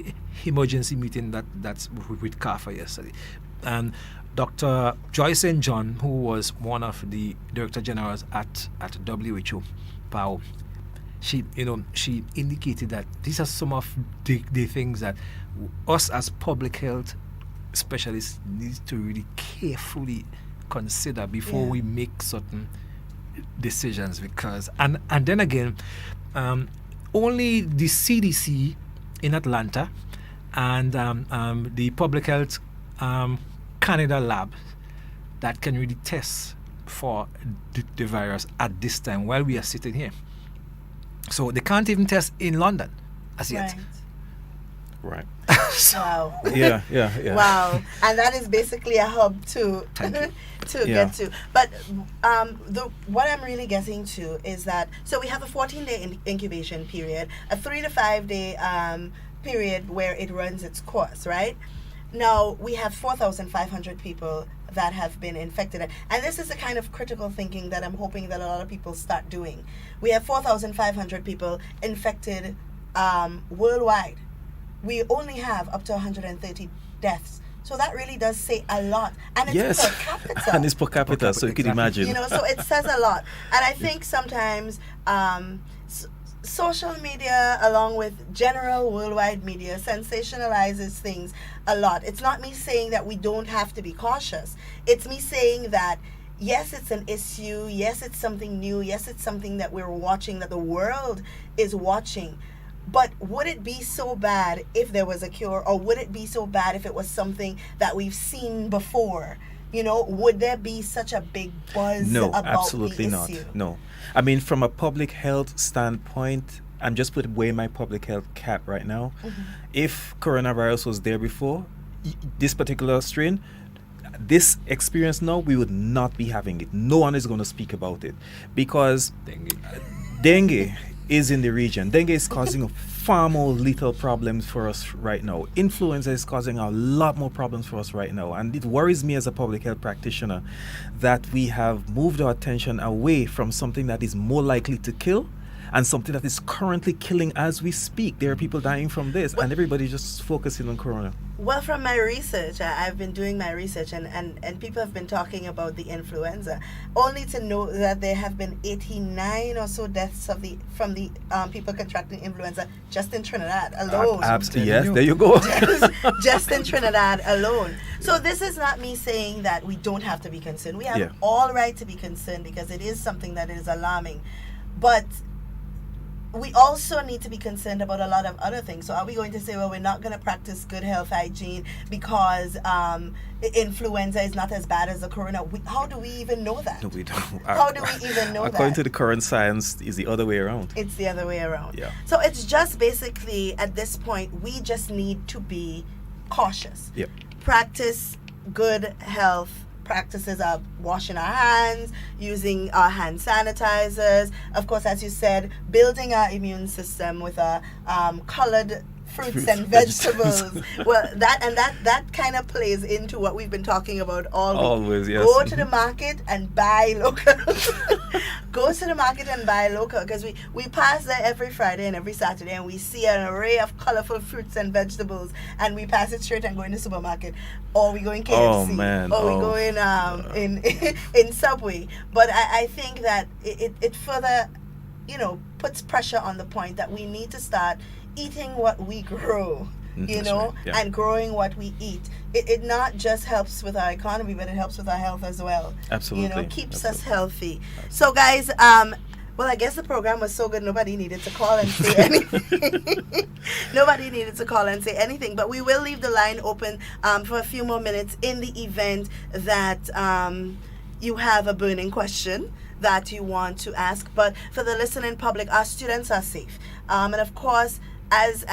emergency meeting that's with CAFA yesterday, and Dr. Joyce St. John, who was one of the director generals at WHO, PAO, she indicated that these are some of the things that us as public health specialists need to really carefully consider before we make certain decisions, because and then again, only the CDC in Atlanta and the public health Canada lab that can really test for the virus at this time while we are sitting here. So they can't even test in London as yet. Right. Wow. Yeah. Wow. And that is basically a hub to get to. But what I'm really getting to is that, so we have a 14-day incubation period, a 3 to 5 day period where it runs its course, right? Now, we have 4,500 people that have been infected. And this is the kind of critical thinking that I'm hoping that a lot of people start doing. We have 4,500 people infected worldwide. We only have up to 130 deaths. So that really does say a lot. And it's per capita. And it's per capita, so you can imagine. You know, so it says a lot. And I think sometimes social media, along with general worldwide media, sensationalizes things a lot. It's not me saying that we don't have to be cautious. It's me saying that, yes, it's an issue. Yes, it's something new. Yes, it's something that we're watching, that the world is watching. But would it be so bad if there was a cure, or would it be so bad if it was something that we've seen before? You know, would there be such a big buzz about absolutely the not. issue? No. I mean, from a public health standpoint, I'm just putting away my public health cap right now. Mm-hmm. If coronavirus was there before, this particular strain, this experience now, we would not be having it. No one is going to speak about it because dengue is in the region. Dengue is causing far more lethal problems for us right now. Influenza is causing a lot more problems for us right now. And it worries me as a public health practitioner that we have moved our attention away from something that is more likely to kill and something that is currently killing as we speak. There are people dying from this, and everybody's just focusing on corona. Well, from my research, I've been doing my research, and people have been talking about the influenza, only to know that there have been 89 or so deaths from the people contracting influenza just in Trinidad alone. Absolutely, yes, there you go. Just in Trinidad alone. So this is not me saying that we don't have to be concerned. We have all right to be concerned because it is something that is alarming. But we also need to be concerned about a lot of other things. So are we going to say, well, we're not going to practice good health hygiene because influenza is not as bad as the corona? How do we even know that? No, we don't. How do we even know that? According to the current science, is the other way around. It's the other way around. Yeah. So it's just basically, at this point, we just need to be cautious. Yep. Practice good health practices of washing our hands, using our hand sanitizers, of course, as you said, building our immune system with colored fruits and vegetables. Well, that kind of plays into what we've been talking about all week. Always, yes. Go to the market and buy local. Go to the market and buy local, because we pass there every Friday and every Saturday, and we see an array of colorful fruits and vegetables, and we pass it straight and go in the supermarket, or we go in KFC, oh, man. or we go in Subway. But I think that it further, puts pressure on the point that we need to start eating what we grow, and growing what we eat. It not just helps with our economy, but it helps with our health as well. Absolutely. Keeps us healthy. So guys, well, I guess the program was so good nobody needed to call and say anything. Nobody needed to call and say anything, but we will leave the line open for a few more minutes in the event that you have a burning question that you want to ask. But for the listening public, our students are safe. And of course, as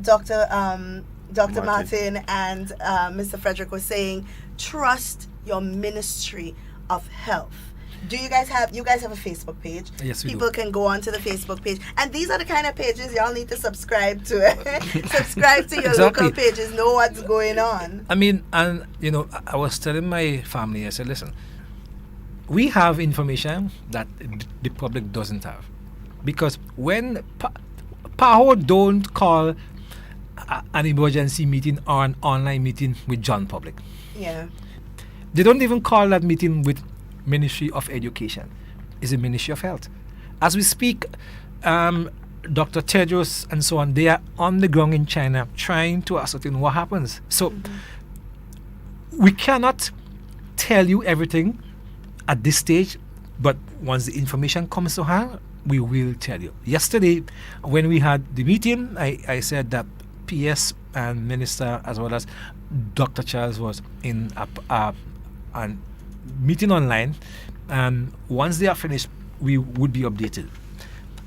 Dr. Martin and Mr. Frederick was saying, trust your Ministry of Health. You guys have a Facebook page? Yes, we People can go onto the Facebook page, and these are the kind of pages y'all need to subscribe to. Subscribe to your local pages, know what's going on. I mean, and I was telling my family, I said, listen, we have information that the public doesn't have. Because when PAHO don't call an emergency meeting or an online meeting with John Public. Yeah. They don't even call that meeting with Ministry of Education. It's the Ministry of Health. As we speak, Dr. Tedros and so on, they are on the ground in China trying to ascertain what happens. So we cannot tell you everything at this stage, but once the information comes to hand, we will tell you. Yesterday, when we had the meeting, I said that PS and Minister as well as Dr. Charles was in a meeting online, and once they are finished, we would be updated.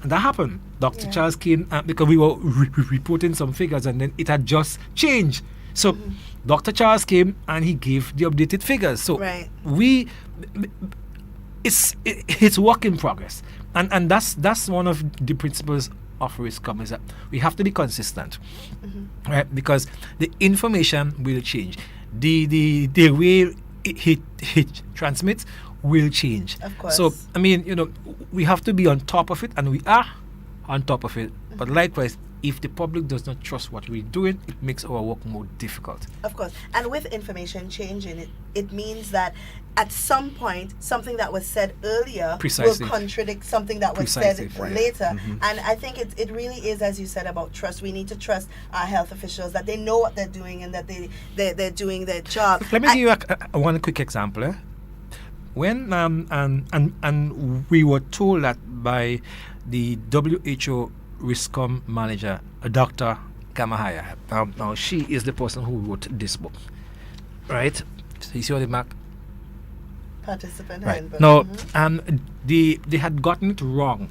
And that happened. Dr. Charles came because we were reporting some figures, and then it had just changed. So Dr. Charles came and he gave the updated figures. So it's work in progress, and that's one of the principles of RISCOM, is that we have to be consistent, right? Because the information will change, the way it transmits will change. Of course. So I mean, we have to be on top of it, and we are on top of it. But likewise, if the public does not trust what we're doing, it makes our work more difficult. Of course. And with information changing, it means that at some point, something that was said earlier will contradict something that was said later. And I think it really is, as you said, about trust. We need to trust our health officials, that they know what they're doing and that they're doing their job. Let me give you one quick example. When and we were told that by the WHO RISCOM manager, Dr. Kamahaya. Now she is the person who wrote this book, right? So you see what the mark? Participant right. handbook. Now, they had gotten it wrong,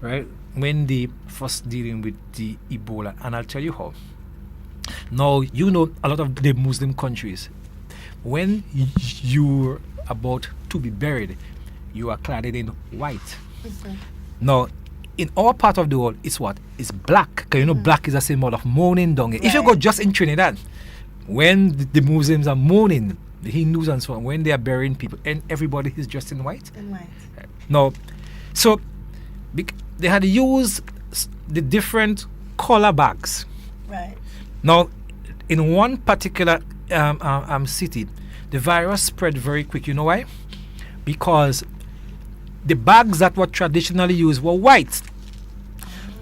right? When they first dealing with the Ebola, and I'll tell you how. Now, a lot of the Muslim countries, when you're about to be buried, you are clad in white. Now, in our part of the world, it's what? It's black. Because black is a symbol of mourning down here. If you go just in Trinidad, when the Muslims are mourning, the Hindus and so on, when they are burying people, and everybody is dressed in white. Now, so they had used the different color bags. Right. Now, in one particular city, the virus spread very quick. You know why? Because the bags that were traditionally used were white.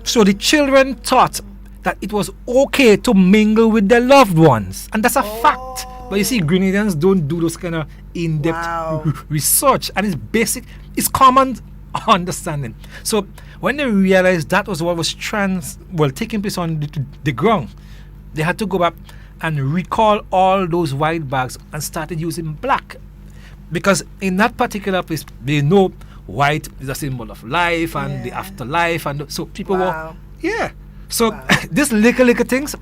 So the children thought that it was okay to mingle with their loved ones. And that's a fact. But you see, Grenadians don't do those kind of in-depth research. And it's basic, it's common understanding. So when they realized that was what was taking place on the ground, they had to go back and recall all those white bags and started using black. Because in that particular place, they know white is a symbol of life and the afterlife, and so people were so these little things,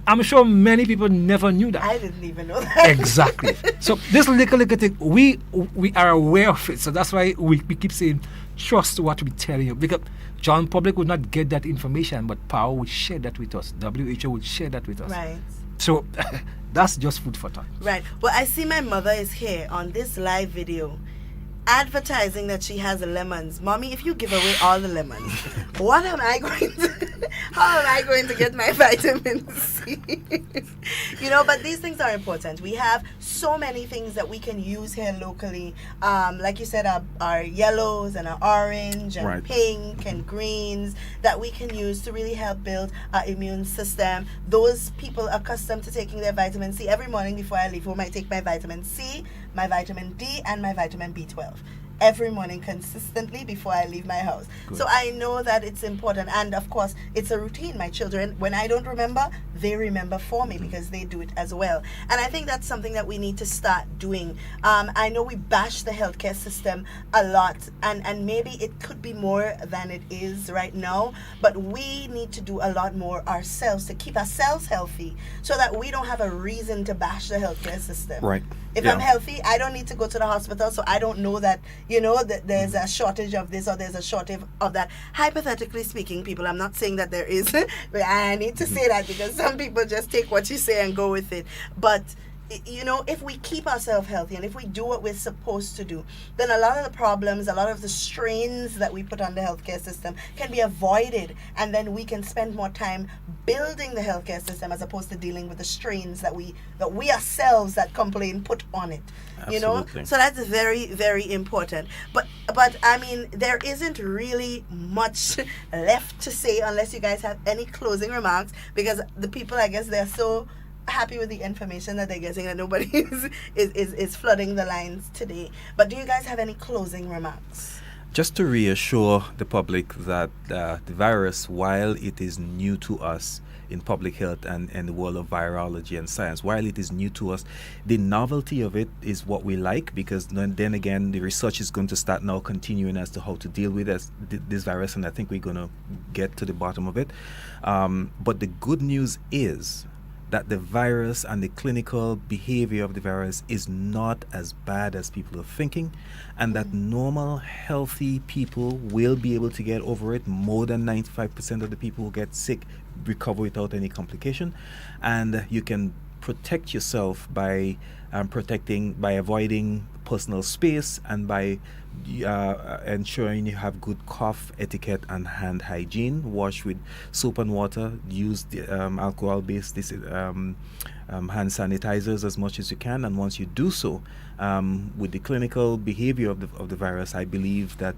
I'm sure many people never knew that. I didn't even know that. Exactly. So this little thing, we are aware of it, so that's why we keep saying trust what we tell you, because John Public would not get that information, but PAHO would share that with us, WHO would share that with us. Right. So that's just food for thought. Right. Well, I see my mother is here on this live video advertising that she has lemons. Mommy, if you give away all the lemons, what am I going to how am I going to get my vitamin C? But these things are important. We have so many things that we can use here locally. Like you said, our yellows and our orange and pink and greens that we can use to really help build our immune system. Those people accustomed to taking their vitamin C every morning before I leave home, I take my vitamin C, my vitamin D, and my vitamin B12 every morning consistently before I leave my house. Good. So I know that it's important, and of course it's a routine. My children, when I don't remember, they remember for me because they do it as well. And I think that's something that we need to start doing. I know we bash the healthcare system a lot, and maybe it could be more than it is right now, but we need to do a lot more ourselves to keep ourselves healthy so that we don't have a reason to bash the healthcare system. Right. If I'm healthy, I don't need to go to the hospital, so I don't know that, that there's a shortage of this or there's a shortage of that. Hypothetically speaking, people, I'm not saying that there is, but I need to say that because some people just take what you say and go with it. But if we keep ourselves healthy and if we do what we're supposed to do, then a lot of the problems, a lot of the strains that we put on the healthcare system can be avoided, and then we can spend more time building the healthcare system as opposed to dealing with the strains that we ourselves that complain put on it. Absolutely. So that's very, very important. But I mean, there isn't really much left to say unless you guys have any closing remarks, because the people, I guess, they're so happy with the information that they're getting that nobody is flooding the lines today. But do you guys have any closing remarks? Just to reassure the public that the virus, while it is new to us in public health and the world of virology and science, while it is new to us, the novelty of it is what we like, because then again, the research is going to start now continuing as to how to deal with this virus, and I think we're going to get to the bottom of it. But the good news is that the virus and the clinical behavior of the virus is not as bad as people are thinking, and that normal, healthy people will be able to get over it. More than 95% of the people who get sick recover without any complication, and you can protect yourself by avoiding personal space and by ensuring you have good cough etiquette and hand hygiene. Wash with soap and water. Use the alcohol-based hand sanitizers as much as you can. And once you do so, with the clinical behavior of the virus, I believe that,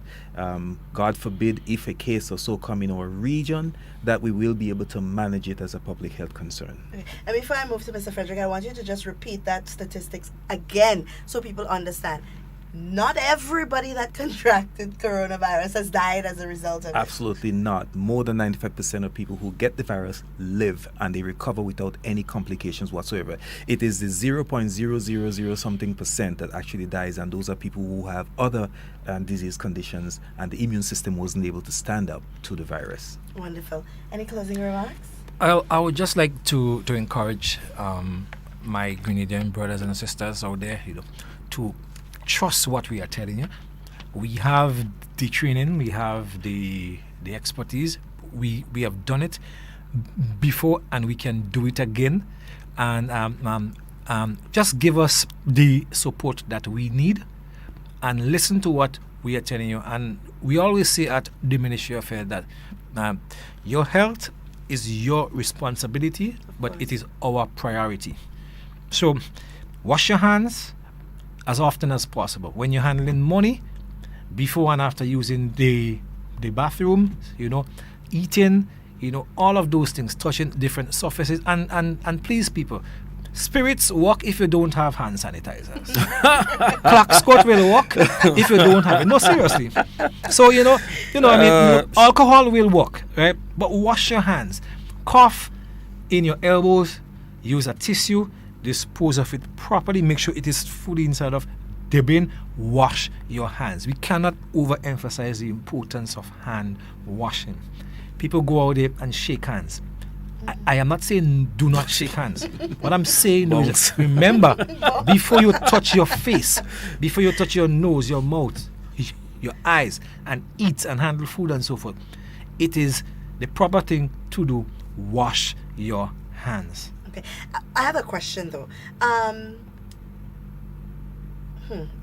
God forbid, if a case or so come in our region, that we will be able to manage it as a public health concern. Okay. And before I move to Mr. Frederick, I want you to just repeat that statistics again so people understand. Not everybody that contracted coronavirus has died as a result of it. Absolutely not. More than 95% of people who get the virus live and they recover without any complications whatsoever. It is the 0.000 something percent that actually dies, and those are people who have other disease conditions and the immune system wasn't able to stand up to the virus. Wonderful. Any closing remarks? I would just like to encourage my Grenadian brothers and sisters out there, to trust what we are telling you. We have the training, we have the expertise. We have done it before, and we can do it again. And just give us the support that we need, and listen to what we are telling you. And we always say at the Ministry of Health that your health is your responsibility, but it is our priority. So wash your hands as often as possible. When you're handling money, before and after using the bathroom, eating, all of those things, touching different surfaces, and please, people, spirits work if you don't have hand sanitizers. Clock Scott will work if you don't have it. No, seriously. So alcohol will work, right? But wash your hands. Cough in your elbows. Use a tissue. Dispose of it properly. Make sure it is fully inside of the bin. Wash your hands. We cannot overemphasize the importance of hand washing. People go out there and shake hands. I am not saying do not shake hands. What I'm saying is, remember, before you touch your face, before you touch your nose, your mouth, your eyes, and eat and handle food and so forth, it is the proper thing to do. Wash your hands. Okay. I have a question though. I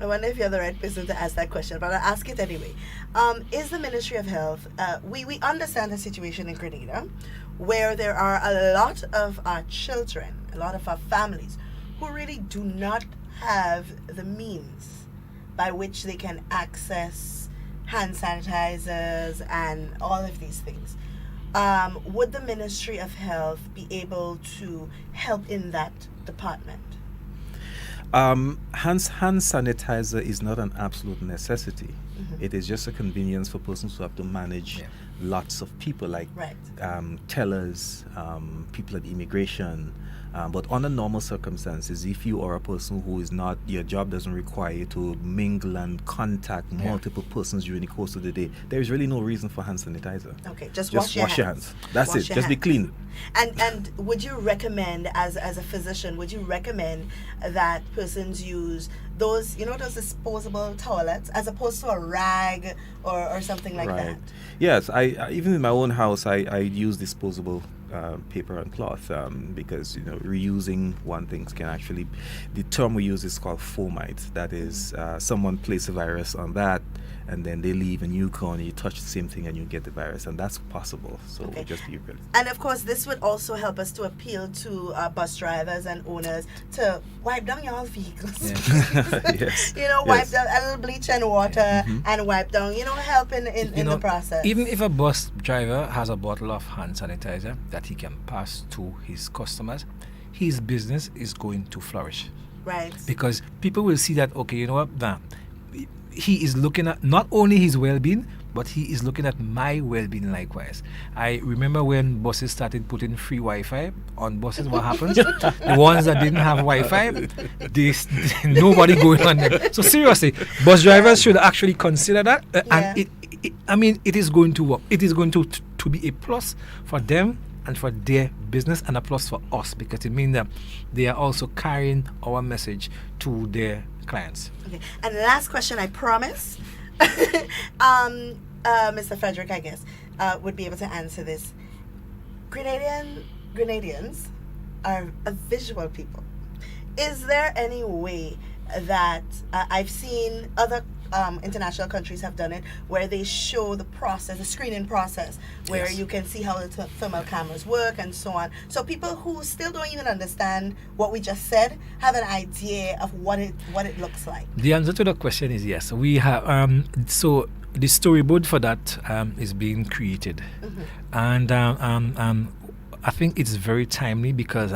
wonder if you're the right person to ask that question, but I'll ask it anyway. Is the Ministry of Health, we understand the situation in Grenada, where there are a lot of our children, a lot of our families, who really do not have the means by which they can access hand sanitizers and all of these things. Would the Ministry of Health be able to help in that department? Hand sanitizer is not an absolute necessity. Mm-hmm. It is just a convenience for persons who have to manage lots of people, like tellers, people at immigration. But under normal circumstances, if you are a person who is not, your job doesn't require you to mingle and contact multiple persons during the course of the day, there is really no reason for hand sanitizer. Okay, just wash your hands. That's wash it. Just be clean. And would you recommend, as a physician, would you recommend that persons use those, those disposable towelettes as opposed to a rag or something like that? Yes, I even in my own house, I use disposable paper and cloth, because reusing one thing can actually, the term we use is called fomite. That is, someone places a virus on that, and then they leave and you go and you touch the same thing and you get the virus, and that's possible. So just be ready. And of course, this would also help us to appeal to bus drivers and owners to wipe down your vehicles. Yes. Wipe down a little bleach and water and wipe down, help in the process. Even if a bus driver has a bottle of hand sanitizer that he can pass to his customers, his business is going to flourish. Right. Because people will see that, okay, you know what, he is looking at not only his well-being, but he is looking at my well-being likewise. I remember when buses started putting free Wi-Fi on buses, what happens? The ones that didn't have Wi-Fi, nobody going on them. So seriously, bus drivers should actually consider that. And it is going to work. It is going to be a plus for them and for their business, and a plus for us, because it means that they are also carrying our message to their clients. Okay. And the last question, I promise, Mr. Frederick, I guess, would be able to answer this. Grenadians are a visual people. Is there any way that I've seen other international countries have done it, where they show the process, the screening process, where you can see how the thermal cameras work and so on. So people who still don't even understand what we just said have an idea of what it looks like. The answer to the question is yes. We have so the storyboard for that is being created, and I think it's very timely because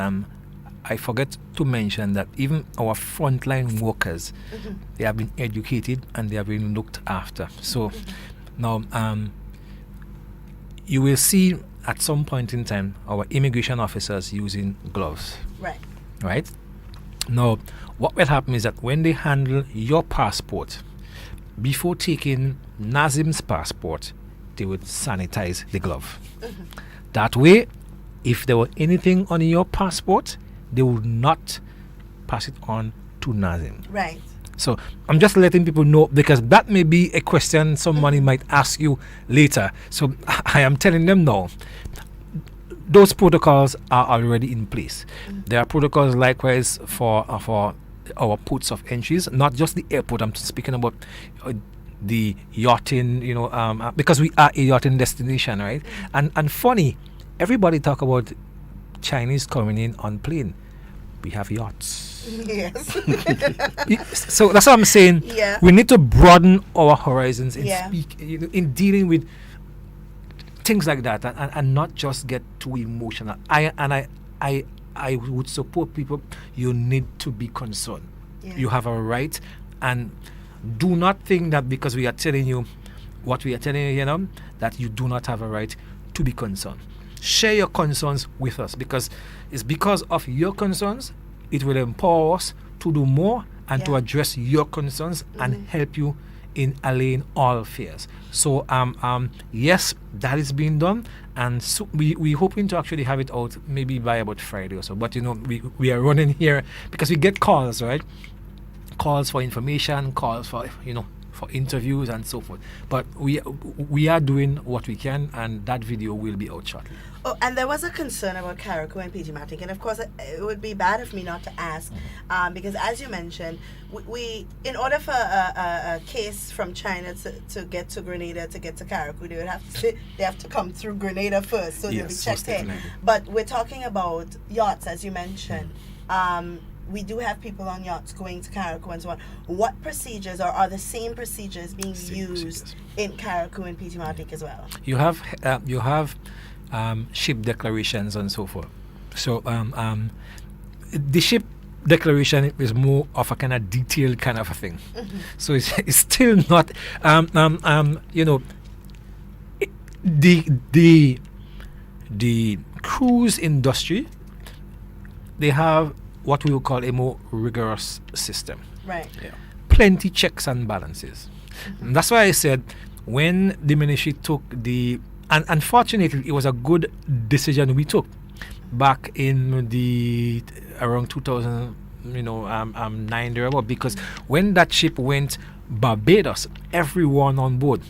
I forget to mention that even our frontline workers, they have been educated and they have been looked after. So now you will see at some point in time our immigration officers using gloves. Right? Now, what will happen is that when they handle your passport, before taking Nazim's passport, they would sanitize the glove. That way, if there were anything on your passport, they would not pass it on to Nazim. Right. So I'm just letting people know, because that may be a question somebody might ask you later. So I am telling them now, those protocols are already in place. There are protocols likewise for our ports of entries, not just the airport. I'm speaking about the yachting, because we are a yachting destination, right? And funny, everybody talk about Chinese coming in on plane. We have yachts. Yes. So that's what I'm saying. Yeah. We need to broaden our horizons in dealing with things like that, and not just get too emotional. I would support people. You need to be concerned. You have a right, and do not think that because we are telling you what we are telling you, that you do not have a right to be concerned. Share your concerns with us, because it's because of your concerns it will empower us to do more and to address your concerns and help you in allaying all fears. So yes, that is being done, and so we hoping to actually have it out maybe by about Friday or so. But we are running here because we get calls, right? Calls for information, calls for for interviews and so forth. But we are doing what we can, and that video will be out shortly. Oh, and there was a concern about Carriacou and PG Martin, and of course it would be bad of me not to ask, because as you mentioned, we in order for a case from China to get to Grenada, to get to Carriacou, they have to come through Grenada first, so they'll be checked in. But we're talking about yachts, as you mentioned. We do have people on yachts going to Carriacou and so on. What procedures, or are the same procedures being used in Carriacou and PG Martin as well? You have ship declarations and so forth. So the ship declaration is more of a kind of detailed kind of a thing. So it's still not the cruise industry, they have what we would call a more rigorous system. Right. Yeah. Plenty checks and balances. And that's why I said when the ministry took and unfortunately it was a good decision we took back in around 2009 thereabout, because when that ship went Barbados, everyone on board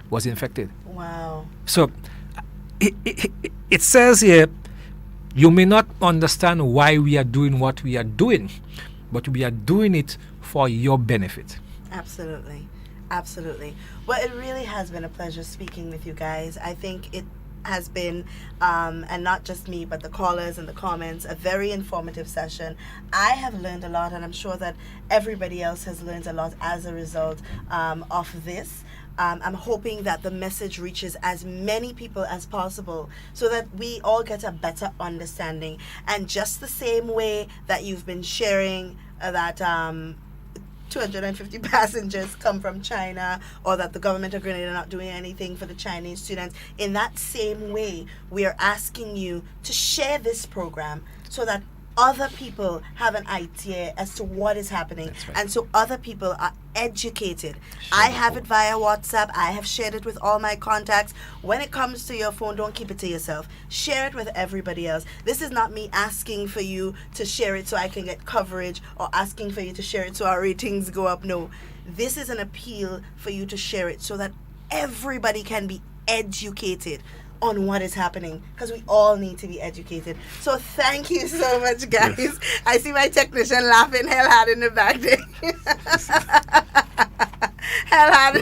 was infected. Wow. So it says here You may not understand why we are doing what we are doing, but we are doing it for your benefit. Absolutely. Absolutely. Well, it really has been a pleasure speaking with you guys. I think it has been, and not just me, but the callers and the comments, a very informative session. I have learned a lot, and I'm sure that everybody else has learned a lot as a result of this. I'm hoping that the message reaches as many people as possible so that we all get a better understanding. And just the same way that you've been sharing that 250 passengers come from China, or that the government of Grenada not doing anything for the Chinese students, in that same way, we are asking you to share this program so that other people have an idea as to what is happening, and so other people are educated. I have it via WhatsApp. I have shared it with all my contacts. When it comes to your phone, don't keep it to yourself. Share it with everybody else. This is not me asking for you to share it so I can get coverage, or asking for you to share it so our ratings go up. No, this is an appeal for you to share it so that everybody can be educated on what is happening, because we all need to be educated. So thank you so much, guys. I see my technician laughing hell hard in the back there. Hell hard.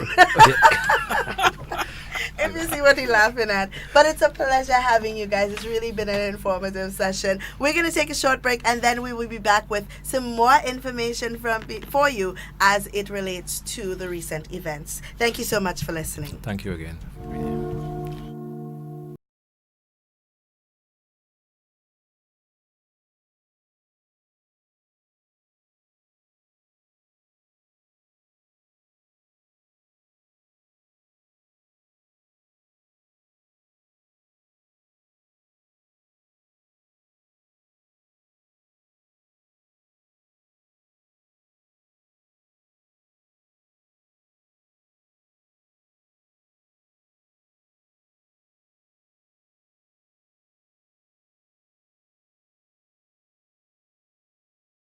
If you see what he's laughing at. But it's a pleasure having you guys. It's really been an informative session. We're going to take a short break, and then we will be back with some more information for you as it relates to the recent events. Thank you so much for listening. Thank you again.